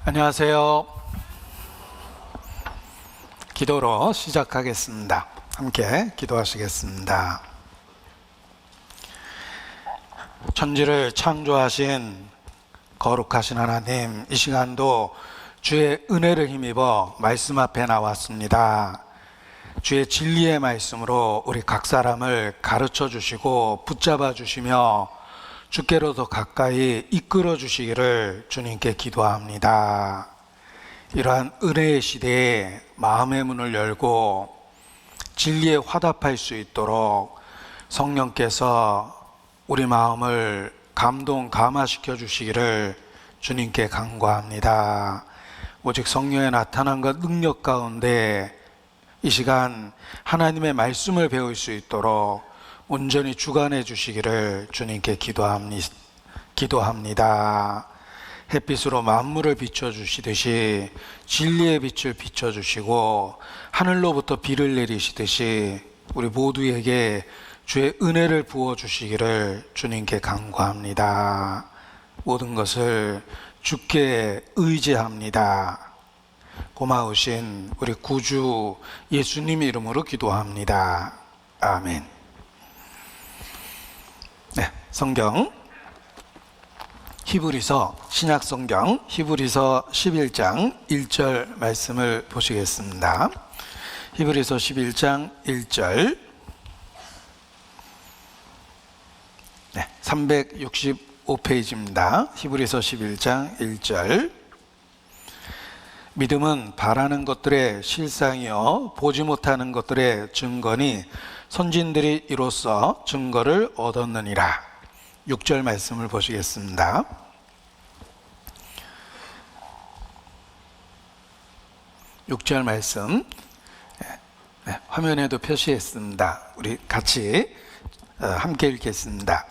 안녕하세요. 기도로 시작하겠습니다. 함께 기도하시겠습니다. 천지를 창조하신 거룩하신 하나님, 이 시간도 주의 은혜를 힘입어 말씀 앞에 나왔습니다. 주의 진리의 말씀으로 우리 각 사람을 가르쳐 주시고 붙잡아 주시며 주께로 더 가까이 이끌어 주시기를 주님께 기도합니다. 이러한 은혜의 시대에 마음의 문을 열고 진리에 화답할 수 있도록 성령께서 우리 마음을 감동감화시켜 주시기를 주님께 간구합니다. 오직 성령의 나타남과 능력 가운데 이 시간 하나님의 말씀을 배울 수 있도록 온전히 주관해 주시기를 주님께 기도합니다. 햇빛으로 만물을 비춰주시듯이 진리의 빛을 비춰주시고 하늘로부터 비를 내리시듯이 우리 모두에게 주의 은혜를 부어주시기를 주님께 간구합니다. 모든 것을 주께 의지합니다. 고마우신 우리 구주 예수님 이름으로 기도합니다. 아멘. 네, 성경 히브리서 신약성경 히브리서 11장 1절 말씀을 보시겠습니다. 히브리서 11장 1절 365페이지입니다. 히브리서 11장 1절 믿음은 바라는 것들의 실상이요 보지 못하는 것들의 증거니 선진들이 이로써 증거를 얻었느니라. 6절 말씀을 보시겠습니다. (6절) 말씀 화면에도 표시했습니다. 우리 같이 함께 읽겠습니다.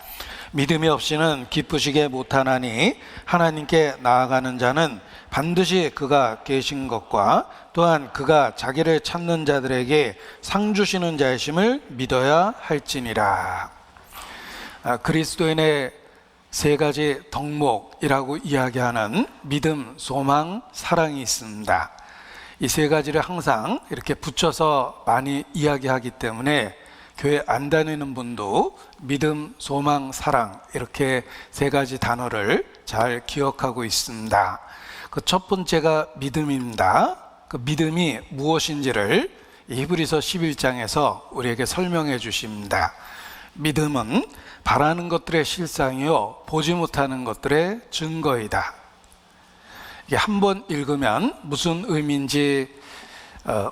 믿음이 없이는 기쁘시게 못하나니 하나님께 나아가는 자는 반드시 그가 계신 것과 또한 그가 자기를 찾는 자들에게 상 주시는 자이심을 믿어야 할지니라. 그리스도인의 세 가지 덕목이라고 이야기하는 믿음, 소망, 사랑이 있습니다. 이 세 가지를 항상 이렇게 붙여서 많이 이야기하기 때문에 교회 안 다니는 분도 믿음, 소망, 사랑 이렇게 세 가지 단어를 잘 기억하고 있습니다. 그 첫 번째가 믿음입니다. 그 믿음이 무엇인지를 히브리서 11장에서 우리에게 설명해 주십니다. 믿음은 바라는 것들의 실상이요 보지 못하는 것들의 증거이다. 이게 한번 읽으면 무슨 의미인지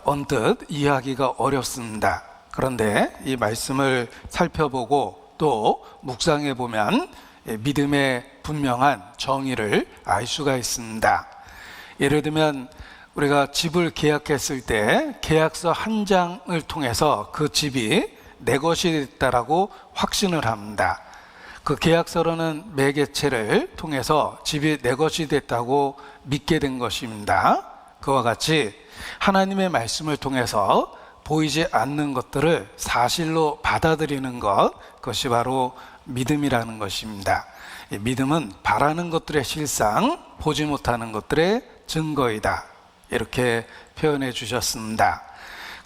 언뜻 이해하기가 어렵습니다. 그런데 이 말씀을 살펴보고 또 묵상해 보면 믿음의 분명한 정의를 알 수가 있습니다. 예를 들면 우리가 집을 계약했을 때 계약서 한 장을 통해서 그 집이 내 것이 됐다라고 확신을 합니다. 그 계약서로는 매개체를 통해서 집이 내 것이 됐다고 믿게 된 것입니다. 그와 같이 하나님의 말씀을 통해서 보이지 않는 것들을 사실로 받아들이는 것, 그것이 바로 믿음이라는 것입니다. 믿음은 바라는 것들의 실상, 보지 못하는 것들의 증거이다. 이렇게 표현해 주셨습니다.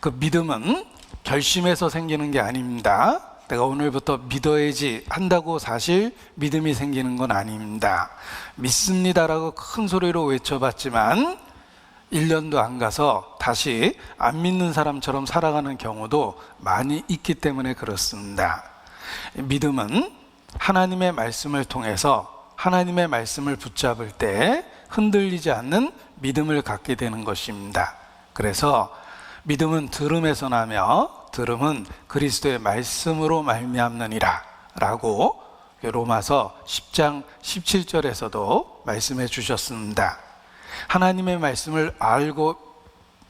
그 믿음은 결심해서 생기는 게 아닙니다. 내가 오늘부터 믿어야지 한다고 사실 믿음이 생기는 건 아닙니다. 믿습니다라고 큰 소리로 외쳐봤지만 1년도 안 가서 다시 안 믿는 사람처럼 살아가는 경우도 많이 있기 때문에 그렇습니다. 믿음은 하나님의 말씀을 통해서 하나님의 말씀을 붙잡을 때 흔들리지 않는 믿음을 갖게 되는 것입니다. 그래서 믿음은 들음에서 나며 들음은 그리스도의 말씀으로 말미암느니라 라고 로마서 10장 17절에서도 말씀해 주셨습니다. 하나님의 말씀을 알고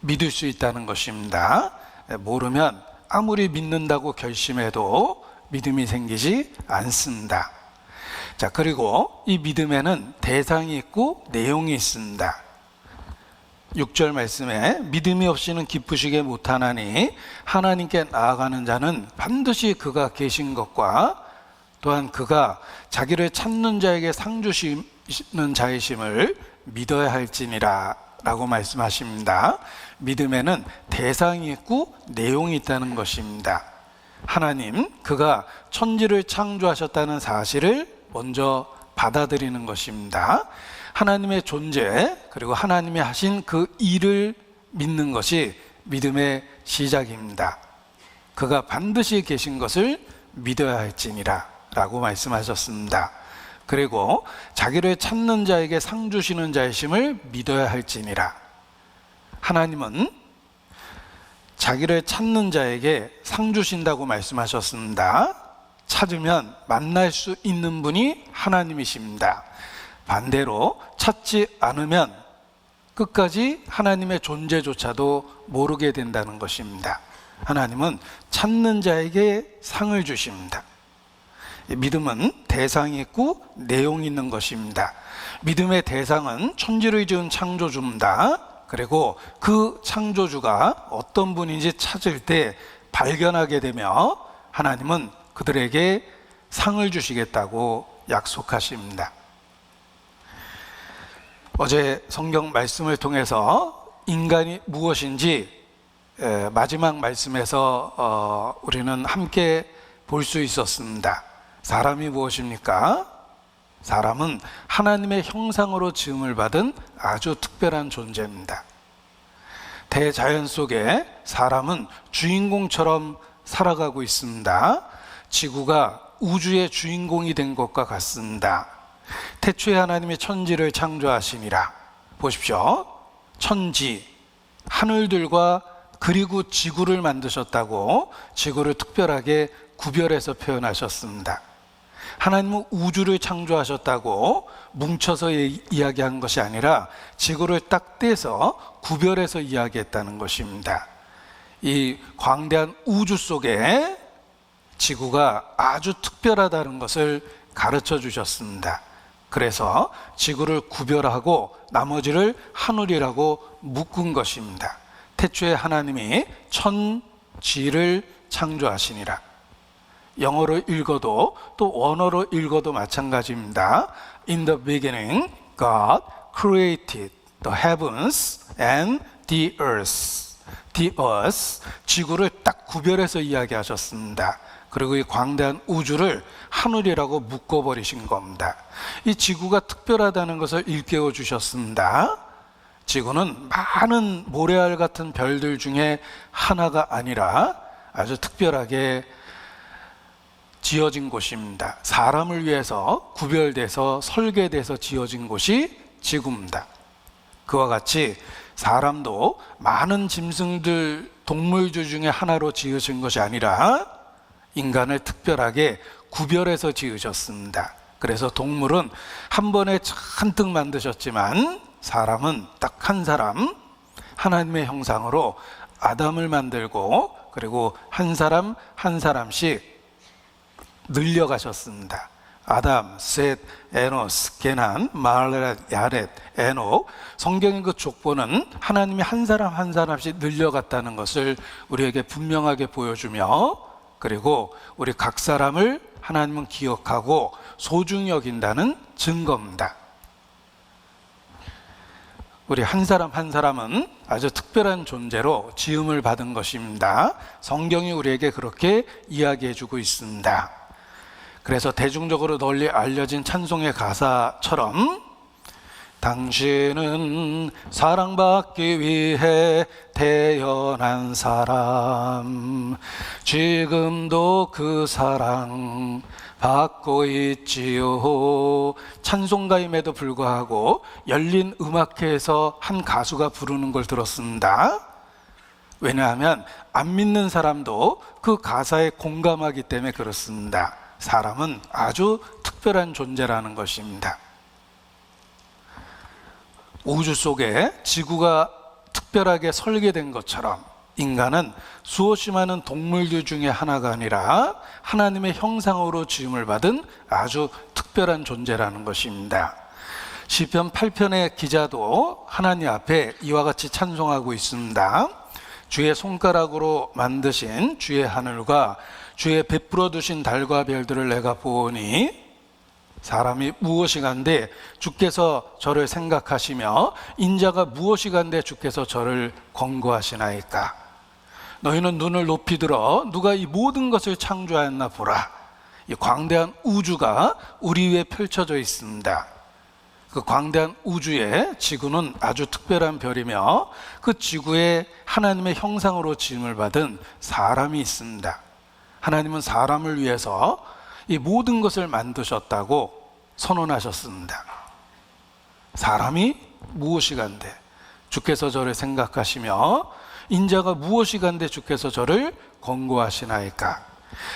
믿을 수 있다는 것입니다. 모르면 아무리 믿는다고 결심해도 믿음이 생기지 않습니다. 자, 그리고 이 믿음에는 대상이 있고 내용이 있습니다. 6절 말씀에 믿음이 없이는 기쁘시게 못하나니 하나님께 나아가는 자는 반드시 그가 계신 것과 또한 그가 자기를 찾는 자에게 상 주시는 자이심을 믿어야 할지니라 라고 말씀하십니다. 믿음에는 대상이 있고 내용이 있다는 것입니다. 하나님, 그가 천지를 창조하셨다는 사실을 먼저 받아들이는 것입니다. 하나님의 존재, 그리고 하나님이 하신 그 일을 믿는 것이 믿음의 시작입니다. 그가 반드시 계신 것을 믿어야 할지니라 라고 말씀하셨습니다. 그리고 자기를 찾는 자에게 상 주시는 자이심을 믿어야 할지니라. 하나님은 자기를 찾는 자에게 상 주신다고 말씀하셨습니다. 찾으면 만날 수 있는 분이 하나님이십니다. 반대로 찾지 않으면 끝까지 하나님의 존재조차도 모르게 된다는 것입니다. 하나님은 찾는 자에게 상을 주십니다. 믿음은 대상이 있고 내용이 있는 것입니다. 믿음의 대상은 천지를 지은 창조주입니다. 그리고 그 창조주가 어떤 분인지 찾을 때 발견하게 되며 하나님은 그들에게 상을 주시겠다고 약속하십니다. 어제 성경 말씀을 통해서 인간이 무엇인지 마지막 말씀에서 우리는 함께 볼 수 있었습니다. 사람이 무엇입니까? 사람은 하나님의 형상으로 지음을 받은 아주 특별한 존재입니다. 대자연 속에 사람은 주인공처럼 살아가고 있습니다. 지구가 우주의 주인공이 된 것과 같습니다. 태초에 하나님이 천지를 창조하시니라. 보십시오. 천지, 하늘들과 그리고 지구를 만드셨다고 지구를 특별하게 구별해서 표현하셨습니다. 하나님은 우주를 창조하셨다고 뭉쳐서 이야기한 것이 아니라 지구를 딱 떼서 구별해서 이야기했다는 것입니다. 이 광대한 우주 속에 지구가 아주 특별하다는 것을 가르쳐 주셨습니다. 그래서 지구를 구별하고 나머지를 하늘이라고 묶은 것입니다. 태초에 하나님이 천지를 창조하시니라. 영어로 읽어도 또 원어로 읽어도 마찬가지입니다. In the beginning, God created the heavens and the earth. The earth, 지구를 딱 구별해서 이야기하셨습니다. 그리고 이 광대한 우주를 하늘이라고 묶어버리신 겁니다. 이 지구가 특별하다는 것을 일깨워 주셨습니다. 지구는 많은 모래알 같은 별들 중에 하나가 아니라 아주 특별하게 지어진 곳입니다. 사람을 위해서 구별돼서 설계돼서 지어진 곳이 지구입니다. 그와 같이 사람도 많은 짐승들, 동물들 중에 하나로 지으신 것이 아니라 인간을 특별하게 구별해서 지으셨습니다. 그래서 동물은 한 번에 잔뜩 만드셨지만 사람은 딱 한 사람, 하나님의 형상으로 아담을 만들고 그리고 한 사람 한 사람씩 늘려가셨습니다. 아담, 셋, 에노스, 게난, 마할렛, 야렛, 에녹. 성경의 그 족보는 하나님이 한 사람 한 사람씩 늘려갔다는 것을 우리에게 분명하게 보여주며 그리고 우리 각 사람을 하나님은 기억하고 소중히 여긴다는 증거입니다. 우리 한 사람 한 사람은 아주 특별한 존재로 지음을 받은 것입니다. 성경이 우리에게 그렇게 이야기해주고 있습니다. 그래서 대중적으로 널리 알려진 찬송의 가사처럼 당신은 사랑받기 위해 태어난 사람, 지금도 그 사랑 받고 있지요. 찬송가임에도 불구하고 열린 음악회에서 한 가수가 부르는 걸 들었습니다. 왜냐하면 안 믿는 사람도 그 가사에 공감하기 때문에 그렇습니다. 사람은 아주 특별한 존재라는 것입니다. 우주 속에 지구가 특별하게 설계된 것처럼 인간은 수없이 많은 동물들 중에 하나가 아니라 하나님의 형상으로 지음을 받은 아주 특별한 존재라는 것입니다. 시편 8편의 기자도 하나님 앞에 이와 같이 찬송하고 있습니다. 주의 손가락으로 만드신 주의 하늘과 주의 베풀어 두신 달과 별들을 내가 보니 사람이 무엇이 간데 주께서 저를 생각하시며 인자가 무엇이 간데 주께서 저를 권고하시나이까. 너희는 눈을 높이 들어 누가 이 모든 것을 창조하였나 보라. 이 광대한 우주가 우리 위에 펼쳐져 있습니다. 그 광대한 우주에 지구는 아주 특별한 별이며 그 지구에 하나님의 형상으로 지음을 받은 사람이 있습니다. 하나님은 사람을 위해서 이 모든 것을 만드셨다고 선언하셨습니다. 사람이 무엇이 간데 주께서 저를 생각하시며 인자가 무엇이 간데 주께서 저를 권고하시나이까.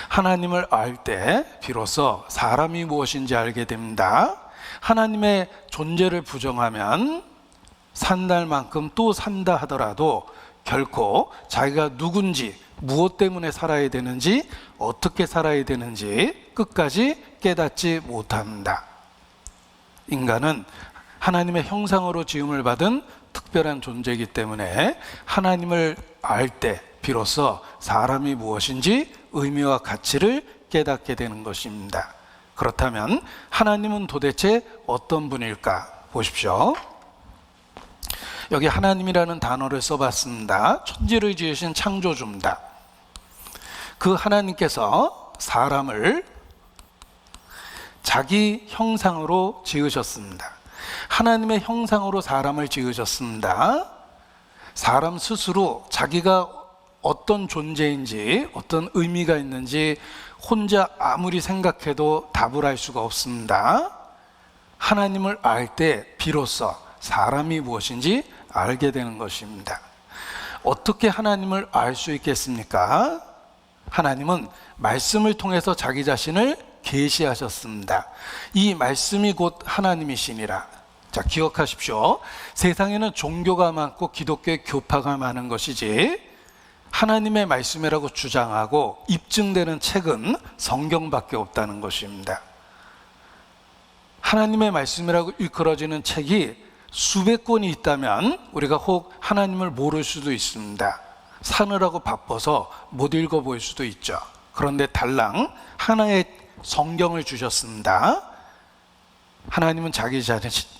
하나님을 알 때 비로소 사람이 무엇인지 알게 됩니다. 하나님의 존재를 부정하면 산날 만큼 또 산다 하더라도 결코 자기가 누군지, 무엇 때문에 살아야 되는지, 어떻게 살아야 되는지 끝까지 깨닫지 못합니다. 인간은 하나님의 형상으로 지음을 받은 특별한 존재이기 때문에 하나님을 알 때 비로소 사람이 무엇인지 의미와 가치를 깨닫게 되는 것입니다. 그렇다면 하나님은 도대체 어떤 분일까? 보십시오. 여기 하나님이라는 단어를 써봤습니다. 천지를 지으신 창조주입니다. 그 하나님께서 사람을 자기 형상으로 지으셨습니다. 하나님의 형상으로 사람을 지으셨습니다. 사람 스스로 자기가 어떤 존재인지, 어떤 의미가 있는지 혼자 아무리 생각해도 답을 할 수가 없습니다. 하나님을 알 때 비로소 사람이 무엇인지 알게 되는 것입니다. 어떻게 하나님을 알 수 있겠습니까? 하나님은 말씀을 통해서 자기 자신을 계시하셨습니다. 이 말씀이 곧 하나님이시니라. 자, 기억하십시오. 세상에는 종교가 많고 기독교의 교파가 많은 것이지 하나님의 말씀이라고 주장하고 입증되는 책은 성경밖에 없다는 것입니다. 하나님의 말씀이라고 일컬어지는 책이 수백 권이 있다면 우리가 혹 하나님을 모를 수도 있습니다. 사느라고 바빠서 못 읽어볼 수도 있죠. 그런데 달랑 하나의 성경을 주셨습니다. 하나님은 자기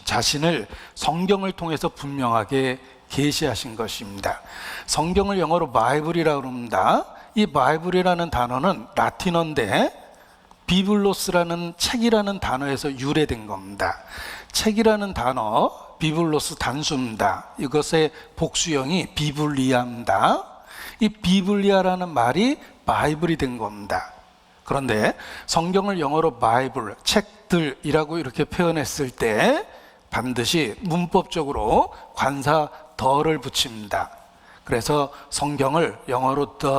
자신을 성경을 통해서 분명하게 계시하신 것입니다. 성경을 영어로 바이블이라고 합니다. 이 바이블이라는 단어는 라틴어인데 비블로스라는 책이라는 단어에서 유래된 겁니다. 책이라는 단어 비블로스 단수입니다. 이것의 복수형이 비블리아입니다. 이 비블리아라는 말이 바이블이 된 겁니다. 그런데 성경을 영어로 바이블, 책들이라고 이렇게 표현했을 때 반드시 문법적으로 관사 더를 붙입니다. 그래서 성경을 영어로 the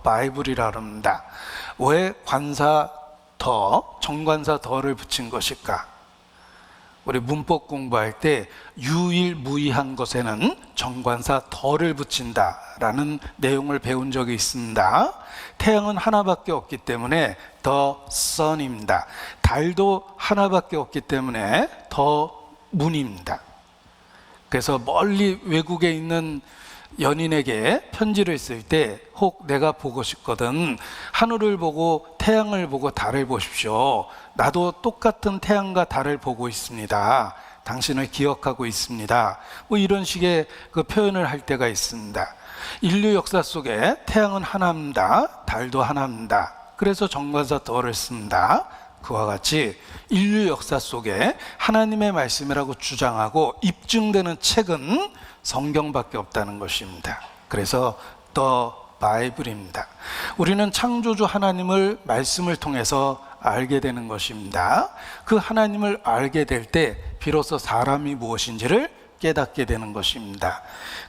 Bible이라고 합니다. 왜 관사 더, 정관사 더를 붙인 것일까? 우리 문법 공부할 때 유일무이한 것에는 정관사 더를 붙인다라는 내용을 배운 적이 있습니다. 태양은 하나밖에 없기 때문에 the sun입니다. 달도 하나밖에 없기 때문에 the moon입니다. 그래서 멀리 외국에 있는 연인에게 편지를 쓸 때 혹 내가 보고 싶거든, 하늘을 보고 태양을 보고 달을 보십시오. 나도 똑같은 태양과 달을 보고 있습니다. 당신을 기억하고 있습니다. 뭐 이런 식의 그 표현을 할 때가 있습니다. 인류 역사 속에 태양은 하나입니다. 달도 하나입니다. 그래서 정관사 더를 씁니다. 그와 같이 인류 역사 속에 하나님의 말씀이라고 주장하고 입증되는 책은 성경밖에 없다는 것입니다. 그래서 The Bible입니다. 우리는 창조주 하나님을 말씀을 통해서 알게 되는 것입니다. 그 하나님을 알게 될 때 비로소 사람이 무엇인지를 깨닫게 되는 것입니다.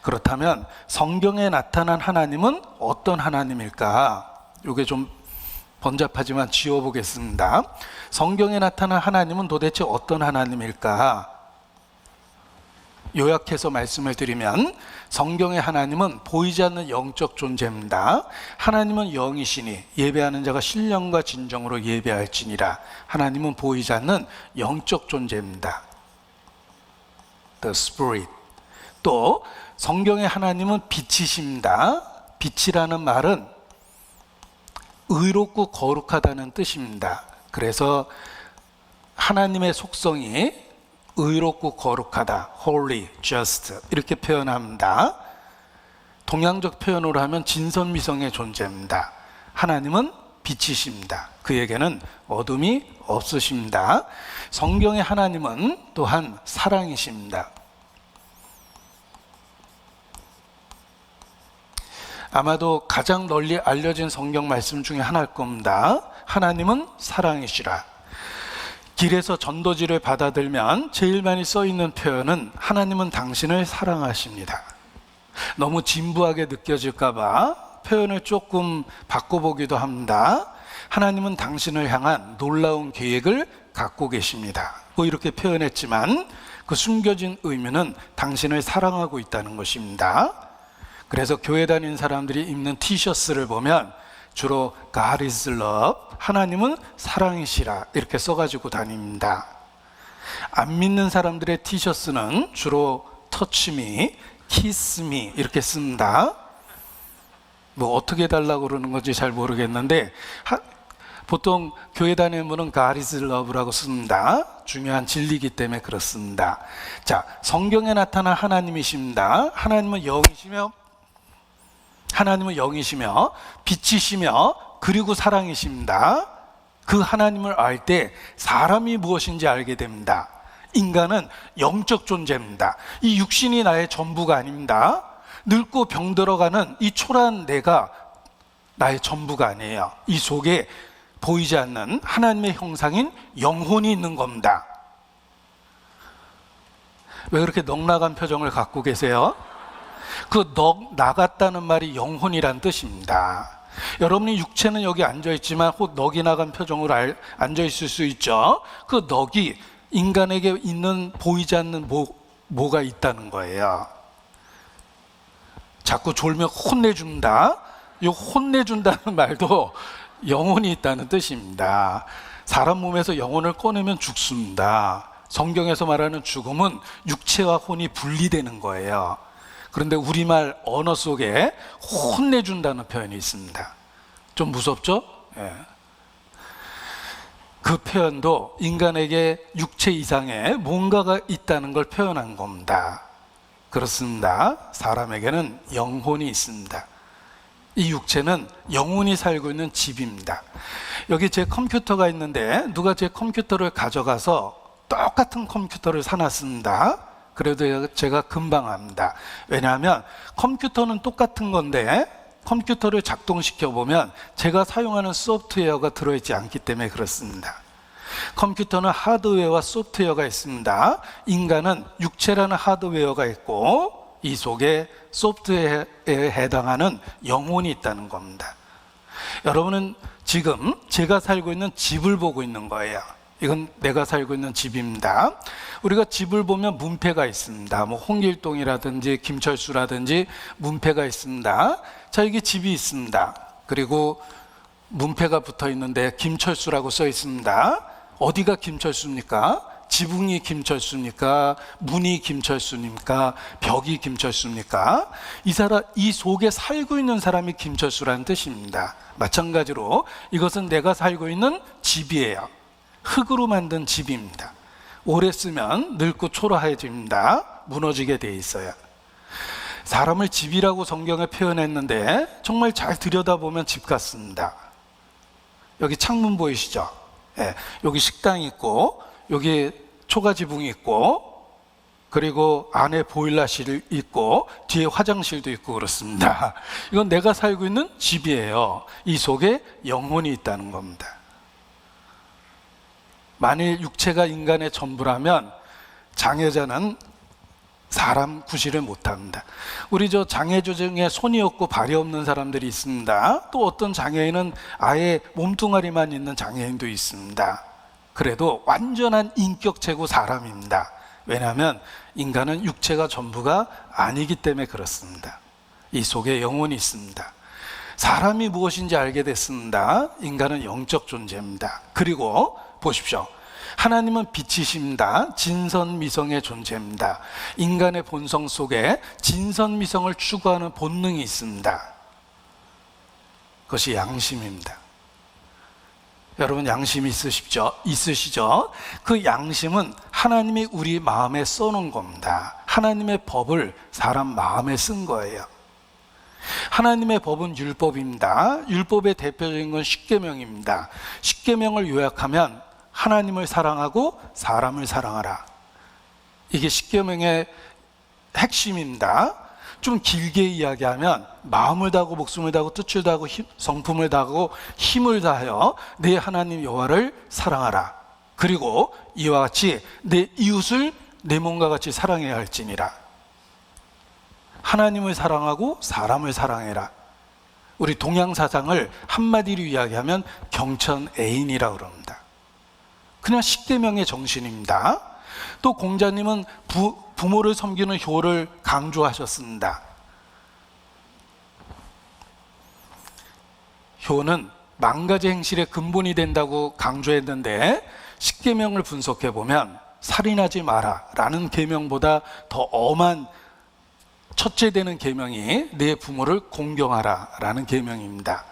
그렇다면 성경에 나타난 하나님은 어떤 하나님일까? 이게 좀 번잡하지만 지워보겠습니다. 성경에 나타난 하나님은 도대체 어떤 하나님일까? 요약해서 말씀을 드리면 성경의 하나님은 보이지 않는 영적 존재입니다. 하나님은 영이시니 예배하는 자가 신령과 진정으로 예배할지니라. 하나님은 보이지 않는 영적 존재입니다. The Spirit. 또 성경의 하나님은 빛이십니다. 빛이라는 말은 의롭고 거룩하다는 뜻입니다. 그래서 하나님의 속성이 의롭고 거룩하다, holy, just 이렇게 표현합니다. 동양적 표현으로 하면 진선미성의 존재입니다. 하나님은 빛이십니다. 그에게는 어둠이 없으십니다. 성경의 하나님은 또한 사랑이십니다. 아마도 가장 널리 알려진 성경 말씀 중에 하나일 겁니다. 하나님은 사랑이시라. 길에서 전도지를 받아들면 제일 많이 써 있는 표현은 하나님은 당신을 사랑하십니다. 너무 진부하게 느껴질까봐 표현을 조금 바꿔보기도 합니다. 하나님은 당신을 향한 놀라운 계획을 갖고 계십니다. 뭐 이렇게 표현했지만 그 숨겨진 의미는 당신을 사랑하고 있다는 것입니다. 그래서 교회 다니는 사람들이 입는 티셔츠를 보면 주로 God is love, 하나님은 사랑이시라 이렇게 써가지고 다닙니다. 안 믿는 사람들의 티셔츠는 주로 touch me, kiss me 이렇게 씁니다. 뭐 어떻게 달라고 그러는 건지 잘 모르겠는데 보통 교회 다니는 분은 God is love라고 씁니다. 중요한 진리이기 때문에 그렇습니다. 자, 성경에 나타난 하나님이십니다. 하나님은 영이시며 빛이시며 그리고 사랑이십니다. 그 하나님을 알 때 사람이 무엇인지 알게 됩니다. 인간은 영적 존재입니다. 이 육신이 나의 전부가 아닙니다. 늙고 병들어가는 이 초라한 내가 나의 전부가 아니에요. 이 속에 보이지 않는 하나님의 형상인 영혼이 있는 겁니다. 왜 그렇게 넉나간 표정을 갖고 계세요? 그 나갔다는 말이 영혼이란 뜻입니다. 여러분이 육체는 여기 앉아있지만 혹 넋이 나간 표정으로 앉아있을 수 있죠. 그 넋이 인간에게 있는 보이지 않는 뭐가 있다는 거예요. 자꾸 졸면 혼내준다. 이 혼내준다는 말도 영혼이 있다는 뜻입니다. 사람 몸에서 영혼을 꺼내면 죽습니다. 성경에서 말하는 죽음은 육체와 혼이 분리되는 거예요. 그런데 우리말 언어 속에 혼내준다는 표현이 있습니다. 좀 무섭죠? 예. 그 표현도 인간에게 육체 이상의 뭔가가 있다는 걸 표현한 겁니다. 그렇습니다. 사람에게는 영혼이 있습니다. 이 육체는 영혼이 살고 있는 집입니다. 여기 제 컴퓨터가 있는데 누가 제 컴퓨터를 가져가서 똑같은 컴퓨터를 사놨습니다. 그래도 제가 금방 합니다. 왜냐하면 컴퓨터는 똑같은 건데 컴퓨터를 작동시켜 보면 제가 사용하는 소프트웨어가 들어있지 않기 때문에 그렇습니다. 컴퓨터는 하드웨어와 소프트웨어가 있습니다. 인간은 육체라는 하드웨어가 있고 이 속에 소프트웨어에 해당하는 영혼이 있다는 겁니다. 여러분은 지금 제가 살고 있는 집을 보고 있는 거예요. 이건 내가 살고 있는 집입니다. 우리가 집을 보면 문패가 있습니다. 뭐 홍길동이라든지 김철수라든지 문패가 있습니다. 자, 이게 집이 있습니다. 그리고 문패가 붙어 있는데 김철수라고 써 있습니다. 어디가 김철수입니까? 지붕이 김철수입니까? 문이 김철수입니까? 벽이 김철수입니까? 이 속에 살고 있는 사람이 김철수라는 뜻입니다. 마찬가지로 이것은 내가 살고 있는 집이에요. 흙으로 만든 집입니다. 오래 쓰면 늙고 초라해집니다. 무너지게 돼 있어요. 사람을 집이라고 성경에 표현했는데 정말 잘 들여다보면 집 같습니다. 여기 창문 보이시죠? 네, 여기 식당이 있고 여기 초가지붕이 있고 그리고 안에 보일러실이 있고 뒤에 화장실도 있고 그렇습니다. 이건 내가 살고 있는 집이에요. 이 속에 영혼이 있다는 겁니다. 만일 육체가 인간의 전부라면 장애자는 사람 구실을 못합니다. 우리 저 장애조 중에 손이 없고 발이 없는 사람들이 있습니다. 또 어떤 장애인은 아예 몸뚱아리만 있는 장애인도 있습니다. 그래도 완전한 인격체고 사람입니다. 왜냐하면 인간은 육체가 전부가 아니기 때문에 그렇습니다. 이 속에 영혼이 있습니다. 사람이 무엇인지 알게 됐습니다. 인간은 영적 존재입니다. 그리고 보십시오. 하나님은 빛이십니다. 진선미성의 존재입니다. 인간의 본성 속에 진선미성을 추구하는 본능이 있습니다. 그것이 양심입니다. 여러분 양심이 있으시죠? 그 양심은 하나님이 우리 마음에 써놓은 겁니다. 하나님의 법을 사람 마음에 쓴 거예요. 하나님의 법은 율법입니다. 율법의 대표적인 건 십계명입니다. 십계명을 요약하면 하나님을 사랑하고 사람을 사랑하라. 이게 십계명의 핵심입니다. 좀 길게 이야기하면 마음을 다하고 목숨을 다하고 뜻을 다하고 성품을 다하고 힘을 다하여 내 하나님 여호와를 사랑하라. 그리고 이와 같이 내 이웃을 내 몸과 같이 사랑해야 할지니라. 하나님을 사랑하고 사람을 사랑해라. 우리 동양 사상을 한마디로 이야기하면 경천애인이라고 그럽니다. 그냥 십계명의 정신입니다. 또 공자님은 부모를 섬기는 효를 강조하셨습니다. 효는 만 가지 행실의 근본이 된다고 강조했는데 십계명을 분석해 보면 살인하지 마라 라는 계명보다 더 엄한 첫째 되는 계명이 내 부모를 공경하라 라는 계명입니다.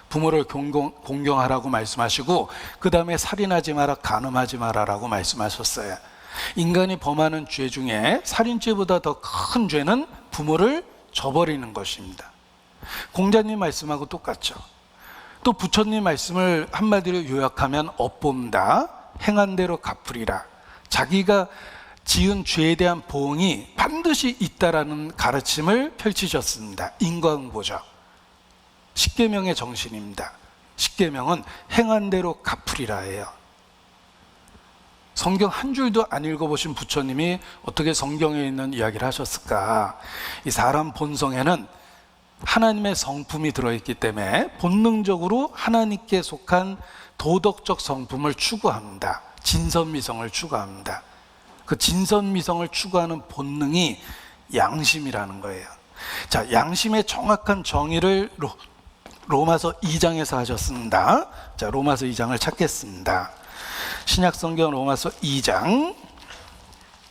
부모를 공경하라고 말씀하시고 그 다음에 살인하지 마라, 간음하지 마라라고 말씀하셨어요. 인간이 범하는 죄 중에 살인죄보다 더 큰 죄는 부모를 저버리는 것입니다. 공자님 말씀하고 똑같죠. 또 부처님 말씀을 한마디로 요약하면 업보입니다. 행한 대로 갚으리라. 자기가 지은 죄에 대한 보응이 반드시 있다라는 가르침을 펼치셨습니다. 인과응보죠. 십계명의 정신입니다. 십계명은 행한 대로 갚으리라예요. 성경 한 줄도 안 읽어보신 부처님이 어떻게 성경에 있는 이야기를 하셨을까? 이 사람 본성에는 하나님의 성품이 들어있기 때문에 본능적으로 하나님께 속한 도덕적 성품을 추구합니다. 진선미성을 추구합니다. 그 진선미성을 추구하는 본능이 양심이라는 거예요. 자, 양심의 정확한 정의를 로마서 2장에서 하셨습니다. 자, 로마서 2장을 찾겠습니다. 신약성경 로마서 2장,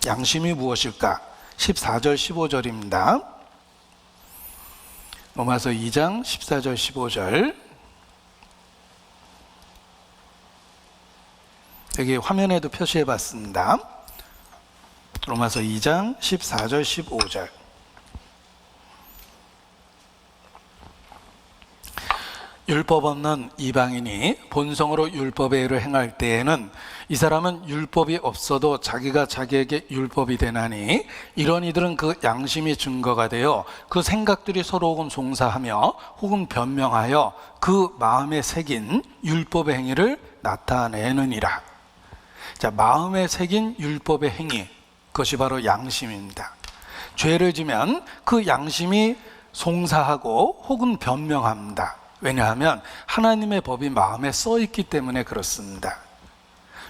양심이 무엇일까? 14절 15절입니다. 로마서 2장 14절 15절. 여기 화면에도 표시해 봤습니다. 로마서 2장 14절 15절. 율법 없는 이방인이 본성으로 율법의 일을 행할 때에는 이 사람은 율법이 없어도 자기가 자기에게 율법이 되나니 이런 이들은 그 양심이 증거가 되어 그 생각들이 서로 혹은 송사하며 혹은 변명하여 그 마음에 새긴 율법의 행위를 나타내느니라. 자, 마음에 새긴 율법의 행위, 그것이 바로 양심입니다. 죄를 지면 그 양심이 송사하고 혹은 변명합니다. 왜냐하면 하나님의 법이 마음에 써 있기 때문에 그렇습니다.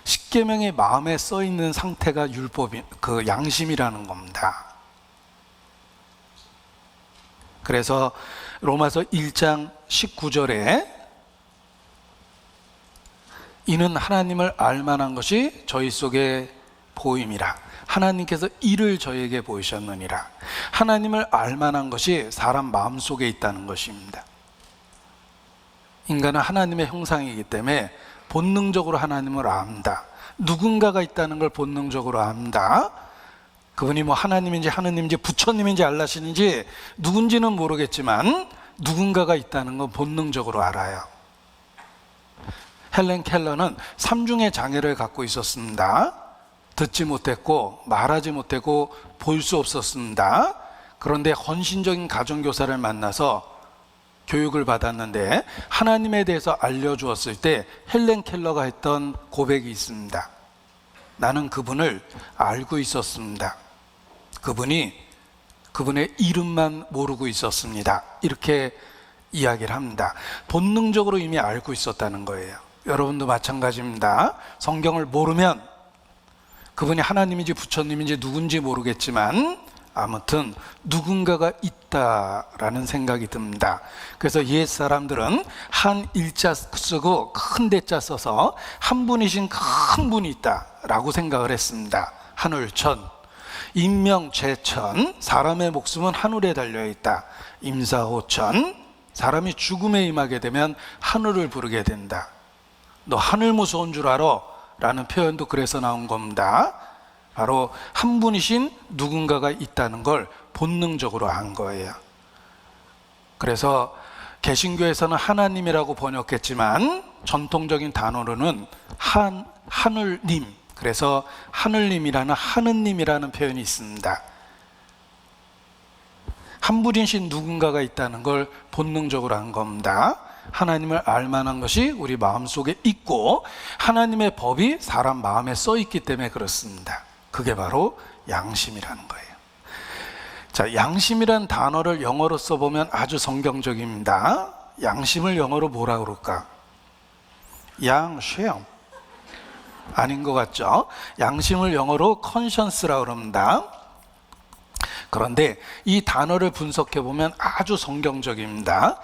십계명이 마음에 써 있는 상태가 율법이, 그 양심이라는 겁니다. 그래서 로마서 1장 19절에 이는 하나님을 알만한 것이 저희 속에 보임이라. 하나님께서 이를 저에게 보이셨느니라. 하나님을 알만한 것이 사람 마음속에 있다는 것입니다. 인간은 하나님의 형상이기 때문에 본능적으로 하나님을 안다. 누군가가 있다는 걸 본능적으로 안다. 그분이 뭐 하나님인지 하느님인지 부처님인지 알라시는지 누군지는 모르겠지만 누군가가 있다는 건 본능적으로 알아요. 헬렌 켈러는 삼중의 장애를 갖고 있었습니다. 듣지 못했고 말하지 못했고 볼 수 없었습니다. 그런데 헌신적인 가정교사를 만나서 교육을 받았는데 하나님에 대해서 알려주었을 때 헬렌 켈러가 했던 고백이 있습니다. 나는 그분을 알고 있었습니다. 그분의 이름만 모르고 있었습니다. 이렇게 이야기를 합니다. 본능적으로 이미 알고 있었다는 거예요. 여러분도 마찬가지입니다. 성경을 모르면 그분이 하나님인지 부처님인지 누군지 모르겠지만 아무튼 누군가가 있다라는 생각이 듭니다. 그래서 옛 사람들은 한 일자 쓰고 큰 대자 써서 한 분이신 큰 분이 있다라고 생각을 했습니다. 하늘천, 인명재천, 사람의 목숨은 하늘에 달려있다. 임사호천, 사람이 죽음에 임하게 되면 하늘을 부르게 된다. 너 하늘 무서운 줄 알아? 라는 표현도 그래서 나온 겁니다. 바로 한 분이신 누군가가 있다는 걸 본능적으로 안 거예요. 그래서 개신교에서는 하나님이라고 번역했지만 전통적인 단어로는 하늘님, 그래서 하늘님이라는 하느님이라는 표현이 있습니다. 한 분이신 누군가가 있다는 걸 본능적으로 한 겁니다. 하나님을 알 만한 것이 우리 마음속에 있고 하나님의 법이 사람 마음에 써 있기 때문에 그렇습니다. 그게 바로 양심이라는 거예요. 자, 양심이란 단어를 영어로 써보면 아주 성경적입니다. 양심을 영어로 뭐라 그럴까? 양심. 아닌 것 같죠? 양심을 영어로 conscience라고 그럽니다. 그런데 이 단어를 분석해 보면 아주 성경적입니다.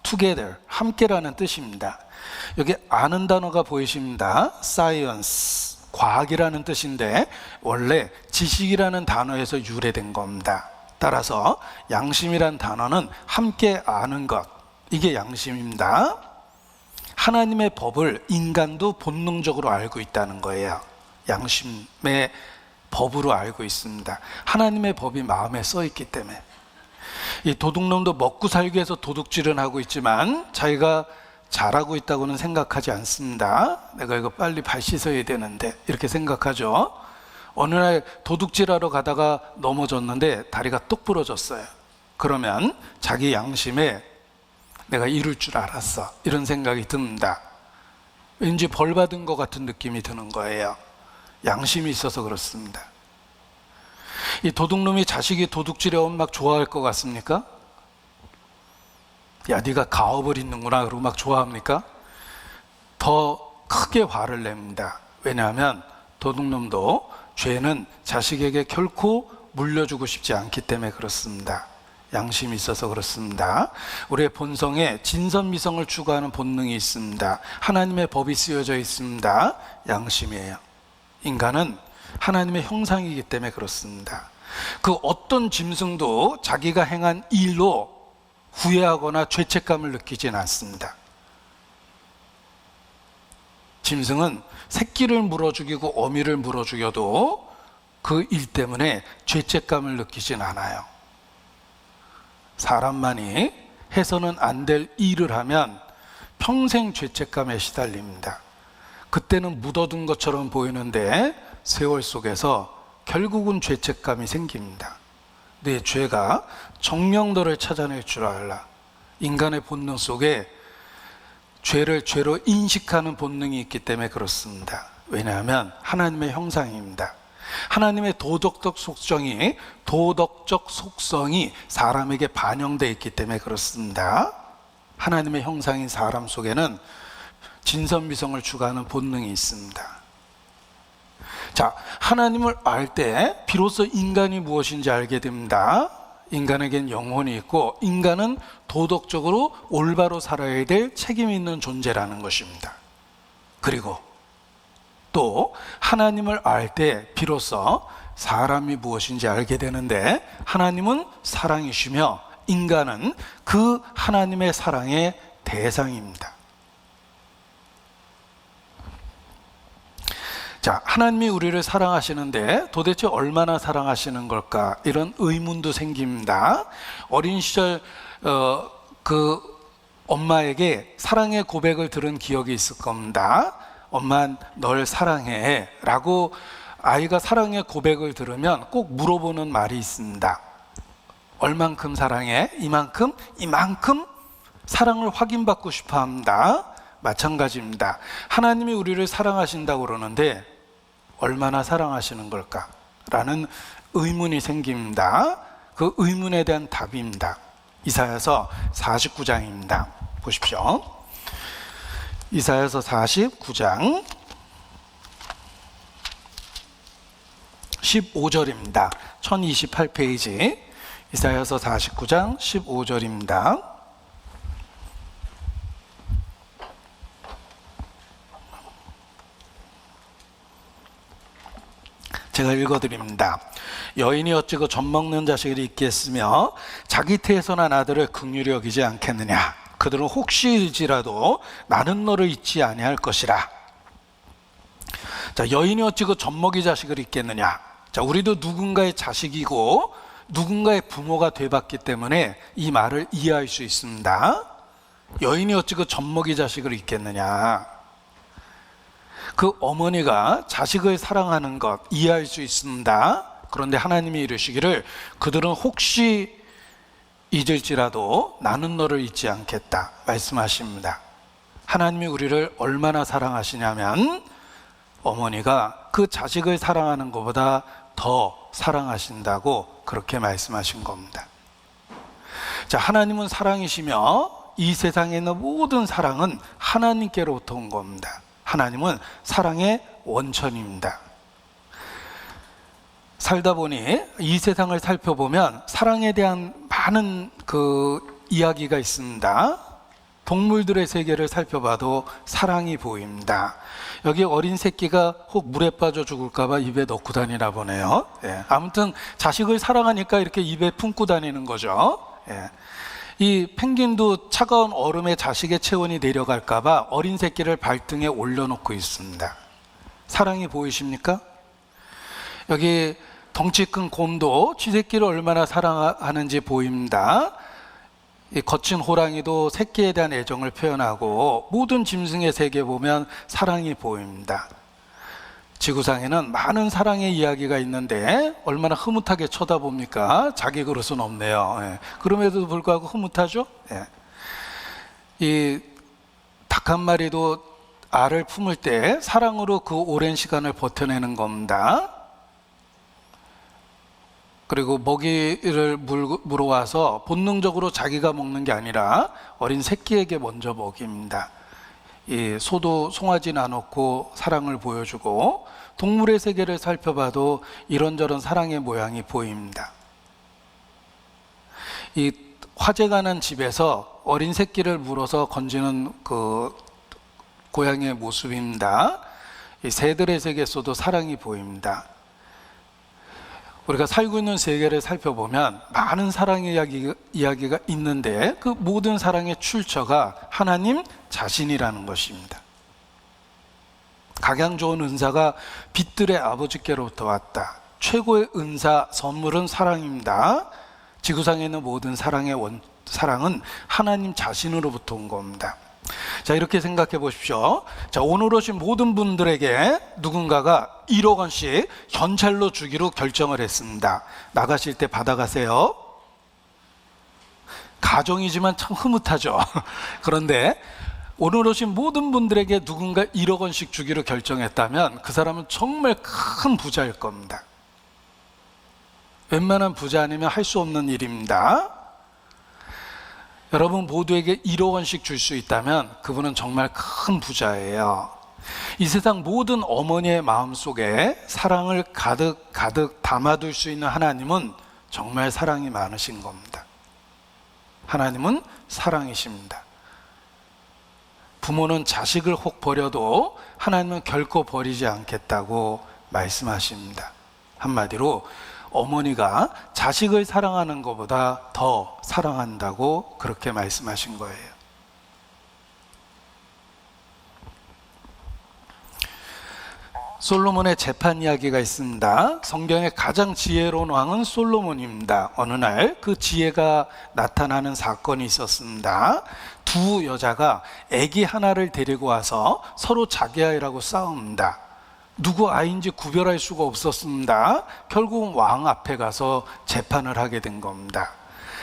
together, 함께라는 뜻입니다. 여기 아는 단어가 보이십니다. science, 과학이라는 뜻인데 원래 지식이라는 단어에서 유래된 겁니다. 따라서 양심이란 단어는 함께 아는 것, 이게 양심입니다. 하나님의 법을 인간도 본능적으로 알고 있다는 거예요. 양심의 법으로 알고 있습니다. 하나님의 법이 마음에 써 있기 때문에. 이 도둑놈도 먹고 살기 위해서 도둑질은 하고 있지만 자기가 잘하고 있다고는 생각하지 않습니다. 내가 이거 빨리 발 씻어야 되는데 이렇게 생각하죠. 어느 날 도둑질하러 가다가 넘어졌는데 다리가 똑 부러졌어요. 그러면 자기 양심에 내가 이룰 줄 알았어, 이런 생각이 듭니다. 왠지 벌 받은 것 같은 느낌이 드는 거예요. 양심이 있어서 그렇습니다. 이 도둑놈이 자식이 도둑질해 오면 막 좋아할 것 같습니까? 야, 네가 가업을 있는구나 그러고 막 좋아합니까? 더 크게 화를 냅니다. 왜냐하면 도둑놈도 죄는 자식에게 결코 물려주고 싶지 않기 때문에 그렇습니다. 양심이 있어서 그렇습니다. 우리의 본성에 진선미성을 추구하는 본능이 있습니다. 하나님의 법이 쓰여져 있습니다. 양심이에요. 인간은 하나님의 형상이기 때문에 그렇습니다. 그 어떤 짐승도 자기가 행한 일로 후회하거나 죄책감을 느끼진 않습니다. 짐승은 새끼를 물어 죽이고 어미를 물어 죽여도 그 일 때문에 죄책감을 느끼진 않아요. 사람만이 해서는 안 될 일을 하면 평생 죄책감에 시달립니다. 그때는 묻어둔 것처럼 보이는데 세월 속에서 결국은 죄책감이 생깁니다. 내 죄가 정명도를 찾아낼 줄 알라. 인간의 본능 속에 죄를 죄로 인식하는 본능이 있기 때문에 그렇습니다. 왜냐하면 하나님의 형상입니다. 하나님의 도덕적 속성이 사람에게 반영되어 있기 때문에 그렇습니다. 하나님의 형상인 사람 속에는 진선미성을 추구하는 본능이 있습니다. 자, 하나님을 알 때 비로소 인간이 무엇인지 알게 됩니다. 인간에겐 영혼이 있고 인간은 도덕적으로 올바로 살아야 될 책임이 있는 존재라는 것입니다. 그리고 또 하나님을 알 때 비로소 사람이 무엇인지 알게 되는데 하나님은 사랑이시며 인간은 그 하나님의 사랑의 대상입니다. 자, 하나님이 우리를 사랑하시는데 도대체 얼마나 사랑하시는 걸까? 이런 의문도 생깁니다. 어린 시절 그 엄마에게 사랑의 고백을 들은 기억이 있을 겁니다. 엄마, 널 사랑해 라고 아이가 사랑의 고백을 들으면 꼭 물어보는 말이 있습니다. 얼만큼 사랑해? 이만큼? 이만큼? 사랑을 확인받고 싶어 합니다. 마찬가지입니다. 하나님이 우리를 사랑하신다고 그러는데 얼마나 사랑하시는 걸까? 라는 의문이 생깁니다. 그 의문에 대한 답입니다. 이사야서 49장입니다. 보십시오. 이사야서 49장 15절입니다. 1028페이지 이사야서 49장 15절입니다. 제가 읽어드립니다. 여인이 어찌 그 젖먹는 자식을 잊겠으며 자기 태에서 난 아들을 긍휼히 여기지 않겠느냐. 그들은 혹시일지라도 나는 너를 잊지 아니할 것이라. 자, 여인이 어찌 그 젖먹이 자식을 잊겠느냐. 자, 우리도 누군가의 자식이고 누군가의 부모가 돼봤기 때문에 이 말을 이해할 수 있습니다. 여인이 어찌 그 젖먹이 자식을 잊겠느냐. 그 어머니가 자식을 사랑하는 것 이해할 수 있습니다. 그런데 하나님이 이르시기를 그들은 혹시 잊을지라도 나는 너를 잊지 않겠다 말씀하십니다. 하나님이 우리를 얼마나 사랑하시냐면 어머니가 그 자식을 사랑하는 것보다 더 사랑하신다고 그렇게 말씀하신 겁니다. 자, 하나님은 사랑이시며 이 세상에 있는 모든 사랑은 하나님께로부터 온 겁니다. 하나님은 사랑의 원천입니다. 살다 보니 이 세상을 살펴보면 사랑에 대한 많은 이야기가 있습니다. 동물들의 세계를 살펴봐도 사랑이 보입니다. 여기 어린 새끼가 혹 물에 빠져 죽을까 봐 입에 넣고 다니나 보네요. 아무튼 자식을 사랑하니까 이렇게 입에 품고 다니는 거죠. 이 펭귄도 차가운 얼음에 자식의 체온이 내려갈까 봐 어린 새끼를 발등에 올려놓고 있습니다. 사랑이 보이십니까? 여기 덩치 큰 곰도 쥐새끼를 얼마나 사랑하는지 보입니다. 이 거친 호랑이도 새끼에 대한 애정을 표현하고 모든 짐승의 세계 보면 사랑이 보입니다. 지구상에는 많은 사랑의 이야기가 있는데 얼마나 흐뭇하게 쳐다봅니까? 자기 그릇은 없네요. 그럼에도 불구하고 흐뭇하죠? 이 닭 한 마리도 알을 품을 때 사랑으로 그 오랜 시간을 버텨내는 겁니다. 그리고 먹이를 물어와서 본능적으로 자기가 먹는 게 아니라 어린 새끼에게 먼저 먹입니다. 이 소도 송아지 나놓고 사랑을 보여주고 동물의 세계를 살펴봐도 이런저런 사랑의 모양이 보입니다. 이 화재가 난 집에서 어린 새끼를 물어서 건지는 그 고양이의 모습입니다. 이 새들의 세계에서도 사랑이 보입니다. 우리가 살고 있는 세계를 살펴보면 많은 사랑의 이야기가 있는데 그 모든 사랑의 출처가 하나님 자신이라는 것입니다. 각양 좋은 은사가 빛들의 아버지께로부터 왔다. 최고의 은사, 선물은 사랑입니다. 지구상에 있는 모든 사랑은 하나님 자신으로부터 온 겁니다. 자, 이렇게 생각해 보십시오. 자, 오늘 오신 모든 분들에게 누군가가 1억 원씩 현찰로 주기로 결정을 했습니다. 나가실 때 받아가세요. 가정이지만 참 흐뭇하죠. 그런데 오늘 오신 모든 분들에게 누군가 1억 원씩 주기로 결정했다면 그 사람은 정말 큰 부자일 겁니다. 웬만한 부자 아니면 할 수 없는 일입니다. 여러분 모두에게 1억 원씩 줄 수 있다면 그분은 정말 큰 부자예요. 이 세상 모든 어머니의 마음속에 사랑을 가득 담아둘 수 있는 하나님은 정말 사랑이 많으신 겁니다. 하나님은 사랑이십니다. 부모는 자식을 혹 버려도 하나님은 결코 버리지 않겠다고 말씀하십니다. 한마디로 어머니가 자식을 사랑하는 것보다 더 사랑한다고 그렇게 말씀하신 거예요. 솔로몬의 재판 이야기가 있습니다. 성경의 가장 지혜로운 왕은 솔로몬입니다. 어느 날 그 지혜가 나타나는 사건이 있었습니다. 두 여자가 아기 하나를 데리고 와서 서로 자기 아이라고 싸웁니다. 누구 아이인지 구별할 수가 없었습니다. 결국은 왕 앞에 가서 재판을 하게 된 겁니다.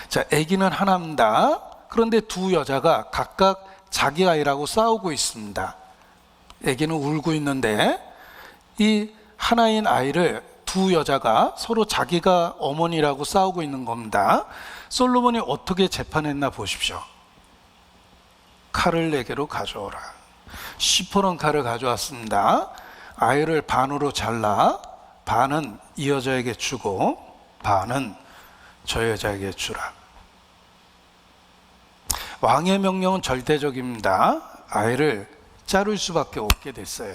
자, 아기는 하나입니다. 그런데 두 여자가 각각 자기 아이라고 싸우고 있습니다. 아기는 울고 있는데 이 하나인 아이를 두 여자가 서로 자기가 어머니라고 싸우고 있는 겁니다. 솔로몬이 어떻게 재판했나 보십시오. 칼을 내게로 가져오라. 시퍼런 칼을 가져왔습니다. 아이를 반으로 잘라 반은 이 여자에게 주고 반은 저 여자에게 주라. 왕의 명령은 절대적입니다. 아이를 자를 수밖에 없게 됐어요.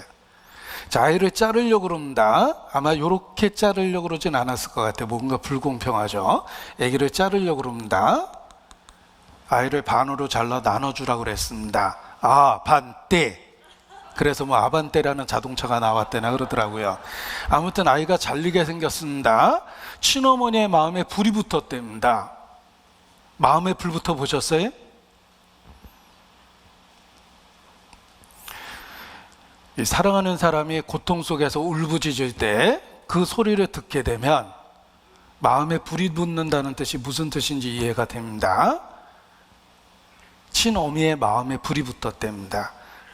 자, 아이를 자르려고 그럽니다. 아마 이렇게 자르려고 그러진 않았을 것 같아요. 뭔가 불공평하죠. 아기를 자르려고 그럽니다. 아이를 반으로 잘라 나눠주라고 그랬습니다. 아, 반떼. 그래서 뭐 아반떼라는 자동차가 나왔대나 그러더라고요. 아무튼 아이가 잘리게 생겼습니다. 친어머니의 마음에 불이 붙었답니다. 마음에 불 붙어 보셨어요? 이 사랑하는 사람이 고통 속에서 울부짖을 때 그 소리를 듣게 되면 마음에 불이 붙는다는 뜻이 무슨 뜻인지 이해가 됩니다. 친어미의 마음에 불이 붙었답니다.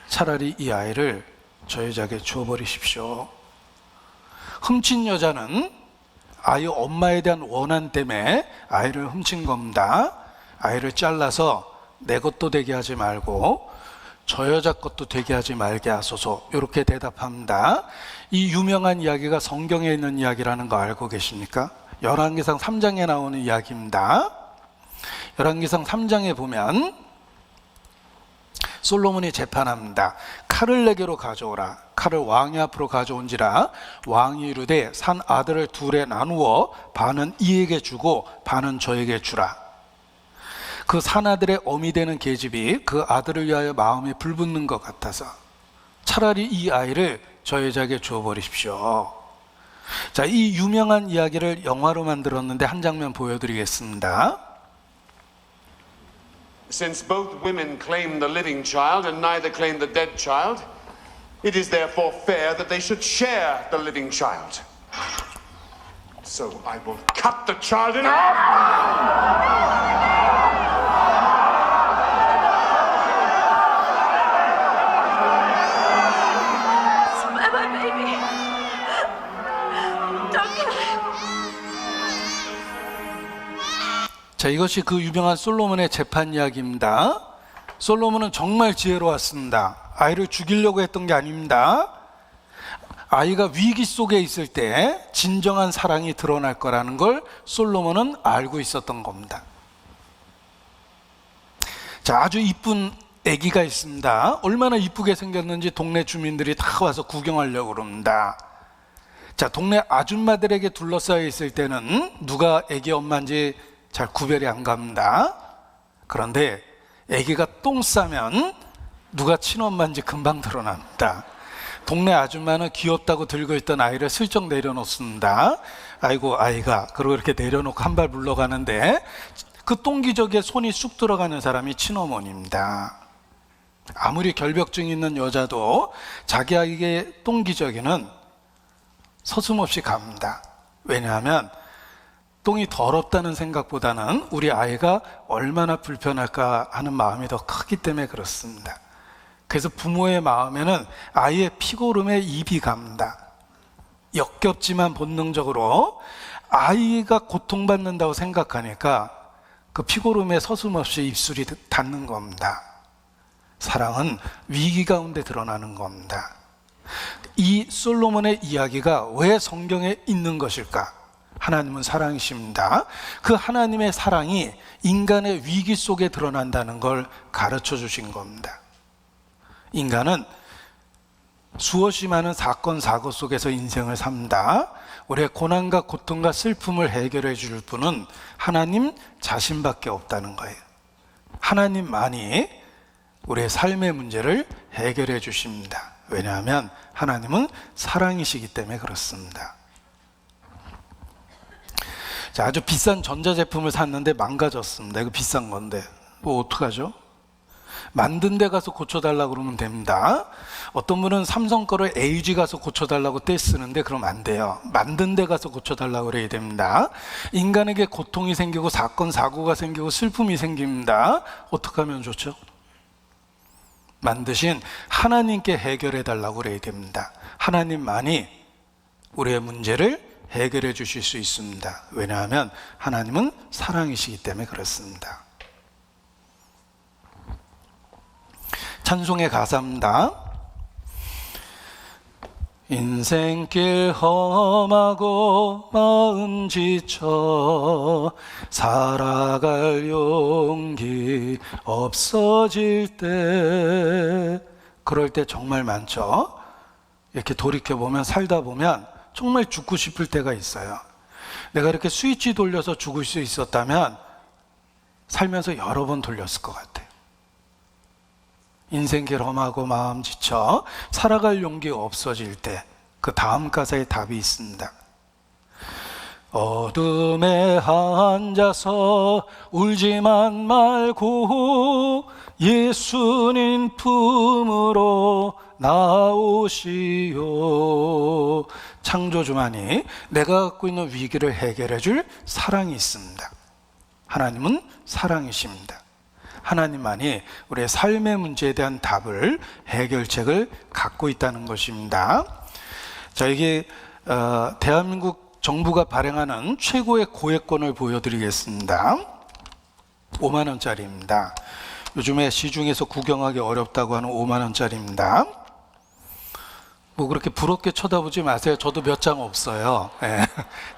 차라리 이 아이를 저 여자에게 주어버리십시오. 훔친 여자는 아이 엄마에 대한 원한 때문에 아이를 훔친 겁니다. 아이를 잘라서 내 것도 되게 하지 말고 저 여자 것도 되게 하지 말게 하소서, 이렇게 대답합니다. 이 유명한 이야기가 성경에 있는 이야기라는 거 알고 계십니까? 열왕기상 3장에 나오는 이야기입니다. 열왕기상 3장에 보면 솔로몬이 재판합니다. 칼을 내게로 가져오라. 칼을 왕의 앞으로 가져온지라. 왕이 이르되 산 아들을 둘에 나누어 반은 이에게 주고 반은 저에게 주라. 그 산 아들의 어미 되는 계집이 그 아들을 위하여 마음에 불붙는 것 같아서 차라리 이 아이를 저 여자에게 주어버리십시오. 자, 이 유명한 이야기를 영화로 만들었는데 한 장면 보여드리겠습니다. Since both women claim the living child and neither claim the dead child, it is therefore fair that they should share the living child. So I will cut the child in half. Spare my baby. Don't kill him. 자, 이것이 그 유명한 솔로몬의 재판 이야기입니다. 솔로몬은 정말 지혜로웠습니다. 아이를 죽이려고 했던 게 아닙니다. 아이가 위기 속에 있을 때 진정한 사랑이 드러날 거라는 걸 솔로몬은 알고 있었던 겁니다. 자, 아주 이쁜 아기가 있습니다. 얼마나 이쁘게 생겼는지 동네 주민들이 다 와서 구경하려고 그럽니다. 자, 동네 아줌마들에게 둘러싸여 있을 때는 누가 아기 엄마인지 잘 구별이 안 갑니다. 그런데 아기가 똥 싸면 누가 친엄마인지 금방 드러납니다. 동네 아줌마는 귀엽다고 들고 있던 아이를 슬쩍 내려놓습니다. 아이고 아이가, 그러고 이렇게 내려놓고 한 발 물러가는데 그 똥기저귀에 손이 쑥 들어가는 사람이 친어머니입니다. 아무리 결벽증 있는 여자도 자기 아이의 똥기저귀는 서슴없이 갑니다. 왜냐하면 똥이 더럽다는 생각보다는 우리 아이가 얼마나 불편할까 하는 마음이 더 크기 때문에 그렇습니다. 그래서 부모의 마음에는 아이의 피고름에 입이 갑니다. 역겹지만 본능적으로 아이가 고통받는다고 생각하니까 그 피고름에 서슴없이 입술이 닿는 겁니다. 사랑은 위기 가운데 드러나는 겁니다. 이 솔로몬의 이야기가 왜 성경에 있는 것일까? 하나님은 사랑이십니다. 그 하나님의 사랑이 인간의 위기 속에 드러난다는 걸 가르쳐 주신 겁니다. 인간은 수없이 많은 사건 사고 속에서 인생을 삽니다. 우리의 고난과 고통과 슬픔을 해결해 줄 분은 하나님 자신밖에 없다는 거예요. 하나님만이 우리의 삶의 문제를 해결해 주십니다. 왜냐하면 하나님은 사랑이시기 때문에 그렇습니다. 자, 아주 비싼 전자제품을 샀는데 망가졌습니다. 이거 비싼 건데 뭐 어떡하죠? 만든 데 가서 고쳐달라고 그러면 됩니다. 어떤 분은 삼성 거를 LG 가서 고쳐달라고 떼쓰는데 그러면 안 돼요. 만든 데 가서 고쳐달라고 그래야 됩니다. 인간에게 고통이 생기고 사건 사고가 생기고 슬픔이 생깁니다. 어떻게 하면 좋죠? 만드신 하나님께 해결해 달라고 그래야 됩니다. 하나님만이 우리의 문제를 해결해 주실 수 있습니다. 왜냐하면 하나님은 사랑이시기 때문에 그렇습니다. 찬송의 가사입니다. 인생길 험하고 마음 지쳐 살아갈 용기 없어질 때, 그럴 때 정말 많죠. 이렇게 돌이켜보면, 살다 보면 정말 죽고 싶을 때가 있어요. 내가 이렇게 스위치 돌려서 죽을 수 있었다면 살면서 여러 번 돌렸을 것 같아요. 인생길 험하고 마음 지쳐 살아갈 용기가 없어질 때 그 다음 가사에 답이 있습니다. 어둠에 앉아서 울지만 말고 예수님 품으로 나오시오. 창조주만이 내가 갖고 있는 위기를 해결해 줄 사랑이 있습니다. 하나님은 사랑이십니다. 하나님만이 우리의 삶의 문제에 대한 답을, 해결책을 갖고 있다는 것입니다. 자, 이게 대한민국 정부가 발행하는 최고의 고액권을 보여드리겠습니다. 5만 원짜리입니다. 요즘에 시중에서 구경하기 어렵다고 하는 5만 원짜리입니다. 뭐 그렇게 부럽게 쳐다보지 마세요. 저도 몇 장 없어요. 네.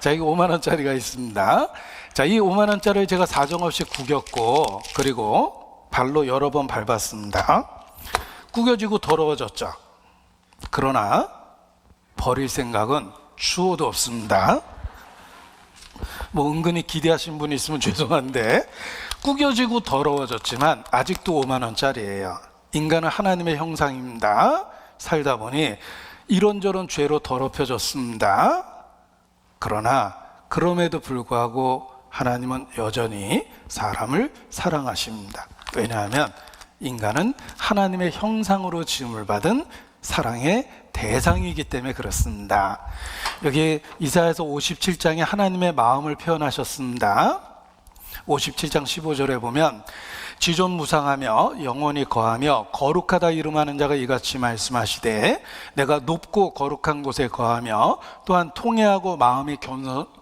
자, 이게 5만 원짜리가 있습니다. 자, 이 5만 원짜리를 제가 사정없이 구겼고, 그리고 발로 여러 번 밟았습니다. 구겨지고 더러워졌죠. 그러나 버릴 생각은 추호도 없습니다. 뭐 은근히 기대하신 분이 있으면 죄송한데, 구겨지고 더러워졌지만 아직도 5만 원짜리예요. 인간은 하나님의 형상입니다. 살다 보니 이런저런 죄로 더럽혀졌습니다. 그러나 그럼에도 불구하고 하나님은 여전히 사람을 사랑하십니다. 왜냐하면 인간은 하나님의 형상으로 지음을 받은 사랑의 대상이기 때문에 그렇습니다. 여기 이사야서 57장에 하나님의 마음을 표현하셨습니다. 57장 15절에 보면 지존무상하며 영원히 거하며 거룩하다 이름하는 자가 이같이 말씀하시되 내가 높고 거룩한 곳에 거하며 또한 통회하고 마음이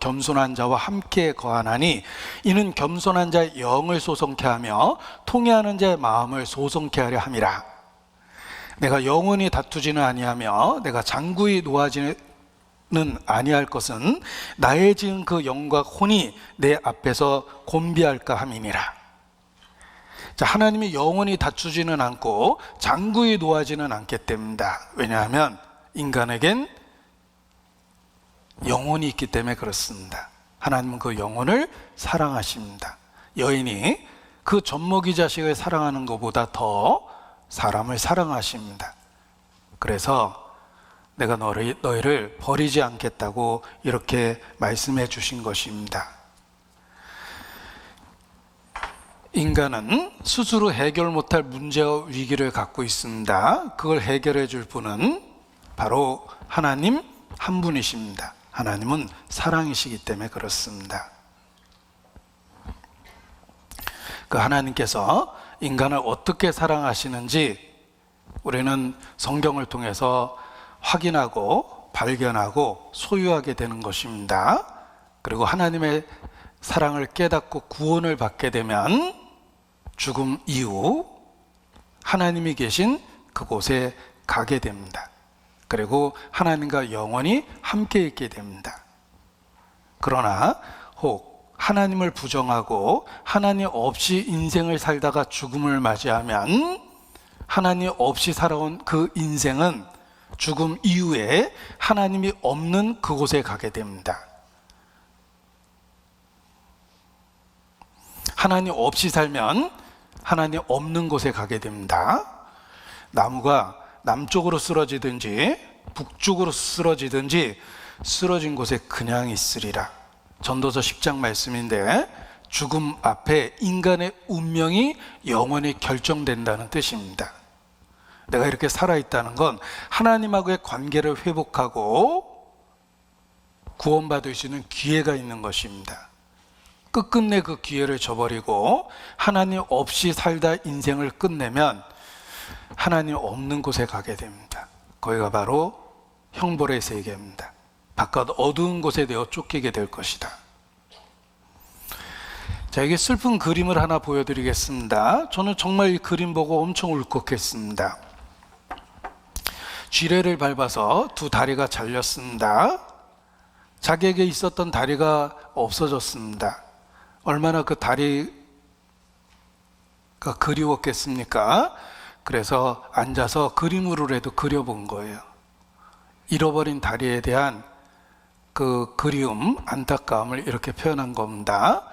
겸손한 자와 함께 거하나니 이는 겸손한 자의 영을 소송케 하며 통회하는 자의 마음을 소송케 하려 함이라. 내가 영원히 다투지는 아니하며 내가 장구히 놓아지는 아니할 것은 나의 지은 그 영과 혼이 내 앞에서 곤비할까 함이니라. 자, 하나님이 영원히 다투지는 않고 장구히 놓아지는 않기 때문이다. 왜냐하면 인간에겐 영혼이 있기 때문에 그렇습니다. 하나님은 그 영혼을 사랑하십니다. 여인이 그 젖먹이 자식을 사랑하는 것보다 더 사람을 사랑하십니다. 그래서 내가 너희를 버리지 않겠다고 이렇게 말씀해 주신 것입니다. 인간은 스스로 해결 못할 문제와 위기를 갖고 있습니다. 그걸 해결해 줄 분은 바로 하나님 한 분이십니다. 하나님은 사랑이시기 때문에 그렇습니다. 그 하나님께서 인간을 어떻게 사랑하시는지 우리는 성경을 통해서 확인하고 발견하고 소유하게 되는 것입니다. 그리고 하나님의 사랑을 깨닫고 구원을 받게 되면 죽음 이후 하나님이 계신 그곳에 가게 됩니다. 그리고 하나님과 영원히 함께 있게 됩니다. 그러나 혹 하나님을 부정하고 하나님 없이 인생을 살다가 죽음을 맞이하면 하나님 없이 살아온 그 인생은 죽음 이후에 하나님이 없는 그곳에 가게 됩니다. 하나님 없이 살면 하나님 없는 곳에 가게 됩니다. 나무가 남쪽으로 쓰러지든지 북쪽으로 쓰러지든지 쓰러진 곳에 그냥 있으리라. 전도서 10장 말씀인데 죽음 앞에 인간의 운명이 영원히 결정된다는 뜻입니다. 내가 이렇게 살아있다는 건 하나님하고의 관계를 회복하고 구원받을 수 있는 기회가 있는 것입니다. 끝끝내 그 기회를 저버리고 하나님 없이 살다 인생을 끝내면 하나님 없는 곳에 가게 됩니다. 거기가 바로 형벌의 세계입니다. 바깥 어두운 곳에 내어 쫓기게 될 것이다. 자, 이게 슬픈 그림을 하나 보여드리겠습니다. 저는 정말 이 그림 보고 엄청 울컥했습니다. 쥐레를 밟아서 두 다리가 잘렸습니다. 자기에게 있었던 다리가 없어졌습니다. 얼마나 그 다리가 그리웠겠습니까? 그래서 앉아서 그림으로라도 그려본 거예요. 잃어버린 다리에 대한 그 그리움, 안타까움을 이렇게 표현한 겁니다.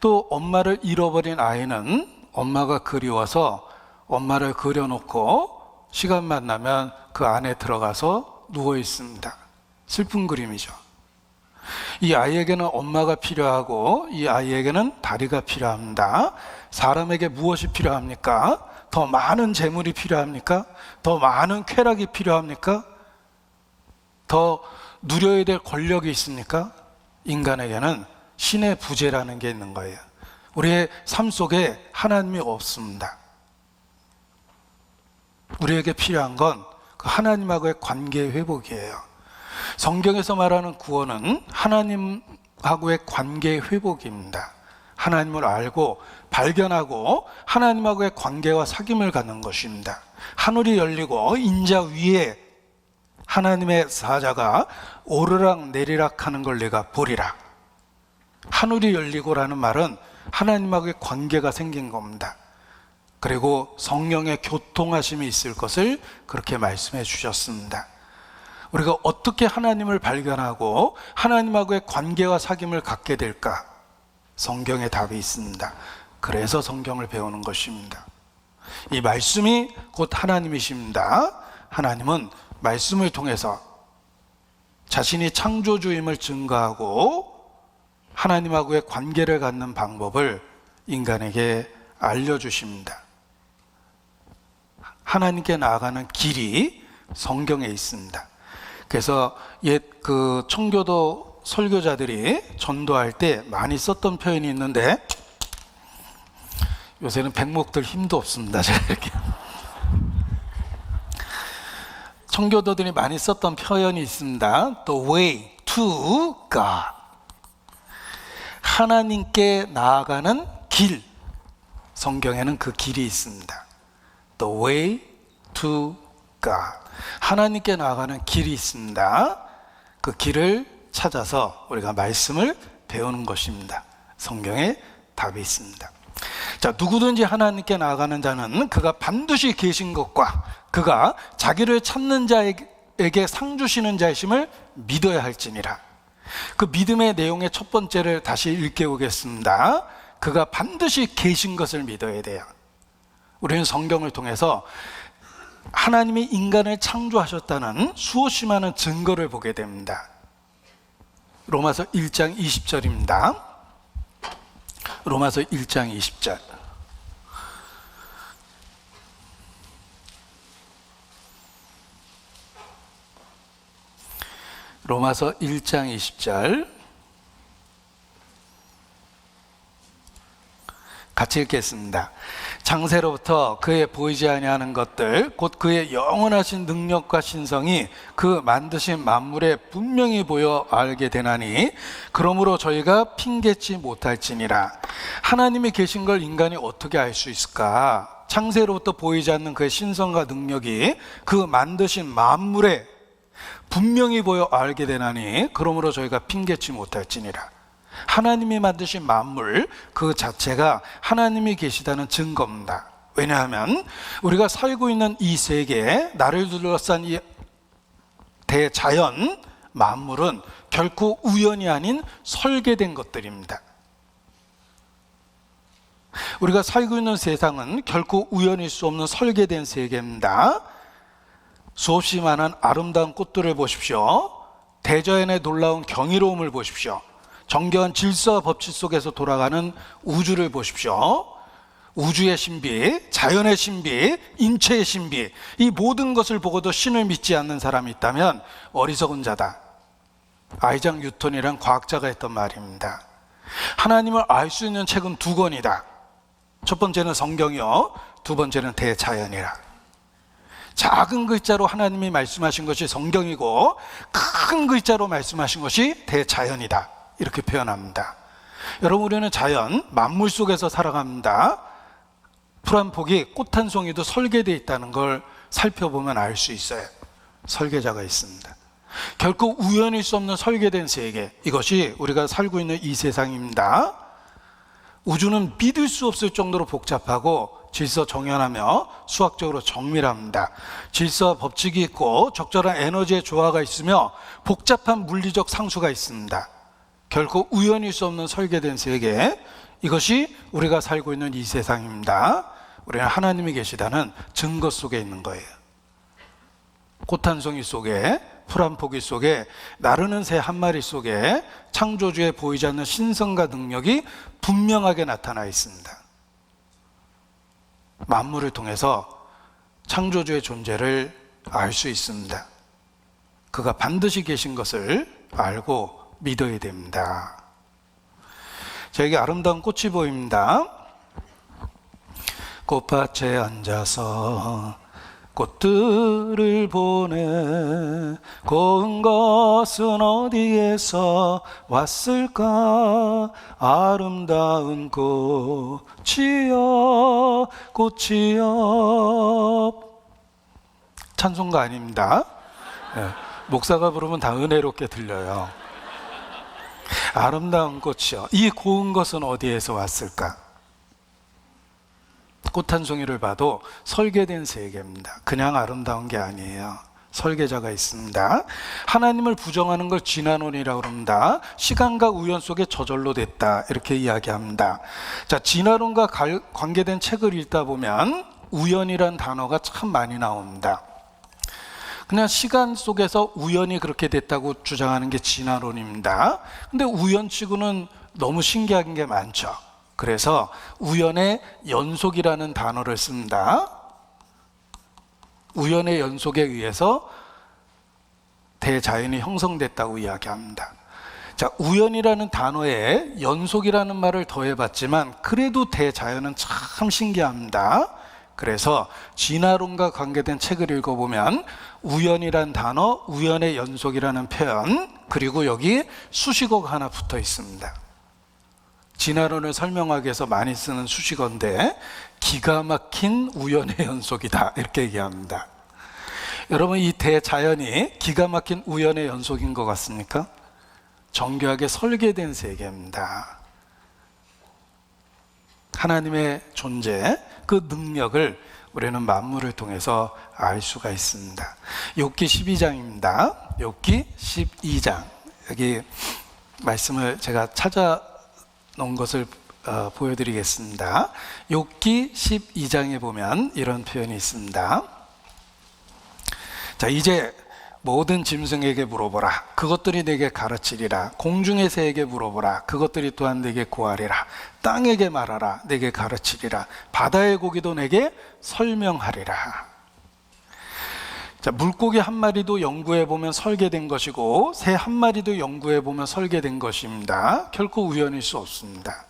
또 엄마를 잃어버린 아이는 엄마가 그리워서 엄마를 그려놓고 시간만 나면 그 안에 들어가서 누워 있습니다. 슬픈 그림이죠. 이 아이에게는 엄마가 필요하고 이 아이에게는 다리가 필요합니다. 사람에게 무엇이 필요합니까? 더 많은 재물이 필요합니까? 더 많은 쾌락이 필요합니까? 더 누려야 될 권력이 있습니까? 인간에게는 신의 부재라는 게 있는 거예요. 우리의 삶 속에 하나님이 없습니다. 우리에게 필요한 건 그 하나님하고의 관계 회복이에요. 성경에서 말하는 구원은 하나님하고의 관계 회복입니다. 하나님을 알고 발견하고 하나님하고의 관계와 사귐을 갖는 것입니다. 하늘이 열리고 인자 위에 하나님의 사자가 오르락 내리락 하는 걸 내가 보리라. 하늘이 열리고라는 말은 하나님하고의 관계가 생긴 겁니다. 그리고 성령의 교통하심이 있을 것을 그렇게 말씀해 주셨습니다. 우리가 어떻게 하나님을 발견하고 하나님하고의 관계와 사귐을 갖게 될까? 성경에 답이 있습니다. 그래서 성경을 배우는 것입니다. 이 말씀이 곧 하나님이십니다. 하나님은 말씀을 통해서 자신이 창조주임을 증거하고 하나님하고의 관계를 갖는 방법을 인간에게 알려주십니다. 하나님께 나아가는 길이 성경에 있습니다. 그래서 옛 그 청교도 설교자들이 전도할 때 많이 썼던 표현이 있는데 요새는 백목들 힘도 없습니다. 제가 이렇게 청교도들이 많이 썼던 표현이 있습니다. The way to God. 하나님께 나아가는 길. 성경에는 그 길이 있습니다. The way to God. 하나님께 나아가는 길이 있습니다. 그 길을 찾아서 우리가 말씀을 배우는 것입니다. 성경에 답이 있습니다. 자, 누구든지 하나님께 나아가는 자는 그가 반드시 계신 것과 그가 자기를 찾는 자에게 상 주시는 자이심을 믿어야 할지니라. 그 믿음의 내용의 첫 번째를 다시 일깨우겠습니다. 그가 반드시 계신 것을 믿어야 돼요. 우리는 성경을 통해서 하나님이 인간을 창조하셨다는 수없이 많은 증거를 보게 됩니다. 로마서 1장 20절입니다. 로마서 1장 20절. 로마서 1장 20절 같이 읽겠습니다. 창세로부터 그의 보이지 아니하는 것들 곧 그의 영원하신 능력과 신성이 그 만드신 만물에 분명히 보여 알게 되나니 그러므로 저희가 핑계치 못할지니라. 하나님이 계신 걸 인간이 어떻게 알 수 있을까? 창세로부터 보이지 않는 그의 신성과 능력이 그 만드신 만물에 분명히 보여 알게 되나니 그러므로 저희가 핑계치 못할지니라. 하나님이 만드신 만물 그 자체가 하나님이 계시다는 증거입니다. 왜냐하면 우리가 살고 있는 이 세계, 나를 둘러싼 이 대자연 만물은 결코 우연이 아닌 설계된 것들입니다. 우리가 살고 있는 세상은 결코 우연일 수 없는 설계된 세계입니다. 수없이 많은 아름다운 꽃들을 보십시오. 대자연의 놀라운 경이로움을 보십시오. 정교한 질서와 법칙 속에서 돌아가는 우주를 보십시오. 우주의 신비, 자연의 신비, 인체의 신비, 이 모든 것을 보고도 신을 믿지 않는 사람이 있다면 어리석은 자다. 아이작 뉴턴이란 과학자가 했던 말입니다. 하나님을 알 수 있는 책은 두 권이다. 첫 번째는 성경이요, 두 번째는 대자연이라. 작은 글자로 하나님이 말씀하신 것이 성경이고 큰 글자로 말씀하신 것이 대자연이다. 이렇게 표현합니다. 여러분, 우리는 자연, 만물 속에서 살아갑니다. 풀 한 폭이 꽃 한 송이도 설계되어 있다는 걸 살펴보면 알 수 있어요. 설계자가 있습니다. 결코 우연일 수 없는 설계된 세계, 이것이 우리가 살고 있는 이 세상입니다. 우주는 믿을 수 없을 정도로 복잡하고 질서 정연하며 수학적으로 정밀합니다. 질서와 법칙이 있고 적절한 에너지의 조화가 있으며 복잡한 물리적 상수가 있습니다. 결코 우연일 수 없는 설계된 세계, 이것이 우리가 살고 있는 이 세상입니다. 우리는 하나님이 계시다는 증거 속에 있는 거예요. 꽃 한 송이 속에, 풀 한 포기 속에, 나르는 새 한 마리 속에 창조주의 보이지 않는 신성과 능력이 분명하게 나타나 있습니다. 만물을 통해서 창조주의 존재를 알 수 있습니다. 그가 반드시 계신 것을 알고 믿어야 됩니다. 저에게 아름다운 꽃이 보입니다. 꽃밭에 앉아서 꽃들을 보네. 고운 것은 어디에서 왔을까? 아름다운 꽃이여, 꽃이여. 찬송가 아닙니다. 네, 목사가 부르면 다 은혜롭게 들려요. 아름다운 꽃이여, 이 고운 것은 어디에서 왔을까? 꽃 한 송이를 봐도 설계된 세계입니다. 그냥 아름다운 게 아니에요. 설계자가 있습니다. 하나님을 부정하는 걸 진화론이라고 합니다. 시간과 우연 속에 저절로 됐다, 이렇게 이야기합니다. 자, 진화론과 관계된 책을 읽다 보면 우연이란 단어가 참 많이 나옵니다. 그냥 시간 속에서 우연히 그렇게 됐다고 주장하는 게 진화론입니다. 근데 우연치고는 너무 신기한 게 많죠. 그래서 우연의 연속이라는 단어를 씁니다. 우연의 연속에 의해서 대자연이 형성됐다고 이야기합니다. 자, 우연이라는 단어에 연속이라는 말을 더해봤지만 그래도 대자연은 참 신기합니다. 그래서 진화론과 관계된 책을 읽어보면 우연이란 단어, 우연의 연속이라는 표현, 그리고 여기 수식어가 하나 붙어 있습니다. 진화론을 설명하기 위해서 많이 쓰는 수식어인데 기가 막힌 우연의 연속이다, 이렇게 얘기합니다. 여러분, 이 대자연이 기가 막힌 우연의 연속인 것 같습니까? 정교하게 설계된 세계입니다. 하나님의 존재, 그 능력을 우리는 만물을 통해서 알 수가 있습니다. 욥기 12장입니다. 욥기 12장. 여기 말씀을 제가 찾아 놓은 것을 보여드리겠습니다. 욥기 12장에 보면 이런 표현이 있습니다. 자, 이제 모든 짐승에게 물어보라. 그것들이 내게 가르치리라. 공중의 새에게 물어보라. 그것들이 또한 내게 구하리라. 땅에게 말하라. 내게 가르치리라. 바다의 고기도 내게 설명하리라. 자, 물고기 한 마리도 연구해 보면 설계된 것이고 새 한 마리도 연구해 보면 설계된 것입니다. 결코 우연일 수 없습니다.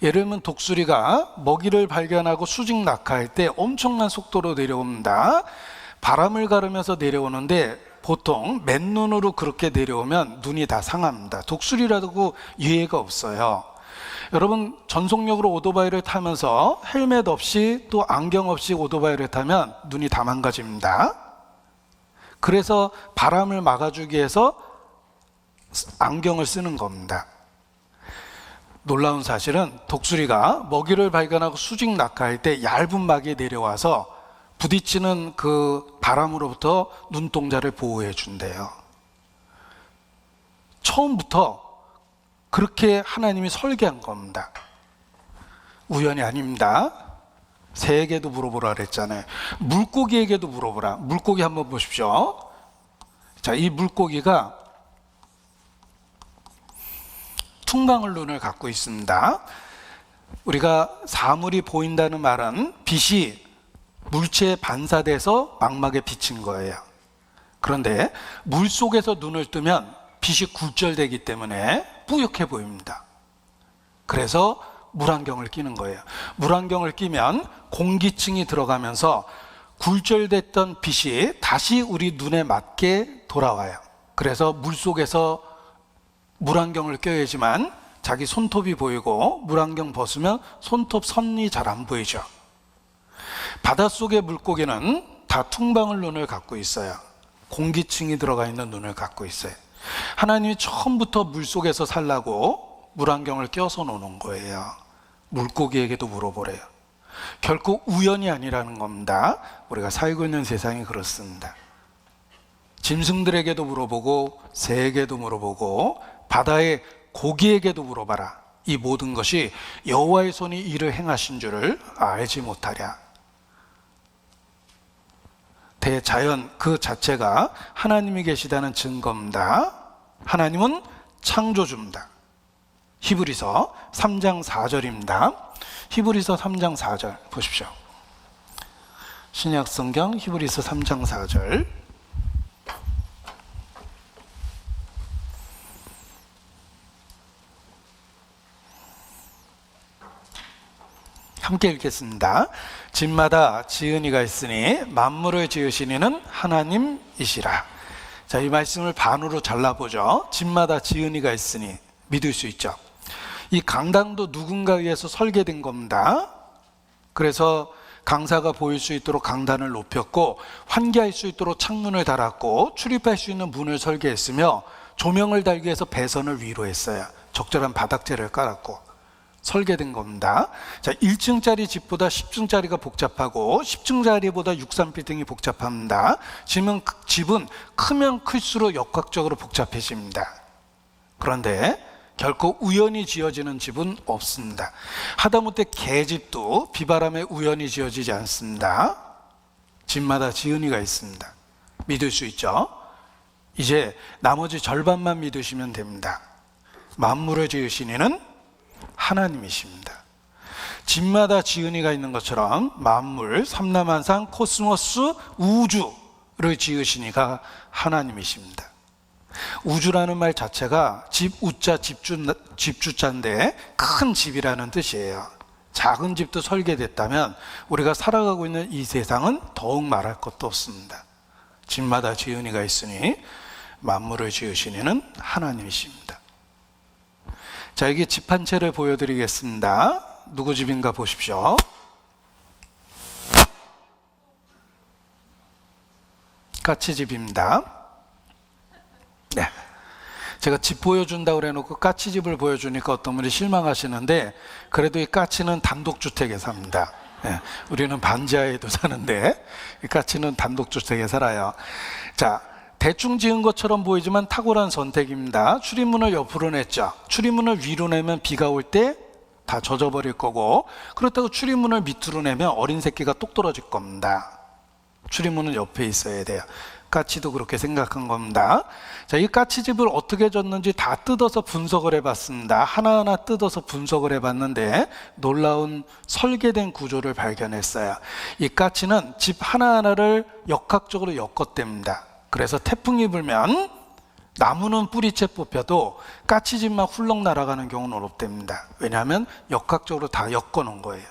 예를 들면 독수리가 먹이를 발견하고 수직 낙하할 때 엄청난 속도로 내려옵니다. 바람을 가르면서 내려오는데 보통 맨눈으로 그렇게 내려오면 눈이 다 상합니다. 독수리라고 이해가 없어요. 여러분, 전속력으로 오토바이를 타면서 헬멧 없이 또 안경 없이 오토바이를 타면 눈이 다 망가집니다. 그래서 바람을 막아주기 위해서 안경을 쓰는 겁니다. 놀라운 사실은 독수리가 먹이를 발견하고 수직 낙하할 때 얇은 막이 내려와서 부딪히는 그 바람으로부터 눈동자를 보호해 준대요. 처음부터 그렇게 하나님이 설계한 겁니다. 우연이 아닙니다. 새에게도 물어보라 그랬잖아요. 물고기에게도 물어보라. 물고기 한번 보십시오. 자, 이 물고기가 퉁방울 눈을 갖고 있습니다. 우리가 사물이 보인다는 말은 빛이 물체에 반사돼서 망막에 비친 거예요. 그런데 물 속에서 눈을 뜨면 빛이 굴절되기 때문에 뿌옇게 보입니다. 그래서 물안경을 끼는 거예요. 물안경을 끼면 공기층이 들어가면서 굴절됐던 빛이 다시 우리 눈에 맞게 돌아와요. 그래서 물 속에서 물안경을 껴야지만 자기 손톱이 보이고 물안경 벗으면 손톱 선이 잘 안 보이죠. 바닷속의 물고기는 다 퉁방울 눈을 갖고 있어요. 공기층이 들어가 있는 눈을 갖고 있어요. 하나님이 처음부터 물속에서 살라고 물안경을 껴서 놓는 거예요. 물고기에게도 물어보래요. 결코 우연이 아니라는 겁니다. 우리가 살고 있는 세상이 그렇습니다. 짐승들에게도 물어보고 새에게도 물어보고 바다의 고기에게도 물어봐라. 이 모든 것이 여호와의 손이 이를 행하신 줄을 알지 못하랴. 대자연 그 자체가 하나님이 계시다는 증거입니다. 하나님은 창조주입니다. 히브리서 3장 4절입니다. 히브리서 3장 4절 보십시오. 신약 성경 히브리서 3장 4절. 함께 읽겠습니다. 집마다 지은 이가 있으니 만물을 지으신 이는 하나님이시라. 자, 이 말씀을 반으로 잘라보죠. 집마다 지은 이가 있으니 믿을 수 있죠. 이 강당도 누군가에 의해서 설계된 겁니다. 그래서 강사가 보일 수 있도록 강단을 높였고 환기할 수 있도록 창문을 달았고 출입할 수 있는 문을 설계했으며 조명을 달기 위해서 배선을 위로 했어요. 적절한 바닥재를 깔았고 설계된 겁니다. 자, 1층짜리 집보다 10층짜리가 복잡하고 10층짜리보다 63빌딩이 복잡합니다. 집은 크면 클수록 역학적으로 복잡해집니다. 그런데 결코 우연히 지어지는 집은 없습니다. 하다못해 개집도 비바람에 우연히 지어지지 않습니다. 집마다 지은이가 있습니다. 믿을 수 있죠? 이제 나머지 절반만 믿으시면 됩니다. 만물을 지으신 이는 하나님이십니다. 집마다 지은이가 있는 것처럼 만물, 삼라만상, 코스모스, 우주를 지으신 이가 하나님이십니다. 우주라는 말 자체가 집, 우자, 집주자인데 큰 집이라는 뜻이에요. 작은 집도 설계됐다면 우리가 살아가고 있는 이 세상은 더욱 말할 것도 없습니다. 집마다 지은이가 있으니 만물을 지으신 이는 하나님이십니다. 자, 여기 집 한 채를 보여드리겠습니다. 누구 집인가 보십시오. 까치집입니다. 네. 제가 집 보여준다고 그래놓고 까치집을 보여주니까 어떤 분이 실망하시는데 그래도 이 까치는 단독주택에 삽니다. 네. 우리는 반지하에도 사는데 이 까치는 단독주택에 살아요. 자, 대충 지은 것처럼 보이지만 탁월한 선택입니다. 출입문을 옆으로 냈죠. 출입문을 위로 내면 비가 올 때 다 젖어버릴 거고 그렇다고 출입문을 밑으로 내면 어린 새끼가 똑 떨어질 겁니다. 출입문은 옆에 있어야 돼요. 까치도 그렇게 생각한 겁니다. 자, 이 까치집을 어떻게 졌는지 다 뜯어서 분석을 해봤습니다. 하나하나 뜯어서 분석을 해봤는데 놀라운 설계된 구조를 발견했어요. 이 까치는 집 하나하나를 역학적으로 엮었답니다. 그래서 태풍이 불면 나무는 뿌리채 뽑혀도 까치집만 훌렁 날아가는 경우는 없답니다. 왜냐하면 역학적으로 다 엮어놓은 거예요.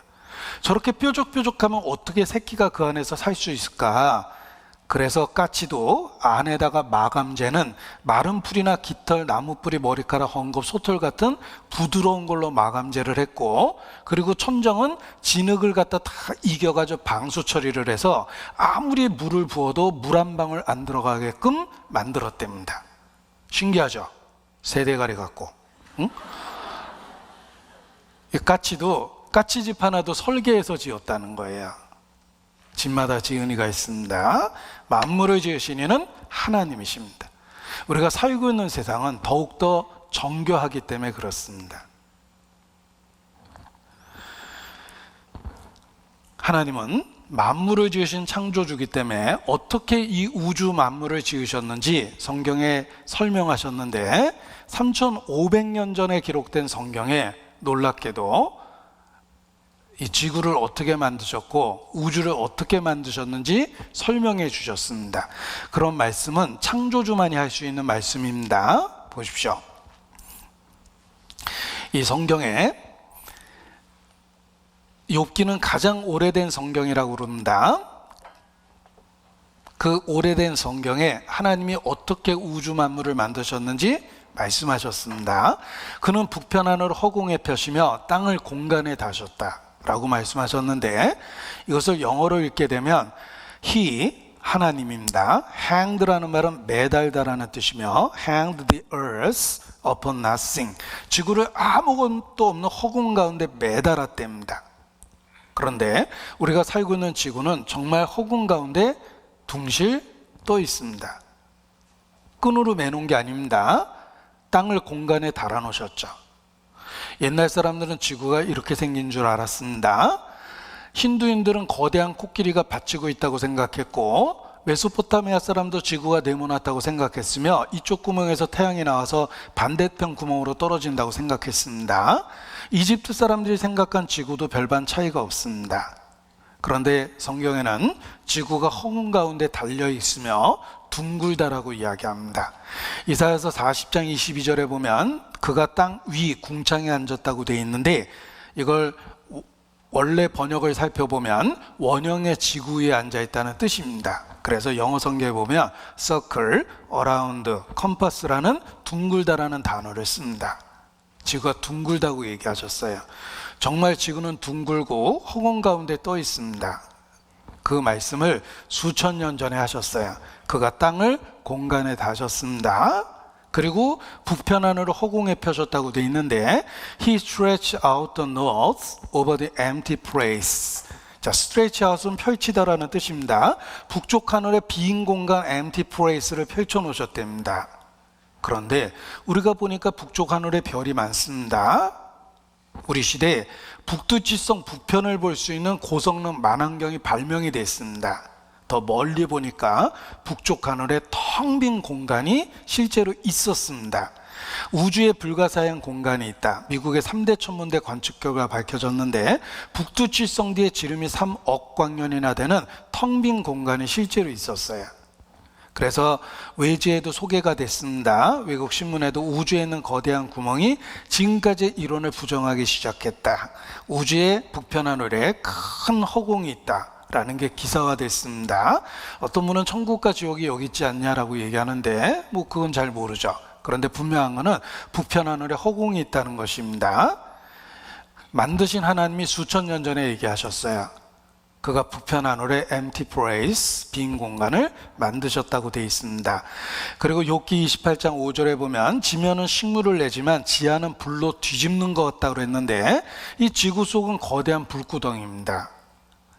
저렇게 뾰족뾰족하면 어떻게 새끼가 그 안에서 살 수 있을까? 그래서 까치도 안에다가 마감재는 마른 풀이나 깃털, 나무 뿌리, 머리카락, 헝겊, 소털 같은 부드러운 걸로 마감재를 했고 그리고 천정은 진흙을 갖다 다 이겨가지고 방수 처리를 해서 아무리 물을 부어도 물 한 방울 안 들어가게끔 만들었답니다. 신기하죠? 세대가리 갖고. 응? 이 까치도 까치집 하나도 설계해서 지었다는 거예요. 집마다 지은이가 있습니다. 만물을 지으신 이는 하나님이십니다. 우리가 살고 있는 세상은 더욱더 정교하기 때문에 그렇습니다. 하나님은 만물을 지으신 창조주기 때문에 어떻게 이 우주 만물을 지으셨는지 성경에 설명하셨는데 3,500년 전에 기록된 성경에 놀랍게도 이 지구를 어떻게 만드셨고 우주를 어떻게 만드셨는지 설명해 주셨습니다. 그런 말씀은 창조주만이 할 수 있는 말씀입니다. 보십시오. 이 성경에 욥기는 가장 오래된 성경이라고 그럽니다. 그 오래된 성경에 하나님이 어떻게 우주 만물을 만드셨는지 말씀하셨습니다. 그는 북편 하늘을 허공에 펴시며 땅을 공간에 다셨다 라고 말씀하셨는데 이것을 영어로 읽게 되면 He, 하나님입니다. hanged라는 말은 매달다라는 뜻이며 hanged the earth upon nothing, 지구를 아무것도 없는 허공 가운데 매달았답니다. 그런데 우리가 살고 있는 지구는 정말 허공 가운데 둥실 떠 있습니다. 끈으로 매놓은 게 아닙니다. 땅을 공간에 달아놓으셨죠. 옛날 사람들은 지구가 이렇게 생긴 줄 알았습니다. 힌두인들은 거대한 코끼리가 받치고 있다고 생각했고, 메소포타미아 사람도 지구가 네모났다고 생각했으며 이쪽 구멍에서 태양이 나와서 반대편 구멍으로 떨어진다고 생각했습니다. 이집트 사람들이 생각한 지구도 별반 차이가 없습니다. 그런데 성경에는 지구가 허공 가운데 달려 있으며 둥글다라고 이야기합니다. 이사야서 40장 22절에 보면 그가 땅 위 궁창에 앉았다고 되어 있는데, 이걸 원래 번역을 살펴보면 원형의 지구 위에 앉아있다는 뜻입니다. 그래서 영어 성경에 보면 circle, around, compass라는 둥글다라는 단어를 씁니다. 지구가 둥글다고 얘기하셨어요. 정말 지구는 둥글고 허공 가운데 떠 있습니다. 그 말씀을 수천 년 전에 하셨어요. 그가 땅을 공간에 다셨습니다. 그리고 북편하늘을 허공에 펴셨다고 되어 있는데 He stretched out the north over the empty place. 자, stretch out은 펼치다라는 뜻입니다. 북쪽 하늘의 빈 공간 empty place를 펼쳐 놓으셨답니다. 그런데 우리가 보니까 북쪽 하늘에 별이 많습니다. 우리 시대에 북두지성 북편을 볼 수 있는 고성능 만환경이 발명이 됐습니다. 더 멀리 보니까 북쪽 하늘에 텅 빈 공간이 실제로 있었습니다. 우주에 불가사의한 공간이 있다. 미국의 3대 천문대 관측 결과 밝혀졌는데 북두칠성 뒤에 지름이 3억 광년이나 되는 텅 빈 공간이 실제로 있었어요. 그래서 외지에도 소개가 됐습니다. 외국 신문에도 우주에 있는 거대한 구멍이 지금까지의 이론을 부정하기 시작했다. 우주의 북편 하늘에 큰 허공이 있다 라는 게 기사화됐습니다. 어떤 분은 천국과 지옥이 여기 있지 않냐라고 얘기하는데 뭐 그건 잘 모르죠. 그런데 분명한 것은 북편 하늘에 허공이 있다는 것입니다. 만드신 하나님이 수천 년 전에 얘기하셨어요. 그가 북편 하늘에 empty place, 빈 공간을 만드셨다고 되어 있습니다. 그리고 욥기 28장 5절에 보면 지면은 식물을 내지만 지하는 불로 뒤집는 것 같다고 그랬는데 이 지구 속은 거대한 불구덩이입니다.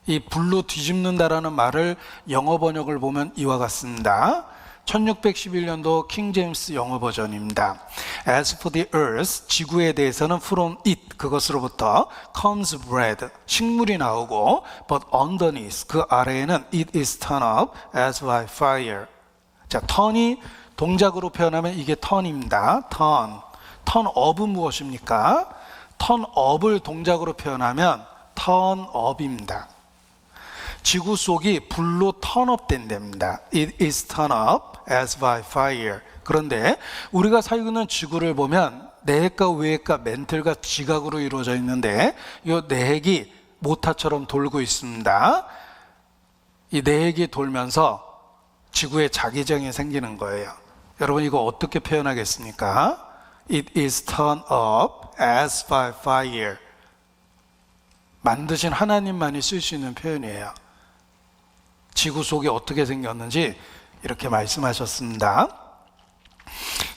이 불로 뒤집는다라는 말을 영어 번역을 보면 이와 같습니다. 1611년도 킹 제임스 영어 버전입니다. As for the earth, 지구에 대해서는 from it, 그것으로부터 comes bread, 식물이 나오고 but underneath, 그 아래에는 it is turned up as by fire. 자, turn이 동작으로 표현하면 이게 turn입니다. turn up은 무엇입니까? turn up을 동작으로 표현하면 turn up입니다. 지구 속이 불로 턴업 된답니다. It is turned up as by fire. 그런데 우리가 살고 있는 지구를 보면 내핵과 외핵과 멘틀과 지각으로 이루어져 있는데 이 내핵이 모타처럼 돌고 있습니다. 이 내핵이 돌면서 지구에 자기장이 생기는 거예요. 여러분 이거 어떻게 표현하겠습니까? It is turned up as by fire. 만드신 하나님만이 쓸 수 있는 표현이에요. 지구 속이 어떻게 생겼는지 이렇게 말씀하셨습니다.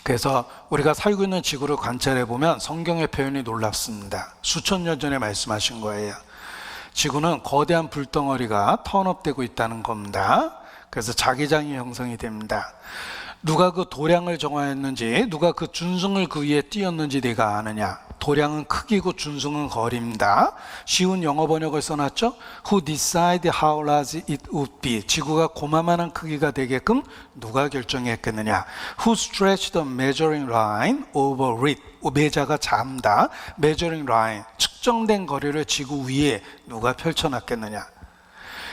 그래서 우리가 살고 있는 지구를 관찰해 보면 성경의 표현이 놀랍습니다. 수천 년 전에 말씀하신 거예요. 지구는 거대한 불덩어리가 턴업되고 있다는 겁니다. 그래서 자기장이 형성이 됩니다. 누가 그 도량을 정하였는지, 누가 그 준승을 그 위에 띄었는지 네가 아느냐? 도량은 크기고 준승은 거리입니다. 쉬운 영어 번역을 써놨죠? Who decide how large it would be? 지구가 고마만한 크기가 되게끔 누가 결정했겠느냐? Who stretched the measuring line over it? 매자가 잡다. measuring line, 측정된 거리를 지구 위에 누가 펼쳐놨겠느냐?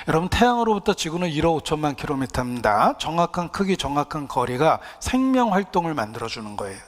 여러분 태양으로부터 지구는 1억 5천만 킬로미터입니다. 정확한 크기, 정확한 거리가 생명 활동을 만들어주는 거예요.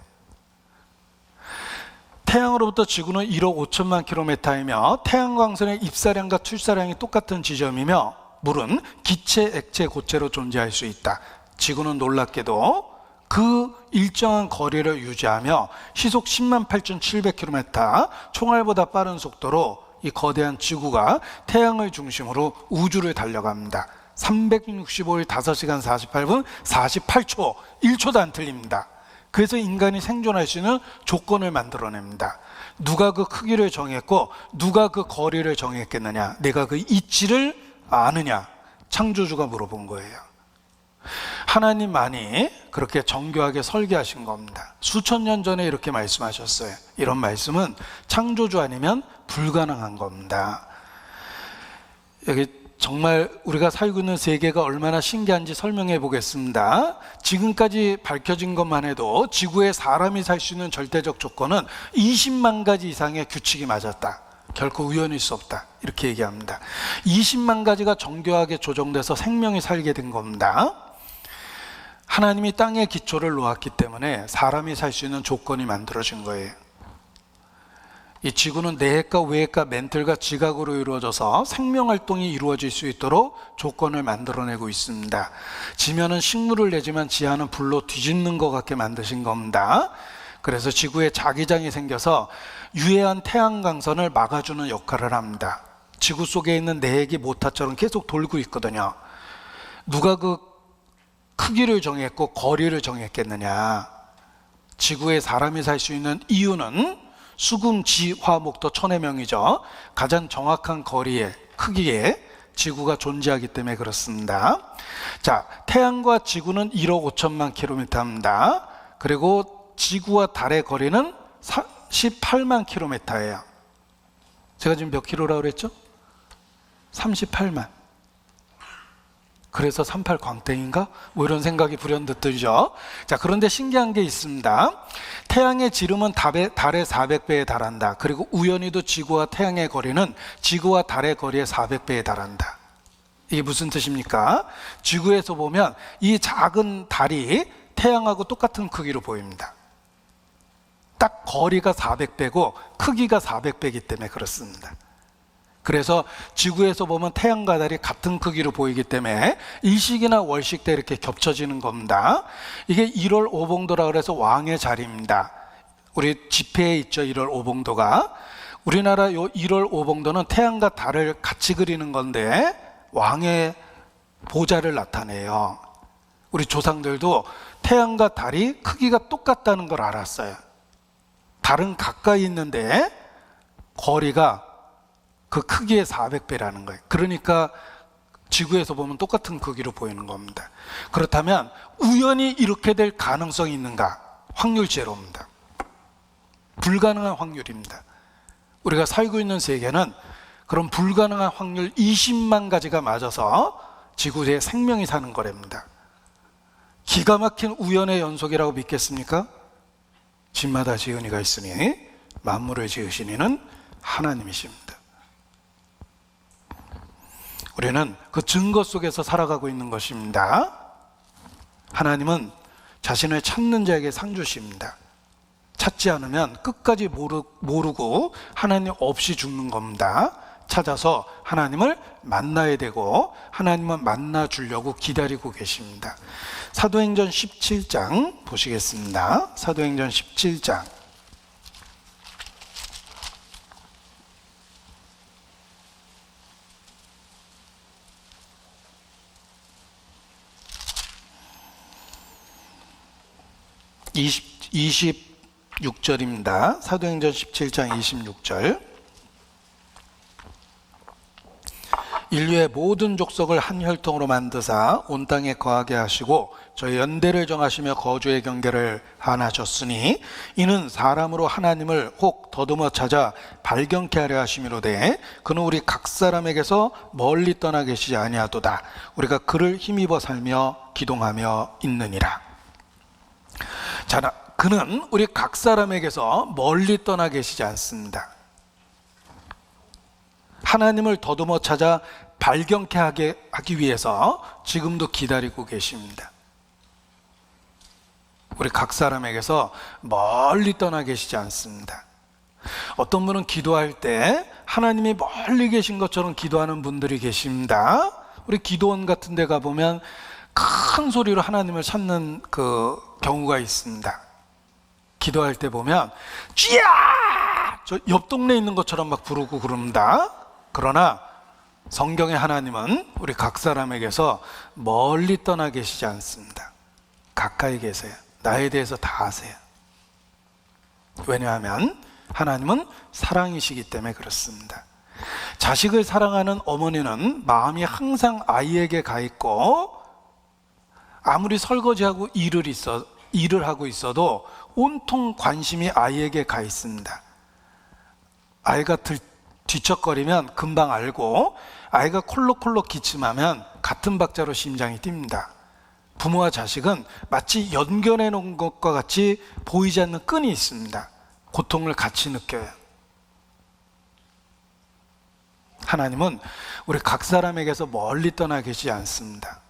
태양으로부터 지구는 1억 5천만 킬로미터이며 태양광선의 입사량과 출사량이 똑같은 지점이며 물은 기체, 액체, 고체로 존재할 수 있다. 지구는 놀랍게도 그 일정한 거리를 유지하며 시속 10만 8,700km, 총알보다 빠른 속도로 이 거대한 지구가 태양을 중심으로 우주를 달려갑니다. 365일 5시간 48분 48초, 1초도 안 틀립니다. 그래서 인간이 생존할 수 있는 조건을 만들어냅니다. 누가 그 크기를 정했고 누가 그 거리를 정했겠느냐? 내가 그 이치를 아느냐? 창조주가 물어본 거예요. 하나님만이 그렇게 정교하게 설계하신 겁니다. 수천 년 전에 이렇게 말씀하셨어요. 이런 말씀은 창조주 아니면 불가능한 겁니다. 여기 정말 우리가 살고 있는 세계가 얼마나 신기한지 설명해 보겠습니다. 지금까지 밝혀진 것만 해도 지구에 사람이 살 수 있는 절대적 조건은 20만 가지 이상의 규칙이 맞았다. 결코 우연일 수 없다. 이렇게 얘기합니다. 20만 가지가 정교하게 조정돼서 생명이 살게 된 겁니다. 하나님이 땅에 기초를 놓았기 때문에 사람이 살 수 있는 조건이 만들어진 거예요. 이 지구는 내핵과 외핵과 멘틀과 지각으로 이루어져서 생명활동이 이루어질 수 있도록 조건을 만들어내고 있습니다. 지면은 식물을 내지만 지하는 불로 뒤집는 것 같게 만드신 겁니다. 그래서 지구에 자기장이 생겨서 유해한 태양광선을 막아주는 역할을 합니다. 지구 속에 있는 내핵이 모타처럼 계속 돌고 있거든요. 누가 그 크기를 정했고 거리를 정했겠느냐? 지구에 사람이 살 수 있는 이유는 수금, 지, 화, 목토, 천의 명이죠. 가장 정확한 거리에, 크기에 지구가 존재하기 때문에 그렇습니다. 자, 태양과 지구는 1억 5천만 킬로미터입니다. 그리고 지구와 달의 거리는 18만 킬로미터예요. 제가 지금 몇 킬로라고 그랬죠? 38만. 그래서 38 광땡인가? 뭐 이런 생각이 불현듯 들죠. 자, 그런데 신기한 게 있습니다. 태양의 지름은 달의 400배에 달한다. 그리고 우연히도 지구와 태양의 거리는 지구와 달의 거리의 400배에 달한다. 이게 무슨 뜻입니까? 지구에서 보면 이 작은 달이 태양하고 똑같은 크기로 보입니다. 딱 거리가 400배고 크기가 400배이기 때문에 그렇습니다. 그래서 지구에서 보면 태양과 달이 같은 크기로 보이기 때문에 일식이나 월식 때 이렇게 겹쳐지는 겁니다. 이게 1월 오봉도라 그래서 왕의 자리입니다. 우리 지폐에 있죠, 1월 오봉도가. 우리나라 요 1월 오봉도는 태양과 달을 같이 그리는 건데 왕의 보좌를 나타내요. 우리 조상들도 태양과 달이 크기가 똑같다는 걸 알았어요. 달은 가까이 있는데 거리가 그 크기의 400배라는 거예요. 그러니까 지구에서 보면 똑같은 크기로 보이는 겁니다. 그렇다면 우연히 이렇게 될 가능성이 있는가? 확률 제로입니다. 불가능한 확률입니다. 우리가 살고 있는 세계는 그런 불가능한 확률 20만 가지가 맞아서 지구에 생명이 사는 거랍니다. 기가 막힌 우연의 연속이라고 믿겠습니까? 집마다 지은 이가 있으니 만물을 지으신 이는 하나님이십니다. 우리는 그 증거 속에서 살아가고 있는 것입니다. 하나님은 자신을 찾는 자에게 상 주십니다. 찾지 않으면 끝까지 모르고 하나님 없이 죽는 겁니다. 찾아서 하나님을 만나야 되고 하나님은 만나 주려고 기다리고 계십니다. 사도행전 17장 보시겠습니다. 사도행전 17장. 이 26절입니다. 사도행전 17장 26절. 인류의 모든 족속을 한 혈통으로 만드사 온 땅에 거하게 하시고 저희 연대를 정하시며 거주의 경계를 하나셨으니 이는 사람으로 하나님을 혹 더듬어 찾아 발견케 하려 하심이로되 그는 우리 각 사람에게서 멀리 떠나 계시지 아니하도다. 우리가 그를 힘입어 살며 기동하며 있느니라. 자, 그는 우리 각 사람에게서 멀리 떠나 계시지 않습니다. 하나님을 더듬어 찾아 발견케 하기 위해서 지금도 기다리고 계십니다. 우리 각 사람에게서 멀리 떠나 계시지 않습니다. 어떤 분은 기도할 때 하나님이 멀리 계신 것처럼 기도하는 분들이 계십니다. 우리 기도원 같은 데 가보면 큰 소리로 하나님을 찾는 그 경우가 있습니다. 기도할 때 보면 쥐야! 저 옆 동네에 있는 것처럼 막 부르고 그럽니다. 그러나 성경의 하나님은 우리 각 사람에게서 멀리 떠나 계시지 않습니다. 가까이 계세요. 나에 대해서 다 아세요. 왜냐하면 하나님은 사랑이시기 때문에 그렇습니다. 자식을 사랑하는 어머니는 마음이 항상 아이에게 가 있고 아무리 설거지하고 일을 하고 있어도 온통 관심이 아이에게 가 있습니다. 아이가 뒤척거리면 금방 알고, 아이가 콜록콜록 기침하면 같은 박자로 심장이 뜁니다. 부모와 자식은 마치 연결해 놓은 것과 같이 보이지 않는 끈이 있습니다. 고통을 같이 느껴요. 하나님은 우리 각 사람에게서 멀리 떠나 계시지 않습니다.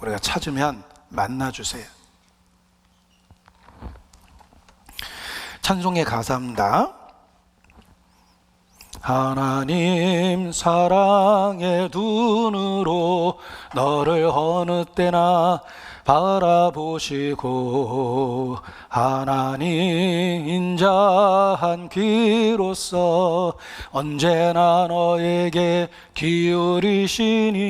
우리가 찾으면 만나주세요. 찬송의 가사입니다. 하나님 사랑의 눈으로 너를 어느 때나 바라보시고 하나님 인자한 귀로서 언제나 너에게 기울이시니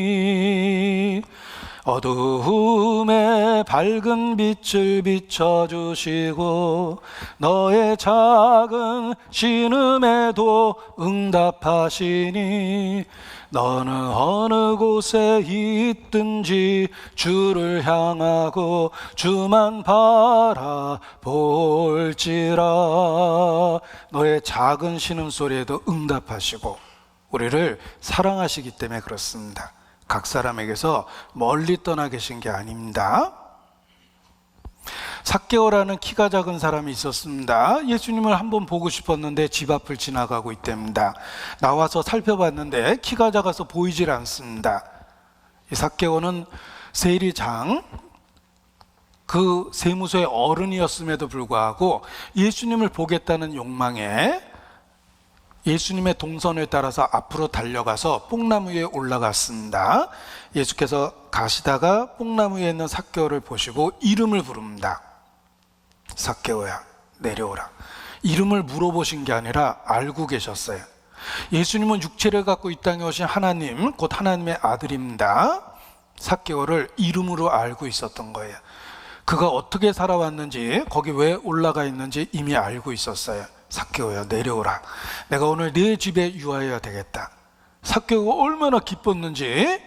어두움에 밝은 빛을 비춰주시고 너의 작은 신음에도 응답하시니 너는 어느 곳에 있든지 주를 향하고 주만 바라볼지라. 너의 작은 신음소리에도 응답하시고 우리를 사랑하시기 때문에 그렇습니다. 각 사람에게서 멀리 떠나 계신 게 아닙니다. 삭개오라는 키가 작은 사람이 있었습니다. 예수님을 한번 보고 싶었는데 집 앞을 지나가고 있답니다. 나와서 살펴봤는데 키가 작아서 보이질 않습니다. 이 삭개오는 세리장, 그 세무서의 어른이었음에도 불구하고 예수님을 보겠다는 욕망에 예수님의 동선을 따라서 앞으로 달려가서 뽕나무 위에 올라갔습니다. 예수께서 가시다가 뽕나무 위에 있는 삭개오를 보시고 이름을 부릅니다. 삭개오야, 내려오라. 이름을 물어보신 게 아니라 알고 계셨어요. 예수님은 육체를 갖고 이 땅에 오신 하나님, 곧 하나님의 아들입니다. 삭개오를 이름으로 알고 있었던 거예요. 그가 어떻게 살아왔는지, 거기 왜 올라가 있는지 이미 알고 있었어요. 삭개오야, 내려오라. 내가 오늘 네 집에 유하여야 되겠다. 삭개오가 얼마나 기뻤는지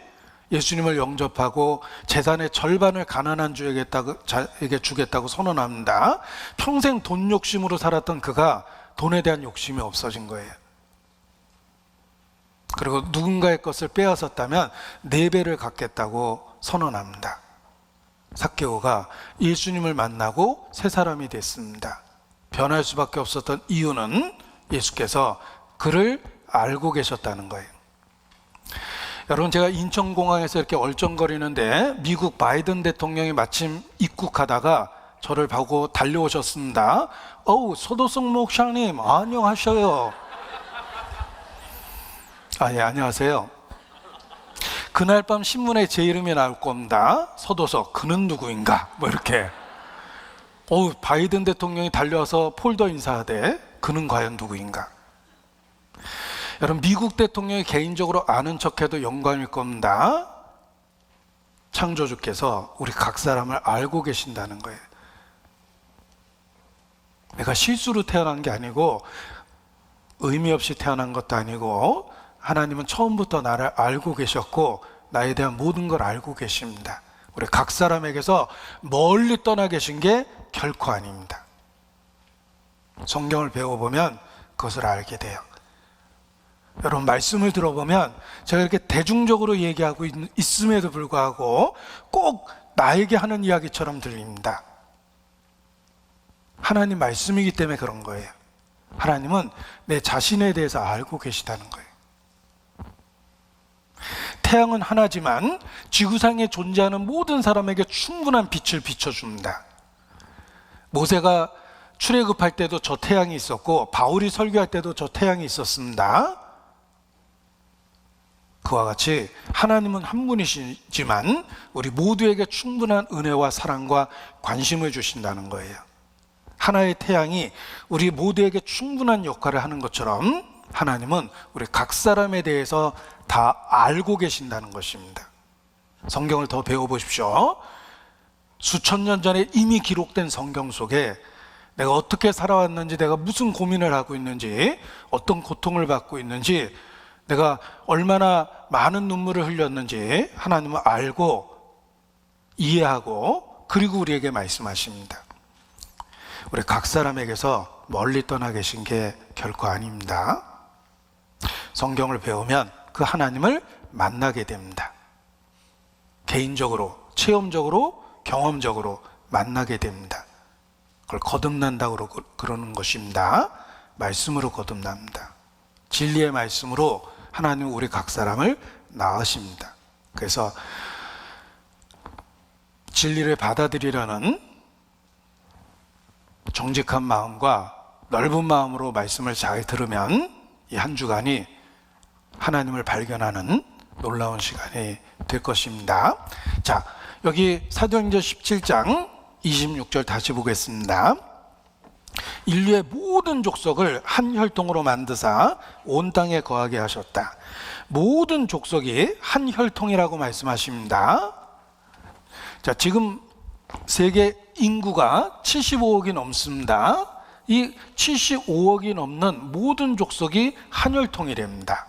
예수님을 영접하고 재산의 절반을 가난한 자에게 주겠다고 선언합니다. 평생 돈 욕심으로 살았던 그가 돈에 대한 욕심이 없어진 거예요. 그리고 누군가의 것을 빼앗았다면 4배를 갖겠다고 선언합니다. 삭개오가 예수님을 만나고 새 사람이 됐습니다. 변할 수밖에 없었던 이유는 예수께서 그를 알고 계셨다는 거예요. 여러분, 제가 인천공항에서 이렇게 얼쩡거리는데 미국 바이든 대통령이 마침 입국하다가 저를 보고 달려오셨습니다. 소도성 목사님 안녕하셔요. 예, 안녕하세요. 그날 밤 신문에 제 이름이 나올 겁니다. 서도석, 그는 누구인가? 뭐 이렇게. 바이든 대통령이 달려와서 폴더 인사하되 그는 과연 누구인가? 여러분, 미국 대통령이 개인적으로 아는 척해도 영광일 겁니다. 창조주께서 우리 각 사람을 알고 계신다는 거예요. 내가 실수로 태어난 게 아니고 의미 없이 태어난 것도 아니고 하나님은 처음부터 나를 알고 계셨고 나에 대한 모든 걸 알고 계십니다. 우리 각 사람에게서 멀리 떠나 계신 게 결코 아닙니다. 성경을 배워보면 그것을 알게 돼요. 여러분, 말씀을 들어보면 제가 이렇게 대중적으로 얘기하고 있음에도 불구하고 꼭 나에게 하는 이야기처럼 들립니다. 하나님 말씀이기 때문에 그런 거예요. 하나님은 내 자신에 대해서 알고 계시다는 거예요. 태양은 하나지만 지구상에 존재하는 모든 사람에게 충분한 빛을 비춰줍니다. 모세가 출애굽할 때도 저 태양이 있었고 바울이 설교할 때도 저 태양이 있었습니다. 그와 같이 하나님은 한 분이시지만 우리 모두에게 충분한 은혜와 사랑과 관심을 주신다는 거예요. 하나의 태양이 우리 모두에게 충분한 역할을 하는 것처럼 하나님은 우리 각 사람에 대해서 다 알고 계신다는 것입니다. 성경을 더 배워보십시오. 수천 년 전에 이미 기록된 성경 속에 내가 어떻게 살아왔는지, 내가 무슨 고민을 하고 있는지, 어떤 고통을 받고 있는지, 내가 얼마나 많은 눈물을 흘렸는지 하나님은 알고 이해하고 그리고 우리에게 말씀하십니다. 우리 각 사람에게서 멀리 떠나 계신 게 결코 아닙니다. 성경을 배우면 그 하나님을 만나게 됩니다. 개인적으로, 체험적으로, 경험적으로 만나게 됩니다. 그걸 거듭난다고 그러는 것입니다. 말씀으로 거듭납니다. 진리의 말씀으로 하나님은 우리 각 사람을 낳으십니다. 그래서 진리를 받아들이려는 정직한 마음과 넓은 마음으로 말씀을 잘 들으면 이 한 주간이 하나님을 발견하는 놀라운 시간이 될 것입니다. 자, 여기 사도행전 17장 26절 다시 보겠습니다. 인류의 모든 족속을 한 혈통으로 만드사 온 땅에 거하게 하셨다. 모든 족속이 한 혈통이라고 말씀하십니다. 자, 지금 세계 인구가 75억이 넘습니다. 이 75억이 넘는 모든 족속이 한 혈통이랍니다.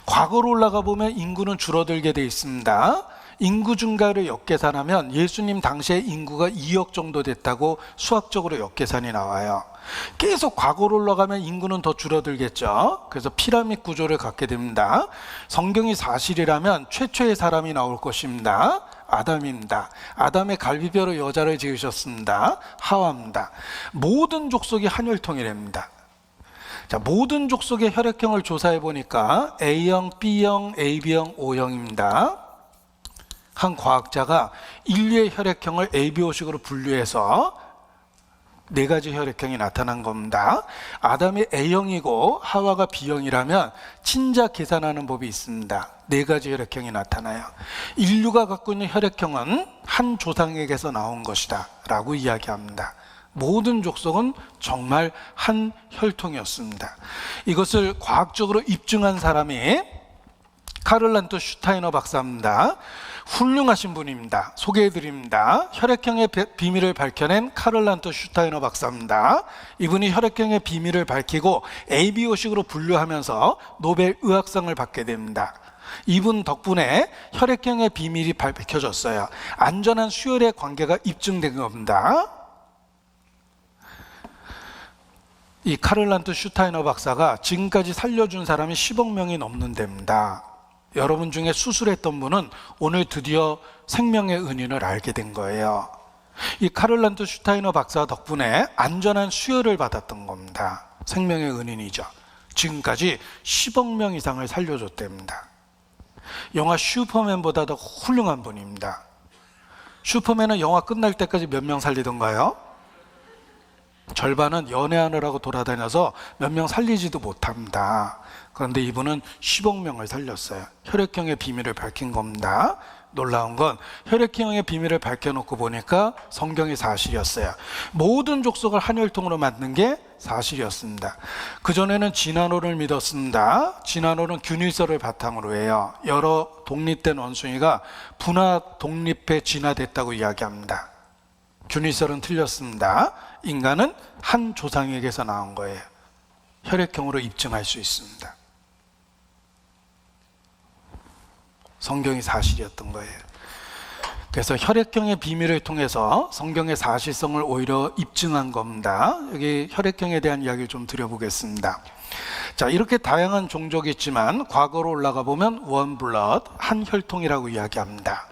과거로 올라가 보면 인구는 줄어들게 돼 있습니다. 인구 증가를 역계산하면 예수님 당시에 인구가 2억 정도 됐다고 수학적으로 역계산이 나와요. 계속 과거로 올라가면 인구는 더 줄어들겠죠. 그래서 피라미드 구조를 갖게 됩니다. 성경이 사실이라면 최초의 사람이 나올 것입니다. 아담입니다. 아담의 갈비뼈로 여자를 지으셨습니다. 하와입니다. 모든 족속이 한 혈통이랍니다. 자, 모든 족속의 혈액형을 조사해 보니까 A형, B형, AB형, O형입니다. 한 과학자가 인류의 혈액형을 ABO식으로 분류해서 4가지 혈액형이 나타난 겁니다. 아담이 A형이고 하와가 B형이라면 친자 계산하는 법이 있습니다. 4가지 혈액형이 나타나요. 인류가 갖고 있는 혈액형은 한 조상에게서 나온 것이다 라고 이야기합니다. 모든 족속은 정말 한 혈통이었습니다. 이것을 과학적으로 입증한 사람이 카를란토 슈타이너 박사입니다. 훌륭하신 분입니다. 소개해드립니다. 혈액형의 비밀을 밝혀낸 카를란토 슈타이너 박사입니다. 이분이 혈액형의 비밀을 밝히고 ABO식으로 분류하면서 노벨 의학상을 받게 됩니다. 이분 덕분에 혈액형의 비밀이 밝혀졌어요. 안전한 수혈의 관계가 입증된 겁니다. 이 카를란토 슈타이너 박사가 지금까지 살려준 사람이 10억 명이 넘는 데입니다. 여러분 중에 수술했던 분은 오늘 드디어 생명의 은인을 알게 된 거예요. 이 카를란토 슈타이너 박사 덕분에 안전한 수혈을 받았던 겁니다. 생명의 은인이죠. 지금까지 10억 명 이상을 살려줬답니다. 영화 슈퍼맨보다 더 훌륭한 분입니다. 슈퍼맨은 영화 끝날 때까지 몇 명 살리던가요? 절반은 연애하느라고 돌아다녀서 몇 명 살리지도 못합니다. 그런데 이분은 10억 명을 살렸어요. 혈액형의 비밀을 밝힌 겁니다. 놀라운 건 혈액형의 비밀을 밝혀놓고 보니까 성경이 사실이었어요. 모든 족속을 한 혈통으로 만든 게 사실이었습니다. 그전에는 진화론을 믿었습니다. 진화론은 균일서를 바탕으로 해요. 여러 독립된 원숭이가 분화 독립해 진화됐다고 이야기합니다. 균일설은 틀렸습니다. 인간은 한 조상에게서 나온 거예요. 혈액형으로 입증할 수 있습니다. 성경이 사실이었던 거예요. 그래서 혈액형의 비밀을 통해서 성경의 사실성을 오히려 입증한 겁니다. 여기 혈액형에 대한 이야기를 좀 드려보겠습니다. 자, 이렇게 다양한 종족이 있지만 과거로 올라가 보면 원 블러드, 한 혈통이라고 이야기합니다.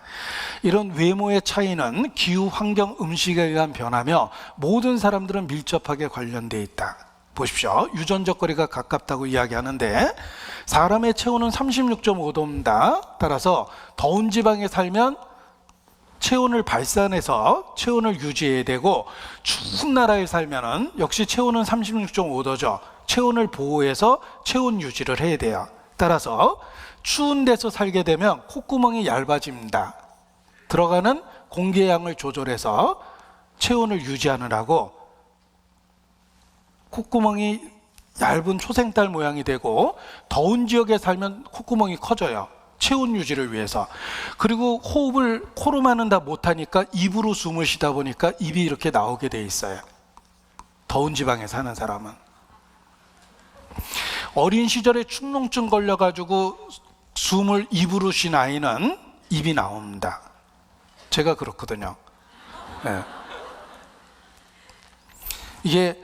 이런 외모의 차이는 기후, 환경, 음식에 의한 변화며 모든 사람들은 밀접하게 관련되어 있다. 보십시오. 유전적 거리가 가깝다고 이야기하는데 사람의 체온은 36.5도입니다. 따라서 더운 지방에 살면 체온을 발산해서 체온을 유지해야 되고 추운 나라에 살면은 역시 체온은 36.5도죠. 체온을 보호해서 체온 유지를 해야 돼요. 따라서 추운 데서 살게 되면 콧구멍이 얇아집니다. 들어가는 공기의 양을 조절해서 체온을 유지하느라고 콧구멍이 얇은 초생딸 모양이 되고 더운 지역에 살면 콧구멍이 커져요. 체온 유지를 위해서. 그리고 호흡을 코로만은 다 못하니까 입으로 숨을 쉬다 보니까 입이 이렇게 나오게 돼 있어요. 더운 지방에 사는 사람은. 어린 시절에 축농증 걸려가지고 숨을 입으로 쉰 아이는 입이 나옵니다. 제가 그렇거든요. 예. 이게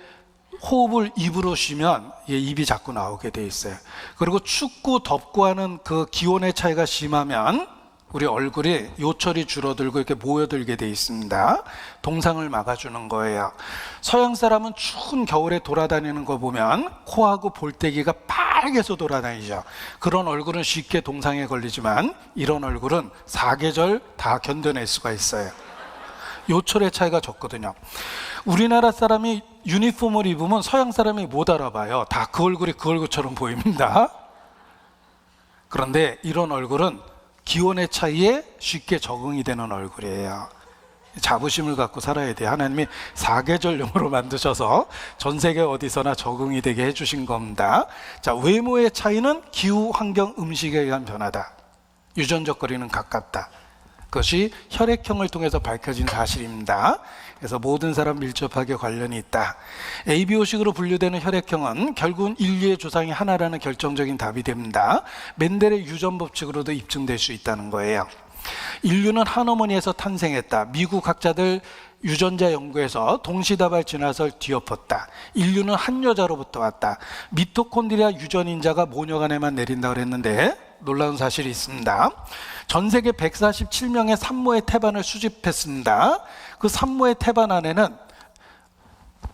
호흡을 입으로 쉬면 입이 자꾸 나오게 돼 있어요. 그리고 춥고 덥고 하는 그 기온의 차이가 심하면 우리 얼굴이 요철이 줄어들고 이렇게 모여들게 돼 있습니다. 동상을 막아주는 거예요. 서양 사람은 추운 겨울에 돌아다니는 거 보면 코하고 볼때기가 빨개서 돌아다니죠. 그런 얼굴은 쉽게 동상에 걸리지만 이런 얼굴은 사계절 다 견뎌낼 수가 있어요. 요철의 차이가 적거든요. 우리나라 사람이 유니폼을 입으면 서양 사람이 못 알아봐요. 다 그 얼굴이 그 얼굴처럼 보입니다. 그런데 이런 얼굴은 기온의 차이에 쉽게 적응이 되는 얼굴이에요. 자부심을 갖고 살아야 돼요. 하나님이 사계절용으로 만드셔서 전 세계 어디서나 적응이 되게 해주신 겁니다. 자, 외모의 차이는 기후, 환경, 음식에 의한 변화다. 유전적 거리는 가깝다. 그것이 혈액형을 통해서 밝혀진 사실입니다. 그래서 모든 사람 밀접하게 관련이 있다. ABO식으로 분류되는 혈액형은 결국은 인류의 조상이 하나라는 결정적인 답이 됩니다. 멘델의 유전 법칙으로도 입증될 수 있다는 거예요. 인류는 한 어머니에서 탄생했다. 미국 학자들 유전자 연구에서 동시다발 진화설 뒤엎었다. 인류는 한 여자로부터 왔다. 미토콘드리아 유전인자가 모녀간에만 내린다고 그랬는데 놀라운 사실이 있습니다. 전 세계 147명의 산모의 태반을 수집했습니다. 그 산모의 태반 안에는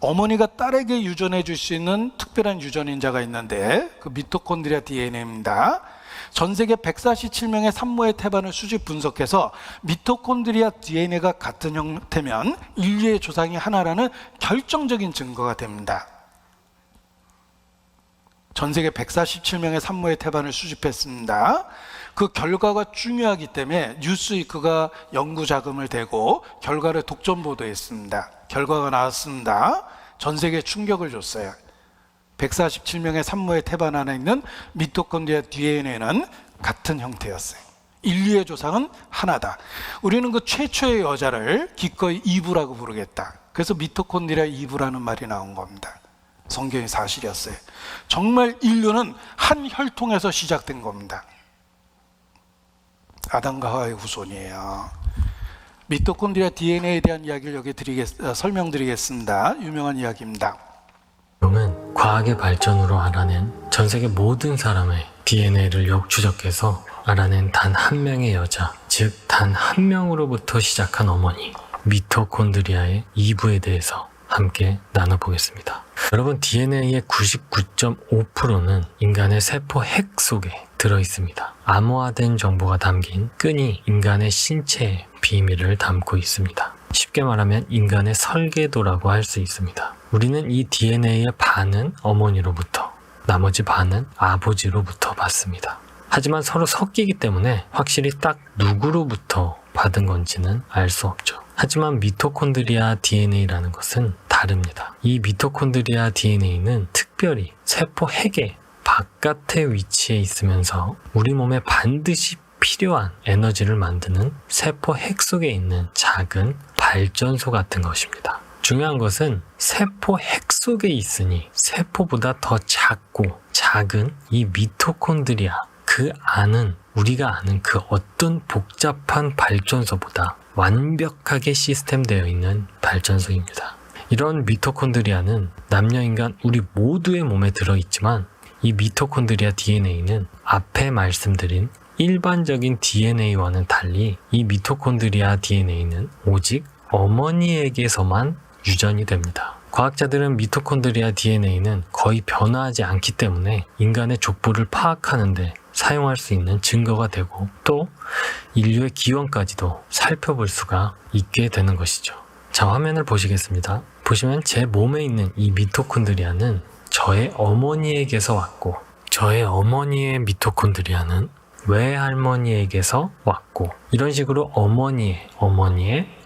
어머니가 딸에게 유전해 줄 수 있는 특별한 유전인자가 있는데 그 미토콘드리아 DNA입니다. 전 세계 147명의 산모의 태반을 수집 분석해서 미토콘드리아 DNA가 같은 형태면 인류의 조상이 하나라는 결정적인 증거가 됩니다. 전 세계 147명의 산모의 태반을 수집했습니다. 그 결과가 중요하기 때문에 뉴스위크가 연구 자금을 대고 결과를 독점 보도했습니다. 결과가 나왔습니다. 전 세계에 충격을 줬어요. 147명의 산모의 태반 안에 있는 미토콘드리아 DNA는 같은 형태였어요. 인류의 조상은 하나다. 우리는 그 최초의 여자를 기꺼이 이브라고 부르겠다. 그래서 미토콘드리아 이브라는 말이 나온 겁니다. 성경의 사실이었어요. 정말 인류는 한 혈통에서 시작된 겁니다. 아담과 하와의 후손이에요. 미토콘드리아 DNA에 대한 이야기를 여기 설명드리겠습니다. 유명한 이야기입니다. 은 과학의 발전으로 알아낸 전 세계 모든 사람의 DNA를 역추적해서 알아낸 단 한 명의 여자, 즉 단 한 명으로부터 시작한 어머니, 미토콘드리아의 이브에 대해서 함께 나눠보겠습니다. 여러분, DNA의 99.5%는 인간의 세포 핵 속에 들어있습니다. 암호화된 정보가 담긴 끈이 인간의 신체의 비밀을 담고 있습니다. 쉽게 말하면 인간의 설계도라고 할 수 있습니다. 우리는 이 DNA의 반은 어머니로부터, 나머지 반은 아버지로부터 받습니다. 하지만 서로 섞이기 때문에 확실히 딱 누구로부터 받은 건지는 알 수 없죠. 하지만 미토콘드리아 DNA라는 것은 다릅니다. 이 미토콘드리아 DNA는 특별히 세포 핵의 바깥에 위치해 있으면서 우리 몸에 반드시 필요한 에너지를 만드는 세포 핵 속에 있는 작은 발전소 같은 것입니다. 중요한 것은 세포 핵 속에 있으니 세포보다 더 작고 작은 이 미토콘드리아, 그 안은 우리가 아는 그 어떤 복잡한 발전소보다 완벽하게 시스템되어 있는 발전소입니다. 이런 미토콘드리아는 남녀인간 우리 모두의 몸에 들어있지만 이 미토콘드리아 DNA는 앞에 말씀드린 일반적인 DNA와는 달리 이 미토콘드리아 DNA는 오직 어머니에게서만 유전이 됩니다. 과학자들은 미토콘드리아 DNA는 거의 변화하지 않기 때문에 인간의 족보를 파악하는데 사용할 수 있는 증거가 되고 또 인류의 기원까지도 살펴볼 수가 있게 되는 것이죠. 자, 화면을 보시겠습니다. 보시면 제 몸에 있는 이 미토콘드리아는 저의 어머니에게서 왔고 저의 어머니의 미토콘드리아는 외할머니에게서 왔고 이런 식으로 어머니의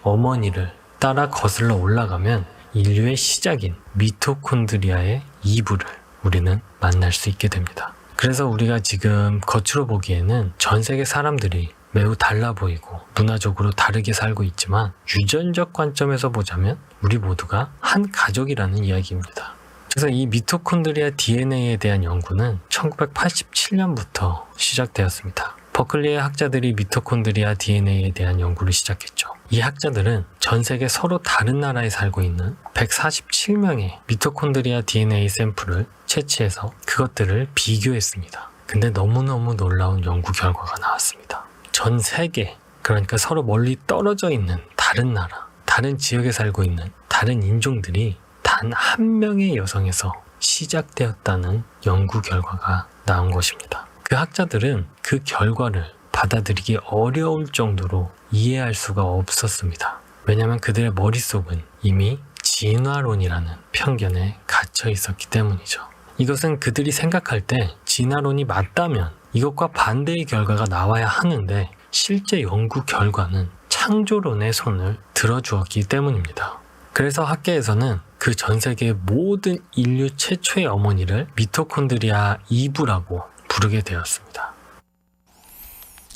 어머니를 따라 거슬러 올라가면 인류의 시작인 미토콘드리아의 이브를 우리는 만날 수 있게 됩니다. 그래서 우리가 지금 겉으로 보기에는 전 세계 사람들이 매우 달라 보이고 문화적으로 다르게 살고 있지만 유전적 관점에서 보자면 우리 모두가 한 가족이라는 이야기입니다. 그래서 이 미토콘드리아 DNA에 대한 연구는 1987년부터 시작되었습니다. 버클리의 학자들이 미토콘드리아 DNA에 대한 연구를 시작했죠. 이 학자들은 전 세계 서로 다른 나라에 살고 있는 147명의 미토콘드리아 DNA 샘플을 채취해서 그것들을 비교했습니다. 근데 너무너무 놀라운 연구 결과가 나왔습니다. 전 세계, 그러니까 서로 멀리 떨어져 있는 다른 나라, 다른 지역에 살고 있는 다른 인종들이 단 한 명의 여성에서 시작되었다는 연구 결과가 나온 것입니다. 그 학자들은 그 결과를 받아들이기 어려울 정도로 이해할 수가 없었습니다. 왜냐하면 그들의 머릿속은 이미 진화론이라는 편견에 갇혀 있었기 때문이죠. 이것은 그들이 생각할 때 진화론이 맞다면 이것과 반대의 결과가 나와야 하는데 실제 연구 결과는 창조론의 손을 들어주었기 때문입니다. 그래서 학계에서는 그 전 세계의 모든 인류 최초의 어머니를 미토콘드리아 이브라고 부르게 되었습니다.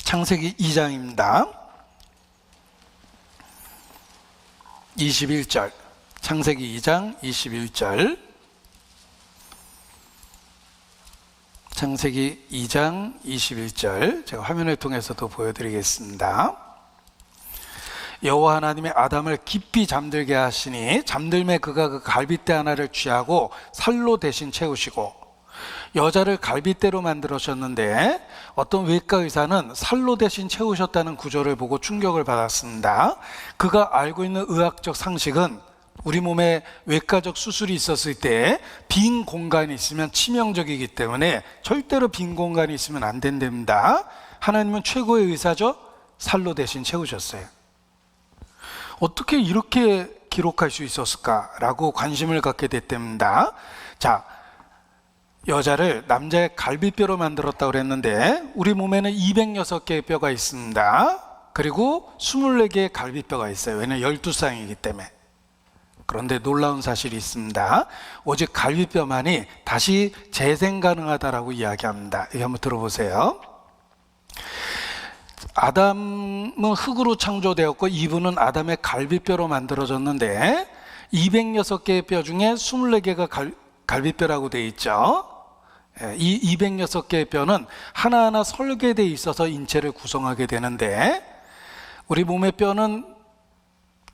창세기 2장입니다. 21절. 창세기 2장 21절. 창세기 2장 21절. 제가 화면을 통해서도 보여드리겠습니다. 여호와 하나님이 아담을 깊이 잠들게 하시니 잠들매 그가 그 갈빗대 하나를 취하고 살로 대신 채우시고, 여자를 갈빗대로 만들으셨는데 어떤 외과 의사는 살로 대신 채우셨다는 구조를 보고 충격을 받았습니다. 그가 알고 있는 의학적 상식은 우리 몸에 외과적 수술이 있었을 때 빈 공간이 있으면 치명적이기 때문에 절대로 빈 공간이 있으면 안 된답니다. 하나님은 최고의 의사죠. 살로 대신 채우셨어요. 어떻게 이렇게 기록할 수 있었을까라고 관심을 갖게 됐답니다. 자, 여자를 남자의 갈비뼈로 만들었다고 그랬는데 우리 몸에는 206개의 뼈가 있습니다. 그리고 24개의 갈비뼈가 있어요. 왜냐하면 12쌍이기 때문에. 그런데 놀라운 사실이 있습니다. 오직 갈비뼈만이 다시 재생 가능하다라고 이야기합니다. 이거 한번 들어보세요. 아담은 흙으로 창조되었고 이브는 아담의 갈비뼈로 만들어졌는데 206개의 뼈 중에 24개가 갈비뼈라고 되어 있죠. 이 206개의 뼈는 하나하나 설계되어 있어서 인체를 구성하게 되는데 우리 몸의 뼈는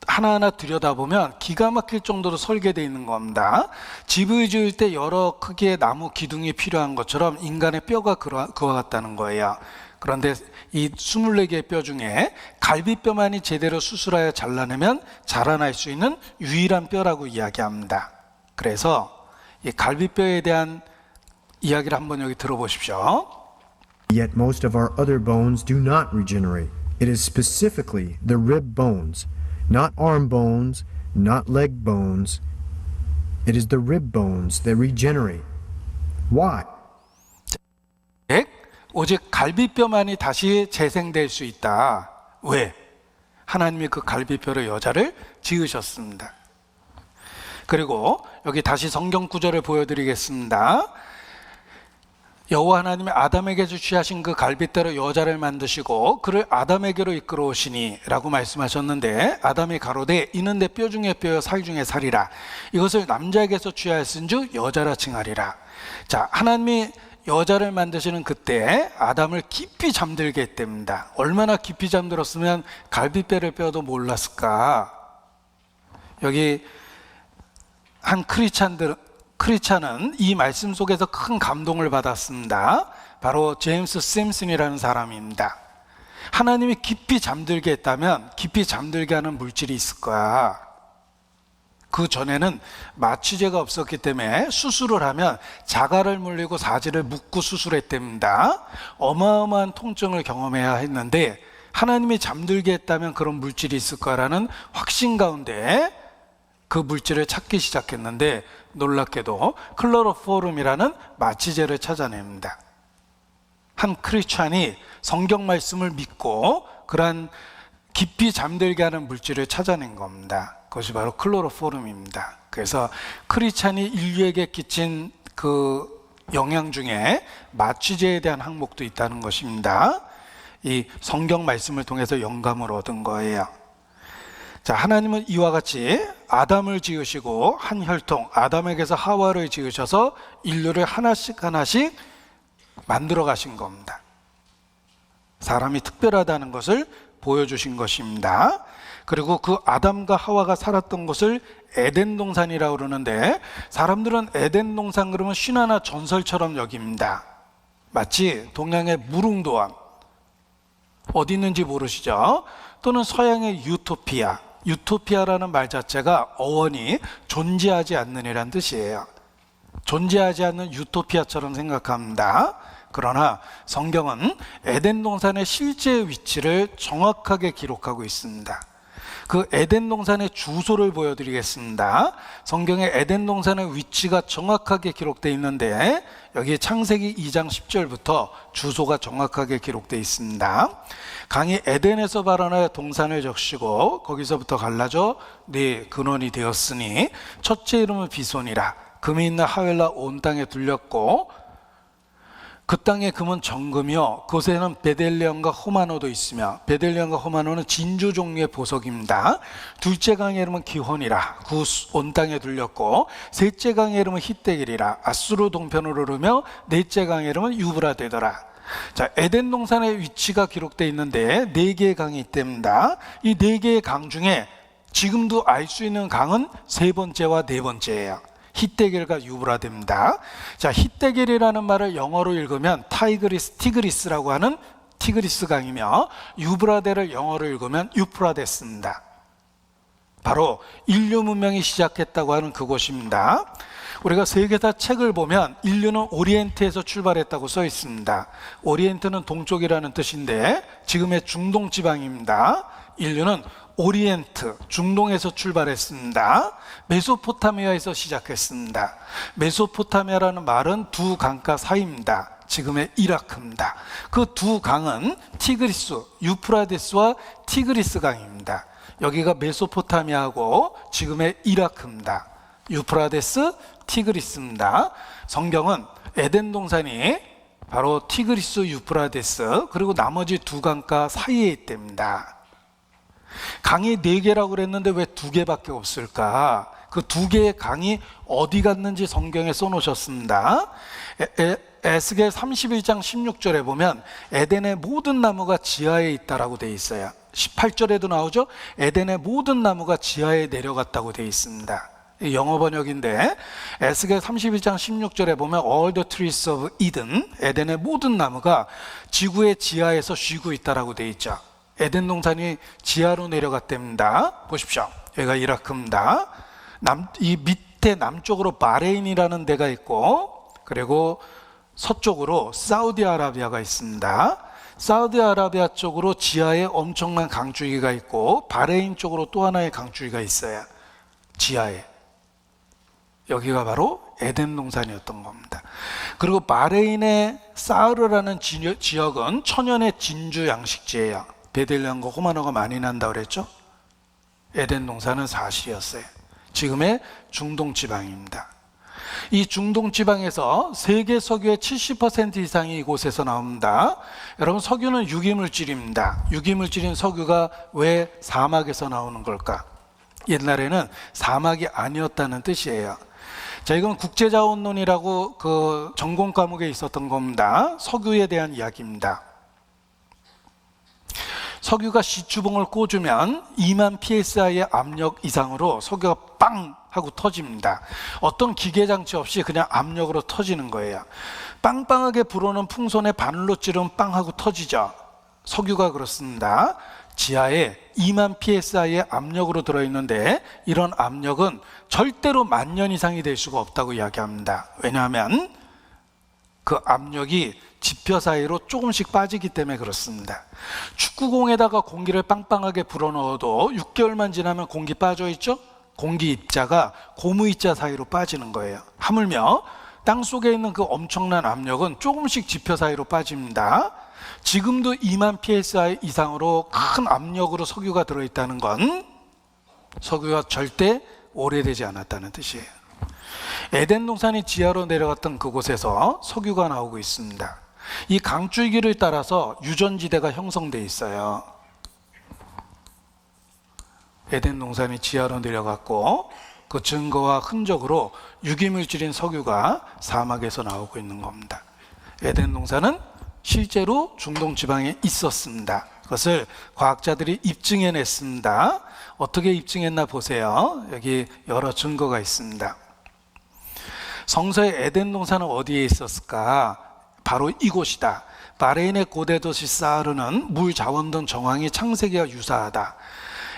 하나하나 들여다보면 기가 막힐 정도로 설계되어 있는 겁니다. 집을 지을 때 여러 크기의 나무 기둥이 필요한 것처럼 인간의 뼈가 그와 같다는 거예요. 그런데 이 24개의 뼈 중에 갈비뼈만이 제대로 수술하여 잘라내면 자라날 수 있는 유일한 뼈라고 이야기합니다. 그래서 이 갈비뼈에 대한 이야기를 한번 여기 들어보십시오. Yet most of our other bones do not regenerate. It is specifically the rib bones, not arm bones, not leg bones. It is the rib bones that regenerate. Why? 오직 갈비뼈만이 다시 재생될 수 있다. 왜? 하나님이 그 갈비뼈로 여자를 지으셨습니다. 그리고 여기 다시 성경 구절을 보여드리겠습니다. 여호와 하나님이 아담에게 취하신 그 갈빗대로 여자를 만드시고 그를 아담에게로 이끌어 오시니 라고 말씀하셨는데, 아담이 가로되 이는 내 뼈 중에 뼈요 살 중에 살이라. 이것을 남자에게서 취하였은즉 여자라 칭하리라. 자, 하나님이 여자를 만드시는 그때 아담을 깊이 잠들게 했답니다. 얼마나 깊이 잠들었으면 갈비뼈를 뼈도 몰랐을까. 여기 한 크리스찬은 이 말씀 속에서 큰 감동을 받았습니다. 바로 제임스 심슨이라는 사람입니다. 하나님이 깊이 잠들게 했다면 깊이 잠들게 하는 물질이 있을 거야. 그 전에는 마취제가 없었기 때문에 수술을 하면 자갈을 물리고 사지를 묶고 수술했답니다. 어마어마한 통증을 경험해야 했는데 하나님이 잠들게 했다면 그런 물질이 있을 거라는 확신 가운데 그 물질을 찾기 시작했는데 놀랍게도 클로로포름이라는 마취제를 찾아냅니다. 한 크리스찬이 성경 말씀을 믿고 그러한 깊이 잠들게 하는 물질을 찾아낸 겁니다. 그것이 바로 클로로포름입니다. 그래서 크리스찬이 인류에게 끼친 그 영향 중에 마취제에 대한 항목도 있다는 것입니다. 이 성경 말씀을 통해서 영감을 얻은 거예요. 자, 하나님은 이와 같이 아담을 지으시고 한 혈통 아담에게서 하와를 지으셔서 인류를 하나씩 하나씩 만들어 가신 겁니다. 사람이 특별하다는 것을 보여주신 것입니다. 그리고 그 아담과 하와가 살았던 곳을 에덴 동산이라고 그러는데, 사람들은 에덴 동산 그러면 신화나 전설처럼 여깁니다. 마치 동양의 무릉도원, 어디 있는지 모르시죠? 또는 서양의 유토피아, 유토피아라는 말 자체가 어원이 존재하지 않는 이란 뜻이에요. 존재하지 않는 유토피아처럼 생각합니다. 그러나 성경은 에덴 동산의 실제 위치를 정확하게 기록하고 있습니다. 그 에덴 동산의 주소를 보여드리겠습니다. 성경에 에덴 동산의 위치가 정확하게 기록되어 있는데, 여기 창세기 2장 10절부터 주소가 정확하게 기록되어 있습니다. 강이 에덴에서 발원하여 동산을 적시고 거기서부터 갈라져 네 근원이 되었으니 첫째 이름은 비손이라. 금이 있는 하웰라 온 땅에 둘렸고 그 땅의 금은 정금이요 그곳에는 베델레헴과 호마노도 있으며, 베델레헴과 호마노는 진주 종류의 보석입니다. 둘째 강의 이름은 기혼이라. 그 온 땅에 둘렸고 셋째 강의 이름은 히데길이라. 아수르 동편으로 흐르며 넷째 강의 이름은 유브라데더라. 자, 에덴 동산의 위치가 기록되어 있는데 4개의 강이 있답니다. 이 4개의 강 중에 지금도 알 수 있는 강은 세 번째와 네 번째예요. 히데겔과 유브라데입니다. 자, 히데겔이라는 말을 영어로 읽으면 티그리스라고 하는 티그리스 강이며, 유브라데를 영어로 읽으면 유프라데스입니다. 바로 인류 문명이 시작했다고 하는 그곳입니다. 우리가 세계사 책을 보면 인류는 오리엔트에서 출발했다고 써 있습니다. 오리엔트는 동쪽이라는 뜻인데 지금의 중동 지방입니다. 인류는 오리엔트, 중동에서 출발했습니다. 메소포타미아에서 시작했습니다. 메소포타미아라는 말은 두 강가 사이입니다. 지금의 이라크입니다. 그 두 강은 티그리스, 유프라데스와 티그리스 강입니다. 여기가 메소포타미아하고 지금의 이라크입니다. 유프라데스, 티그리스입니다. 성경은 에덴 동산이 바로 티그리스, 유프라데스 그리고 나머지 두 강가 사이에 있답니다. 강이 4개라고 그랬는데 왜 2개밖에 없을까? 그 2개의 강이 어디 갔는지 성경에 써놓으셨습니다. 에스겔 31장 16절에 보면 에덴의 모든 나무가 지하에 있다라고 되어 있어요. 18절에도 나오죠. 에덴의 모든 나무가 지하에 내려갔다고 되어 있습니다. 영어 번역인데 에스겔 31장 16절에 보면 All the trees of Eden, 에덴의 모든 나무가 지구의 지하에서 쉬고 있다라고 되어 있죠. 에덴 동산이 지하로 내려갔답니다. 보십시오. 여기가 이라크입니다. 이 밑에 남쪽으로 바레인이라는 데가 있고, 그리고 서쪽으로 사우디아라비아가 있습니다. 사우디아라비아 쪽으로 지하에 엄청난 강줄기가 있고, 바레인 쪽으로 또 하나의 강줄기가 있어요. 지하에. 여기가 바로 에덴 동산이었던 겁니다. 그리고 바레인의 사르라는 지역은 천연의 진주 양식지예요. 베델레헴과 호마노가 많이 난다고 그랬죠? 에덴 동산은 사실이었어요. 지금의 중동 지방입니다. 이 중동 지방에서 세계 석유의 70% 이상이 이곳에서 나옵니다. 여러분, 석유는 유기물질입니다. 유기물질인 석유가 왜 사막에서 나오는 걸까? 옛날에는 사막이 아니었다는 뜻이에요. 자, 이건 국제자원론이라고 그 전공 과목에 있었던 겁니다. 석유에 대한 이야기입니다. 석유가 시추봉을 꽂으면 2만 psi의 압력 이상으로 석유가 빵 하고 터집니다. 어떤 기계장치 없이 그냥 압력으로 터지는 거예요. 빵빵하게 불어오는 풍선에 바늘로 찌르면 빵 하고 터지죠. 석유가 그렇습니다. 지하에 2만 psi의 압력으로 들어있는데, 이런 압력은 절대로 10,000년 이상이 될 수가 없다고 이야기합니다. 왜냐하면 그 압력이 지표 사이로 조금씩 빠지기 때문에 그렇습니다. 축구공에다가 공기를 빵빵하게 불어넣어도 6개월만 지나면 공기 빠져 있죠? 공기 입자가 고무 입자 사이로 빠지는 거예요. 하물며 땅 속에 있는 그 엄청난 압력은 조금씩 지표 사이로 빠집니다. 지금도 2만 psi 이상으로 큰 압력으로 석유가 들어있다는 건 석유가 절대 오래되지 않았다는 뜻이에요. 에덴 동산이 지하로 내려갔던 그곳에서 석유가 나오고 있습니다. 이 강줄기를 따라서 유전지대가 형성되어 있어요. 에덴 동산이 지하로 내려갔고 그 증거와 흔적으로 유기물질인 석유가 사막에서 나오고 있는 겁니다. 에덴 동산은 실제로 중동 지방에 있었습니다. 그것을 과학자들이 입증해냈습니다. 어떻게 입증했나 보세요. 여기 여러 증거가 있습니다. 성서의 에덴 동산은 어디에 있었을까? 바로 이곳이다. 바레인의 고대 도시 사르는 물 자원 등 정황이 창세기와 유사하다.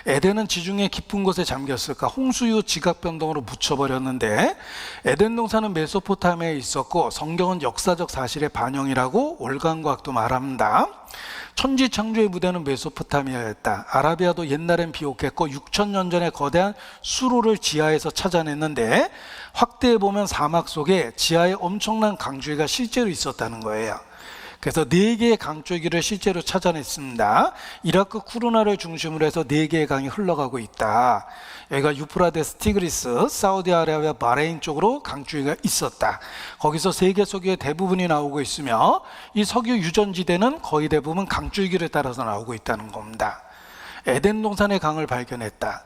에덴은 지중해 깊은 곳에 잠겼을까? 홍수 이후 지각 변동으로 묻혀버렸는데 에덴 동산은 메소포타미아에 있었고 성경은 역사적 사실의 반영이라고 월간과학도 말합니다. 천지 창조의 무대는 메소포타미아였다. 아라비아도 옛날엔 비옥했고 6,000년 전에 거대한 수로를 지하에서 찾아냈는데 확대해보면 사막 속에 지하에 엄청난 강줄기가 실제로 있었다는 거예요. 그래서 4개의 강줄기를 실제로 찾아냈습니다. 이라크 쿠르나를 중심으로 해서 4개의 강이 흘러가고 있다. 여기가 유프라데스, 티그리스, 사우디아라비아, 바레인 쪽으로 강줄기가 있었다. 거기서 세계 석유의 대부분이 나오고 있으며 이 석유 유전지대는 거의 대부분 강줄기를 따라서 나오고 있다는 겁니다. 에덴 동산의 강을 발견했다.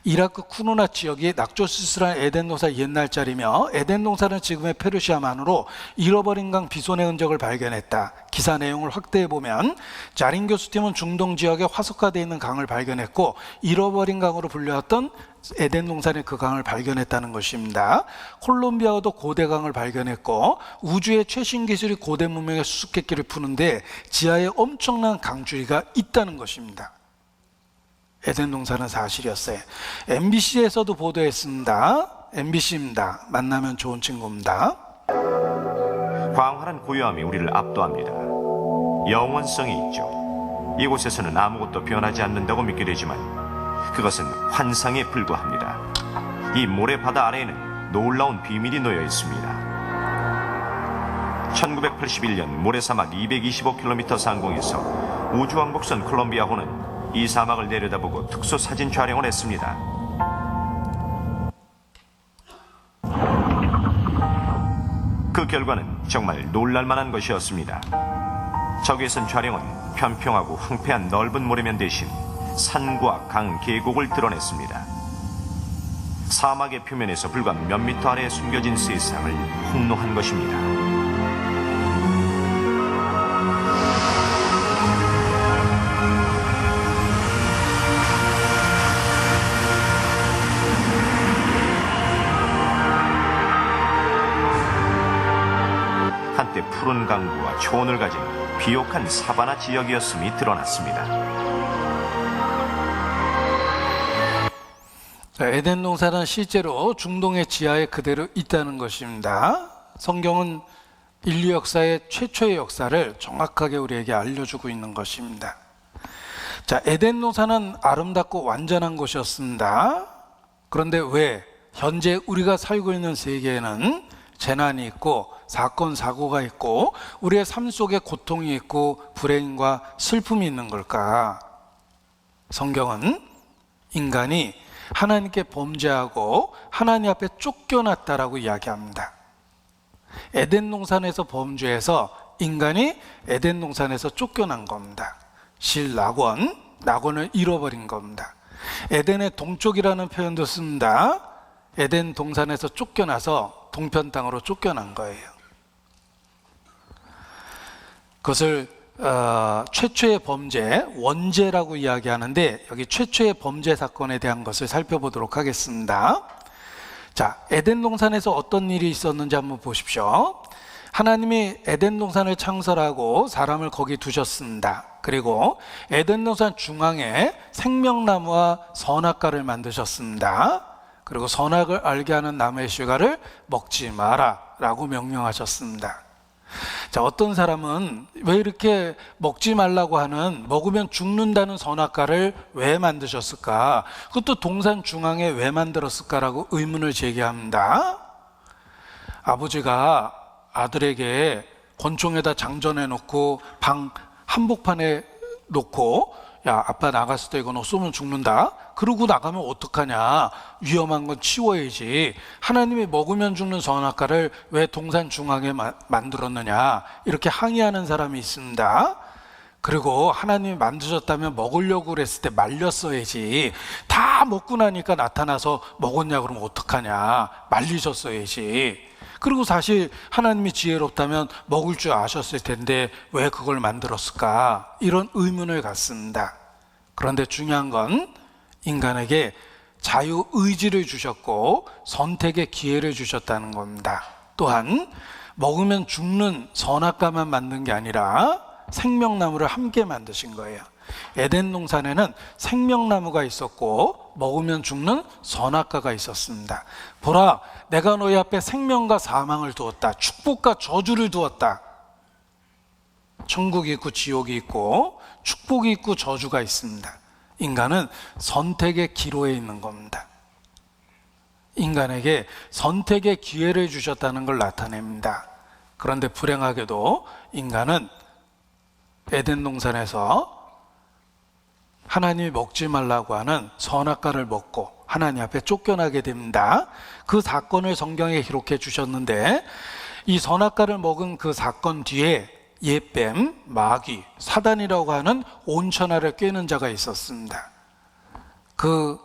이라크 쿠누나 지역이 낙조시스라는 에덴 동산 옛날짜리며 에덴 동산은 지금의 페르시아만으로 잃어버린 강 비손의 흔적을 발견했다. 기사 내용을 확대해보면 자린 교수팀은 중동 지역에 화석화되어 있는 강을 발견했고 잃어버린 강으로 불렸던 에덴 동산의 그 강을 발견했다는 것입니다. 콜롬비아도 고대 강을 발견했고 우주의 최신 기술이 고대 문명의 수수께끼를 푸는데 지하에 엄청난 강줄기가 있다는 것입니다. 에덴 동산은 사실이었어요. MBC에서도 보도했습니다. MBC입니다. 만나면 좋은 친구입니다. 광활한 고요함이 우리를 압도합니다. 영원성이 있죠. 이곳에서는 아무것도 변하지 않는다고 믿게 되지만 그것은 환상에 불과합니다. 이 모래바다 아래에는 놀라운 비밀이 놓여 있습니다. 1981년 모래사막 225km 상공에서 우주왕복선 콜롬비아호는 이 사막을 내려다보고 특수 사진 촬영을 했습니다. 그 결과는 정말 놀랄만한 것이었습니다. 적외선 촬영은 평평하고 황폐한 넓은 모래면 대신 산과 강, 계곡을 드러냈습니다. 사막의 표면에서 불과 몇 미터 아래에 숨겨진 세상을 폭로한 것입니다. 한때 푸른 강구와 초원을 가진 비옥한 사바나 지역이었음이 드러났습니다. 에덴 동산은 실제로 중동의 지하에 그대로 있다는 것입니다. 성경은 인류 역사의 최초의 역사를 정확하게 우리에게 알려주고 있는 것입니다. 자, 에덴 동산은 아름답고 완전한 곳이었습니다. 그런데 왜 현재 우리가 살고 있는 세계에는 재난이 있고 사건, 사고가 있고 우리의 삶 속에 고통이 있고 불행과 슬픔이 있는 걸까? 성경은 인간이 하나님께 범죄하고 하나님 앞에 쫓겨났다라고 이야기합니다. 에덴 동산에서 범죄해서 인간이 에덴 동산에서 쫓겨난 겁니다. 낙원을 잃어버린 겁니다. 에덴의 동쪽이라는 표현도 씁니다. 에덴 동산에서 쫓겨나서 동편 땅으로 쫓겨난 거예요. 그것을 최초의 범죄, 원죄라고 이야기하는데 여기 최초의 범죄 사건에 대한 것을 살펴보도록 하겠습니다. 자, 에덴 동산에서 어떤 일이 있었는지 한번 보십시오. 하나님이 에덴 동산을 창설하고 사람을 거기 두셨습니다. 그리고 에덴 동산 중앙에 생명나무와 선악과를 만드셨습니다. 그리고 선악을 알게 하는 나무의 실과를 먹지 마라 라고 명령하셨습니다. 자, 어떤 사람은 왜 이렇게 먹지 말라고 하는, 먹으면 죽는다는 선악과를 왜 만드셨을까? 그것도 동산 중앙에 왜 만들었을까라고 의문을 제기합니다. 아버지가 아들에게 권총에다 장전해 놓고 방 한복판에 놓고, 야, 아빠 나갔을 때 이거 너 쏘면 죽는다. 그러고 나가면 어떡하냐. 위험한 건 치워야지. 하나님이 먹으면 죽는 선악과를 왜 동산 중앙에 만들었느냐. 이렇게 항의하는 사람이 있습니다. 그리고 하나님이 만드셨다면 먹으려고 그랬을 때 말렸어야지. 다 먹고 나니까 나타나서 먹었냐 그러면 어떡하냐. 말리셨어야지. 그리고 사실 하나님이 지혜롭다면 먹을 줄 아셨을 텐데 왜 그걸 만들었을까? 이런 의문을 갖습니다. 그런데 중요한 건 인간에게 자유의지를 주셨고 선택의 기회를 주셨다는 겁니다. 또한 먹으면 죽는 선악과만 만든 게 아니라 생명나무를 함께 만드신 거예요. 에덴 동산에는 생명나무가 있었고 먹으면 죽는 선악과가 있었습니다. 보라, 내가 너희 앞에 생명과 사망을 두었다. 축복과 저주를 두었다. 천국이 있고 지옥이 있고 축복이 있고 저주가 있습니다. 인간은 선택의 기로에 있는 겁니다. 인간에게 선택의 기회를 주셨다는 걸 나타냅니다. 그런데 불행하게도 인간은 에덴 동산에서 하나님이 먹지 말라고 하는 선악과를 먹고 하나님 앞에 쫓겨나게 됩니다. 그 사건을 성경에 기록해 주셨는데 이 선악과를 먹은 그 사건 뒤에 옛뱀, 마귀, 사단이라고 하는 온천하를 꿰는 자가 있었습니다. 그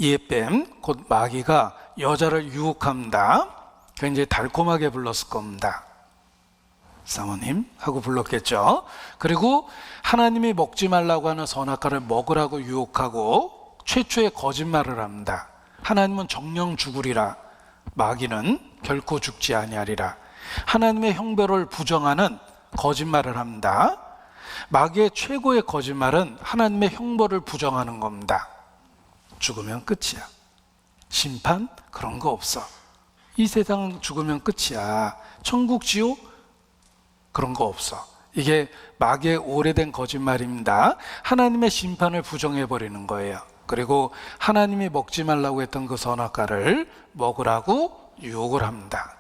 옛뱀, 곧 마귀가 여자를 유혹합니다. 굉장히 달콤하게 불렀을 겁니다. 사모님 하고 불렀겠죠. 그리고 하나님이 먹지 말라고 하는 선악과를 먹으라고 유혹하고 최초의 거짓말을 합니다. 하나님은 정령 죽으리라. 마귀는 결코 죽지 아니하리라. 하나님의 형벌을 부정하는 거짓말을 합니다. 마귀의 최고의 거짓말은 하나님의 형벌을 부정하는 겁니다. 죽으면 끝이야. 심판? 그런 거 없어. 이 세상은 죽으면 끝이야. 천국, 지옥? 그런 거 없어. 이게 마귀의 오래된 거짓말입니다. 하나님의 심판을 부정해버리는 거예요. 그리고 하나님이 먹지 말라고 했던 그 선악과를 먹으라고 유혹을 합니다.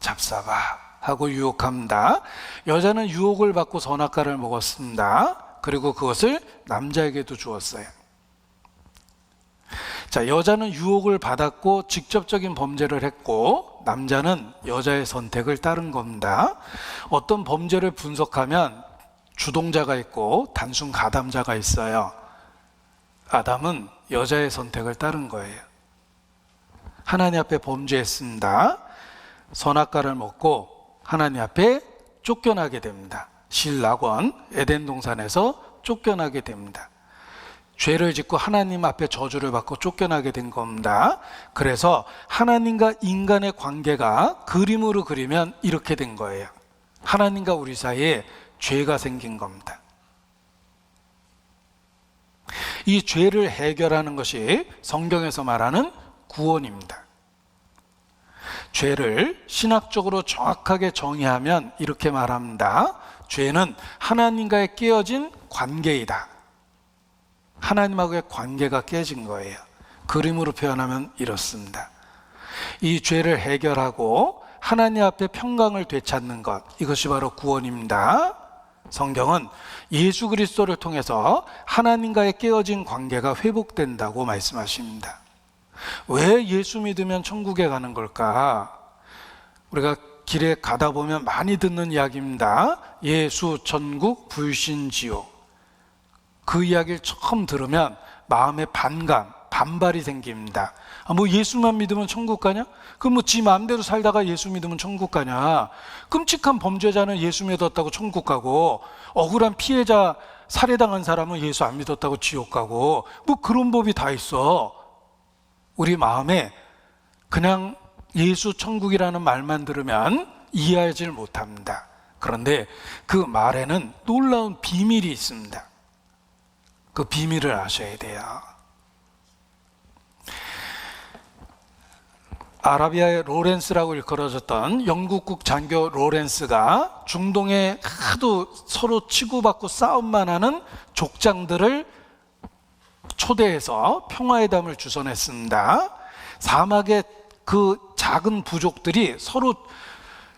잡숴봐 하고 유혹합니다. 여자는 유혹을 받고 선악과를 먹었습니다. 그리고 그것을 남자에게도 주었어요. 자, 여자는 유혹을 받았고 직접적인 범죄를 했고 남자는 여자의 선택을 따른 겁니다. 어떤 범죄를 분석하면 주동자가 있고 단순 가담자가 있어요. 아담은 여자의 선택을 따른 거예요. 하나님 앞에 범죄했습니다. 선악과를 먹고 하나님 앞에 쫓겨나게 됩니다. 신락원 에덴 동산에서 쫓겨나게 됩니다. 죄를 짓고 하나님 앞에 저주를 받고 쫓겨나게 된 겁니다. 그래서 하나님과 인간의 관계가 그림으로 그리면 이렇게 된 거예요. 하나님과 우리 사이에 죄가 생긴 겁니다. 이 죄를 해결하는 것이 성경에서 말하는 구원입니다. 죄를 신학적으로 정확하게 정의하면 이렇게 말합니다. 죄는 하나님과의 깨어진 관계이다. 하나님하고의 관계가 깨진 거예요. 그림으로 표현하면 이렇습니다. 이 죄를 해결하고 하나님 앞에 평강을 되찾는 것, 이것이 바로 구원입니다. 성경은 예수 그리스도를 통해서 하나님과의 깨어진 관계가 회복된다고 말씀하십니다. 왜 예수 믿으면 천국에 가는 걸까? 우리가 길에 가다 보면 많이 듣는 이야기입니다. 예수, 천국, 불신, 지옥. 그 이야기를 처음 들으면 마음에 반발이 생깁니다. 뭐 예수만 믿으면 천국 가냐? 그럼 뭐 지 마음대로 살다가 예수 믿으면 천국 가냐? 끔찍한 범죄자는 예수 믿었다고 천국 가고 억울한 피해자 살해당한 사람은 예수 안 믿었다고 지옥 가고 뭐 그런 법이 다 있어. 우리 마음에 그냥 예수 천국이라는 말만 들으면 이해하지 못합니다. 그런데 그 말에는 놀라운 비밀이 있습니다. 그 비밀을 아셔야 돼요. 아라비아의 로렌스라고 일컬어졌던 영국국 장교 로렌스가 중동에 하도 서로 치고받고 싸움만 하는 족장들을 초대해서 평화의 담을 주선했습니다. 사막의 그 작은 부족들이 서로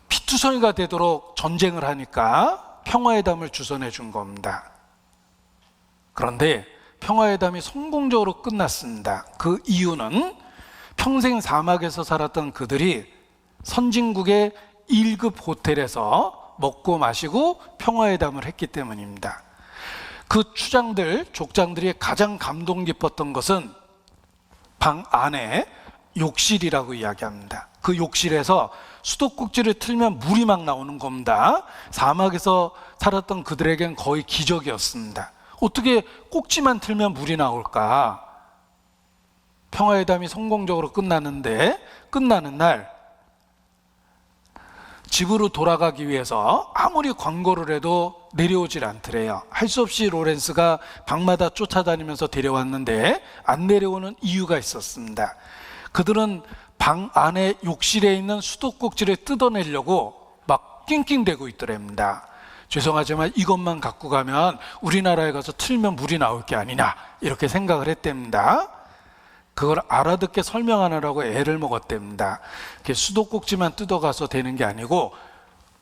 피투성이가 되도록 전쟁을 하니까 평화의 담을 주선해 준 겁니다. 그런데 평화의 담이 성공적으로 끝났습니다. 그 이유는 평생 사막에서 살았던 그들이 선진국의 1급 호텔에서 먹고 마시고 평화의 담을 했기 때문입니다. 그 족장들이 가장 감동 깊었던 것은 방 안에 욕실이라고 이야기합니다. 그 욕실에서 수도꼭지를 틀면 물이 막 나오는 겁니다. 사막에서 살았던 그들에겐 거의 기적이었습니다. 어떻게 꼭지만 틀면 물이 나올까? 평화회담이 성공적으로 끝나는데, 끝나는 날 집으로 돌아가기 위해서 아무리 광고를 해도 내려오질 않더래요. 할 수 없이 로렌스가 방마다 쫓아다니면서 데려왔는데 안 내려오는 이유가 있었습니다. 그들은 방 안에 욕실에 있는 수도꼭지를 뜯어내려고 막 낑낑대고 있더랍니다. 죄송하지만 이것만 갖고 가면 우리나라에 가서 틀면 물이 나올 게 아니냐, 이렇게 생각을 했답니다. 그걸 알아듣게 설명하느라고 애를 먹었답니다. 수도꼭지만 뜯어가서 되는 게 아니고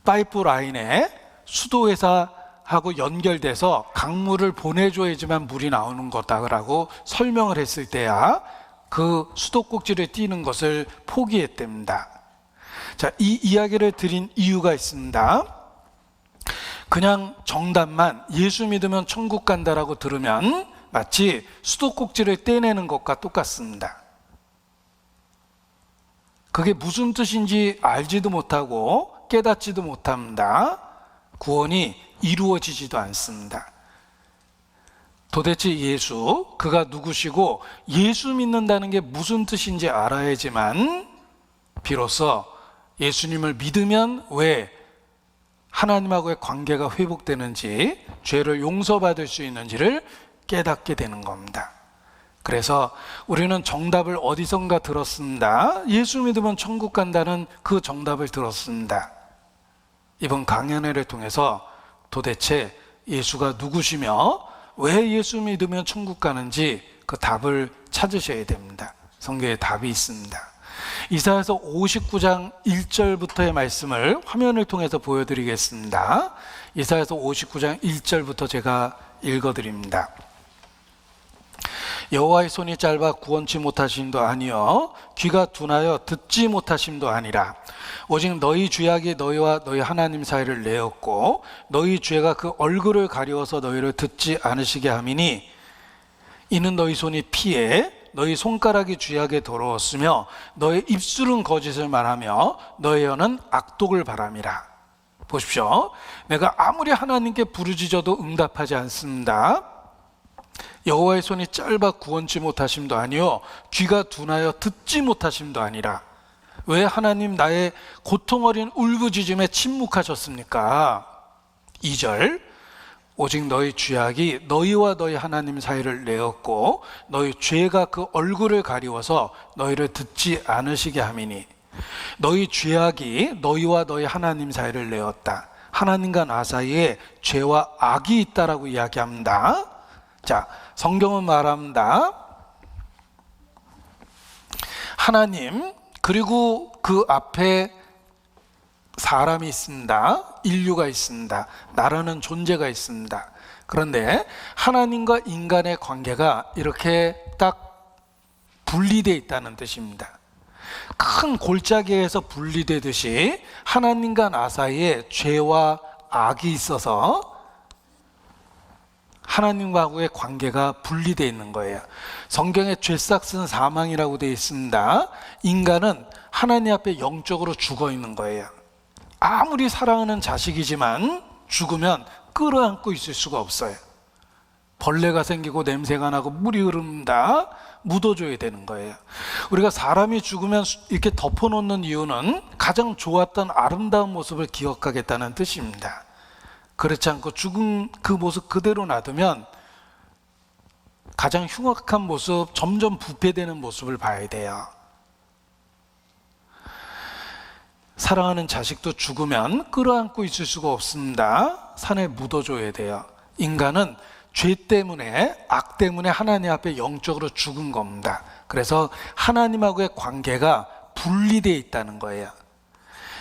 파이프 라인에 수도회사하고 연결돼서 강물을 보내줘야지만 물이 나오는 거다라고 설명을 했을 때야 그 수도꼭지를 띄는 것을 포기했답니다. 자, 이 이야기를 드린 이유가 있습니다. 그냥 정답만 예수 믿으면 천국 간다라고 들으면 마치 수도꼭지를 떼내는 것과 똑같습니다. 그게 무슨 뜻인지 알지도 못하고 깨닫지도 못합니다. 구원이 이루어지지도 않습니다. 도대체 예수, 그가 누구시고 예수 믿는다는 게 무슨 뜻인지 알아야지만 비로소 예수님을 믿으면 왜 하나님하고의 관계가 회복되는지, 죄를 용서받을 수 있는지를 깨닫게 되는 겁니다. 그래서 우리는 정답을 어디선가 들었습니다. 예수 믿으면 천국 간다는 그 정답을 들었습니다. 이번 강연회를 통해서 도대체 예수가 누구시며 왜 예수 믿으면 천국 가는지 그 답을 찾으셔야 됩니다. 성경에 답이 있습니다. 이사야서 59장 1절부터의 말씀을 화면을 통해서 보여드리겠습니다. 이사야서 59장 1절부터 제가 읽어드립니다. 여호와의 손이 짧아 구원치 못하심도 아니요 귀가 둔하여 듣지 못하심도 아니라 오직 너희 죄악이 너희와 너희 하나님 사이를 내었고 너희 죄가 그 얼굴을 가리워서 너희를 듣지 않으시게 함이니 이는 너희 손이 피해 너희 손가락이 죄악에 더러웠으며 너희 입술은 거짓을 말하며 너희 혀는 악독을 바람이라. 보십시오. 내가 아무리 하나님께 부르짖어도 응답하지 않습니다. 여호와의 손이 짧아 구원치 못하심도 아니요 귀가 둔하여 듣지 못하심도 아니라. 왜 하나님 나의 고통 어린 울부짖음에 침묵하셨습니까? 2절 오직 너희 죄악이 너희와 너희 하나님 사이를 내었고 너희 죄가 그 얼굴을 가리워서 너희를 듣지 않으시게 함이니. 너희 죄악이 너희와 너희 하나님 사이를 내었다. 하나님과 나 사이에 죄와 악이 있다라고 이야기합니다. 자, 성경은 말합니다. 하나님 그리고 그 앞에 사람이 있습니다. 인류가 있습니다. 나라는 존재가 있습니다. 그런데 하나님과 인간의 관계가 이렇게 딱 분리되어 있다는 뜻입니다. 큰 골짜기에서 분리되듯이 하나님과 나 사이에 죄와 악이 있어서 하나님과의 관계가 분리되어 있는 거예요. 성경에 죄싹은 사망이라고 되어 있습니다. 인간은 하나님 앞에 영적으로 죽어 있는 거예요. 아무리 사랑하는 자식이지만 죽으면 끌어안고 있을 수가 없어요. 벌레가 생기고 냄새가 나고 물이 흐릅니다. 묻어줘야 되는 거예요. 우리가 사람이 죽으면 이렇게 덮어놓는 이유는 가장 좋았던 아름다운 모습을 기억하겠다는 뜻입니다. 그렇지 않고 죽은 그 모습 그대로 놔두면 가장 흉악한 모습, 점점 부패되는 모습을 봐야 돼요. 사랑하는 자식도 죽으면 끌어안고 있을 수가 없습니다. 산에 묻어줘야 돼요. 인간은 죄 때문에, 악 때문에 하나님 앞에 영적으로 죽은 겁니다. 그래서 하나님하고의 관계가 분리되어 있다는 거예요.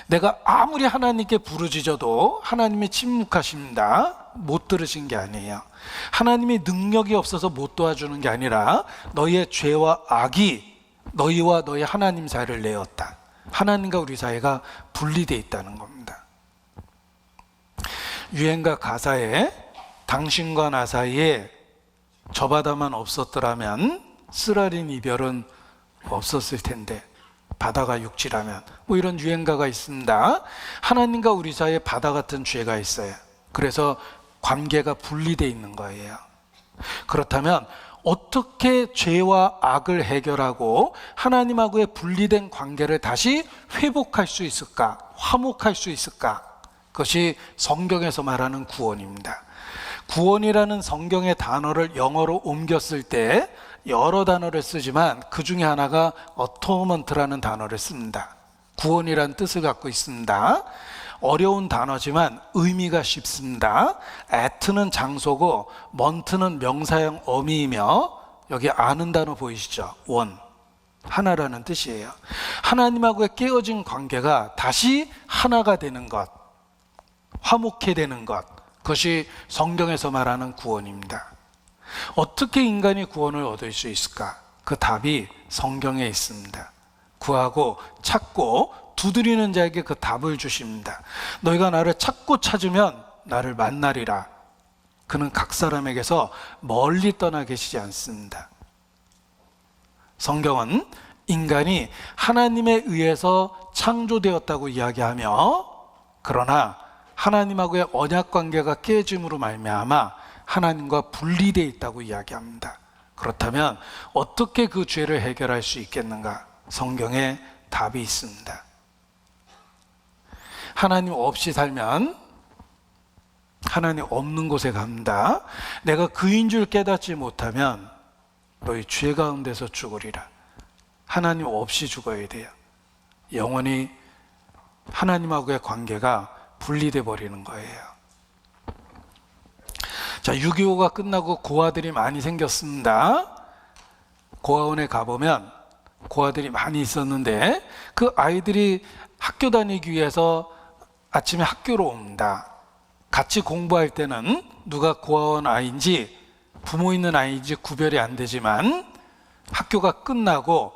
내가 아무리 하나님께 부르짖어도 하나님이 침묵하십니다. 못 들으신 게 아니에요. 하나님이 능력이 없어서 못 도와주는 게 아니라 너희의 죄와 악이 너희와 너희 하나님 사이를 내었다. 하나님과 우리 사이가 분리되어 있다는 겁니다. 유행가 가사에 당신과 나 사이에 저 바다만 없었더라면 쓰라린 이별은 없었을 텐데 바다가 육지라면, 뭐 이런 유행가가 있습니다. 하나님과 우리 사이에 바다 같은 죄가 있어요. 그래서 관계가 분리되어 있는 거예요. 그렇다면 어떻게 죄와 악을 해결하고 하나님하고의 분리된 관계를 다시 회복할 수 있을까? 화목할 수 있을까? 그것이 성경에서 말하는 구원입니다. 구원이라는 성경의 단어를 영어로 옮겼을 때 여러 단어를 쓰지만 그 중에 하나가 어토먼트라는 단어를 씁니다. 구원이라는 뜻을 갖고 있습니다. 어려운 단어지만 의미가 쉽습니다. at는 장소고 먼트는 명사형 어미이며, 여기 아는 단어 보이시죠? 원, 하나라는 뜻이에요. 하나님하고의 깨어진 관계가 다시 하나가 되는 것, 화목해 되는 것, 그것이 성경에서 말하는 구원입니다. 어떻게 인간이 구원을 얻을 수 있을까? 그 답이 성경에 있습니다. 구하고 찾고 두드리는 자에게 그 답을 주십니다. 너희가 나를 찾고 찾으면 나를 만나리라. 그는 각 사람에게서 멀리 떠나 계시지 않습니다. 성경은 인간이 하나님에 의해서 창조되었다고 이야기하며, 그러나 하나님하고의 언약 관계가 깨짐으로 말미암아 하나님과 분리되어 있다고 이야기합니다. 그렇다면 어떻게 그 죄를 해결할 수 있겠는가? 성경에 답이 있습니다. 하나님 없이 살면 하나님 없는 곳에 갑니다. 내가 그인 줄 깨닫지 못하면 너희 죄 가운데서 죽으리라. 하나님 없이 죽어야 돼요. 영원히 하나님하고의 관계가 분리돼 버리는 거예요. 자, 6.25가 끝나고 고아들이 많이 생겼습니다. 고아원에 가보면 고아들이 많이 있었는데 그 아이들이 학교 다니기 위해서 아침에 학교로 옵니다. 같이 공부할 때는 누가 고아원 아이인지 부모 있는 아이인지 구별이 안 되지만 학교가 끝나고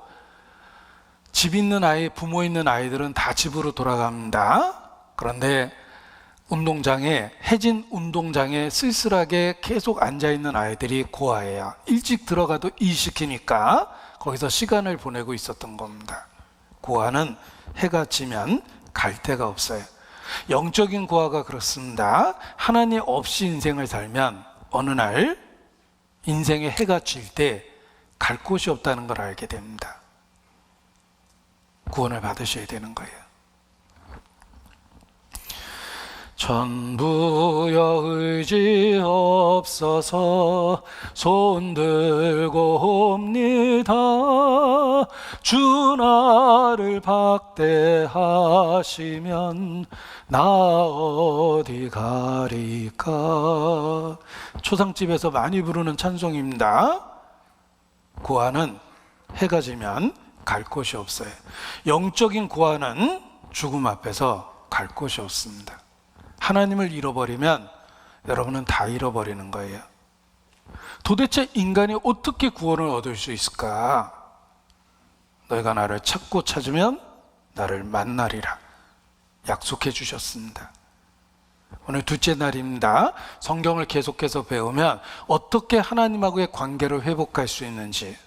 집 있는 아이, 부모 있는 아이들은 다 집으로 돌아갑니다. 그런데 운동장에, 해진 운동장에 쓸쓸하게 계속 앉아있는 아이들이 고아예요. 일찍 들어가도 일 시키니까 거기서 시간을 보내고 있었던 겁니다. 고아는 해가 지면 갈 데가 없어요. 영적인 고아가 그렇습니다. 하나님 없이 인생을 살면 어느 날 인생의 해가 질 때 갈 곳이 없다는 걸 알게 됩니다. 구원을 받으셔야 되는 거예요. 전부여 의지 없어서 손 들고 옵니다. 주 나를 박대하시면 나 어디 가리까. 초상집에서 많이 부르는 찬송입니다. 고아는 해가 지면 갈 곳이 없어요. 영적인 고아는 죽음 앞에서 갈 곳이 없습니다. 하나님을 잃어버리면 여러분은 다 잃어버리는 거예요. 도대체 인간이 어떻게 구원을 얻을 수 있을까? 너희가 나를 찾고 찾으면 나를 만나리라 약속해 주셨습니다. 오늘 둘째 날입니다. 성경을 계속해서 배우면 어떻게 하나님하고의 관계를 회복할 수 있는지,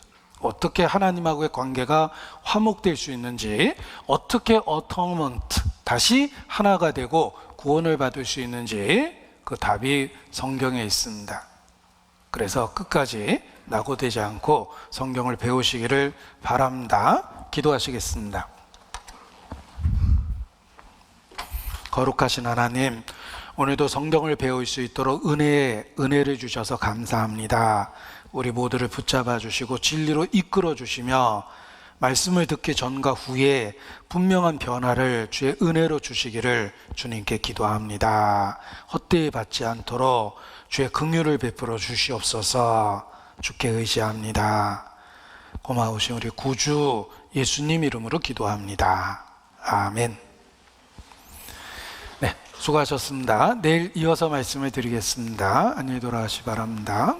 어떻게 하나님하고의 관계가 화목될 수 있는지, 어떻게 어토먼트, 다시 하나가 되고 구원을 받을 수 있는지 그 답이 성경에 있습니다. 그래서 끝까지 낙오되지 않고 성경을 배우시기를 바랍니다. 기도하시겠습니다. 거룩하신 하나님, 오늘도 성경을 배울 수 있도록 은혜를 주셔서 감사합니다. 우리 모두를 붙잡아 주시고 진리로 이끌어 주시며 말씀을 듣기 전과 후에 분명한 변화를 주의 은혜로 주시기를 주님께 기도합니다. 헛되이 받지 않도록 주의 긍휼을 베풀어 주시옵소서. 주께 의지합니다. 고마우신 우리 구주 예수님 이름으로 기도합니다. 아멘. 네, 수고하셨습니다. 내일 이어서 말씀을 드리겠습니다. 안녕히 돌아가시 바랍니다.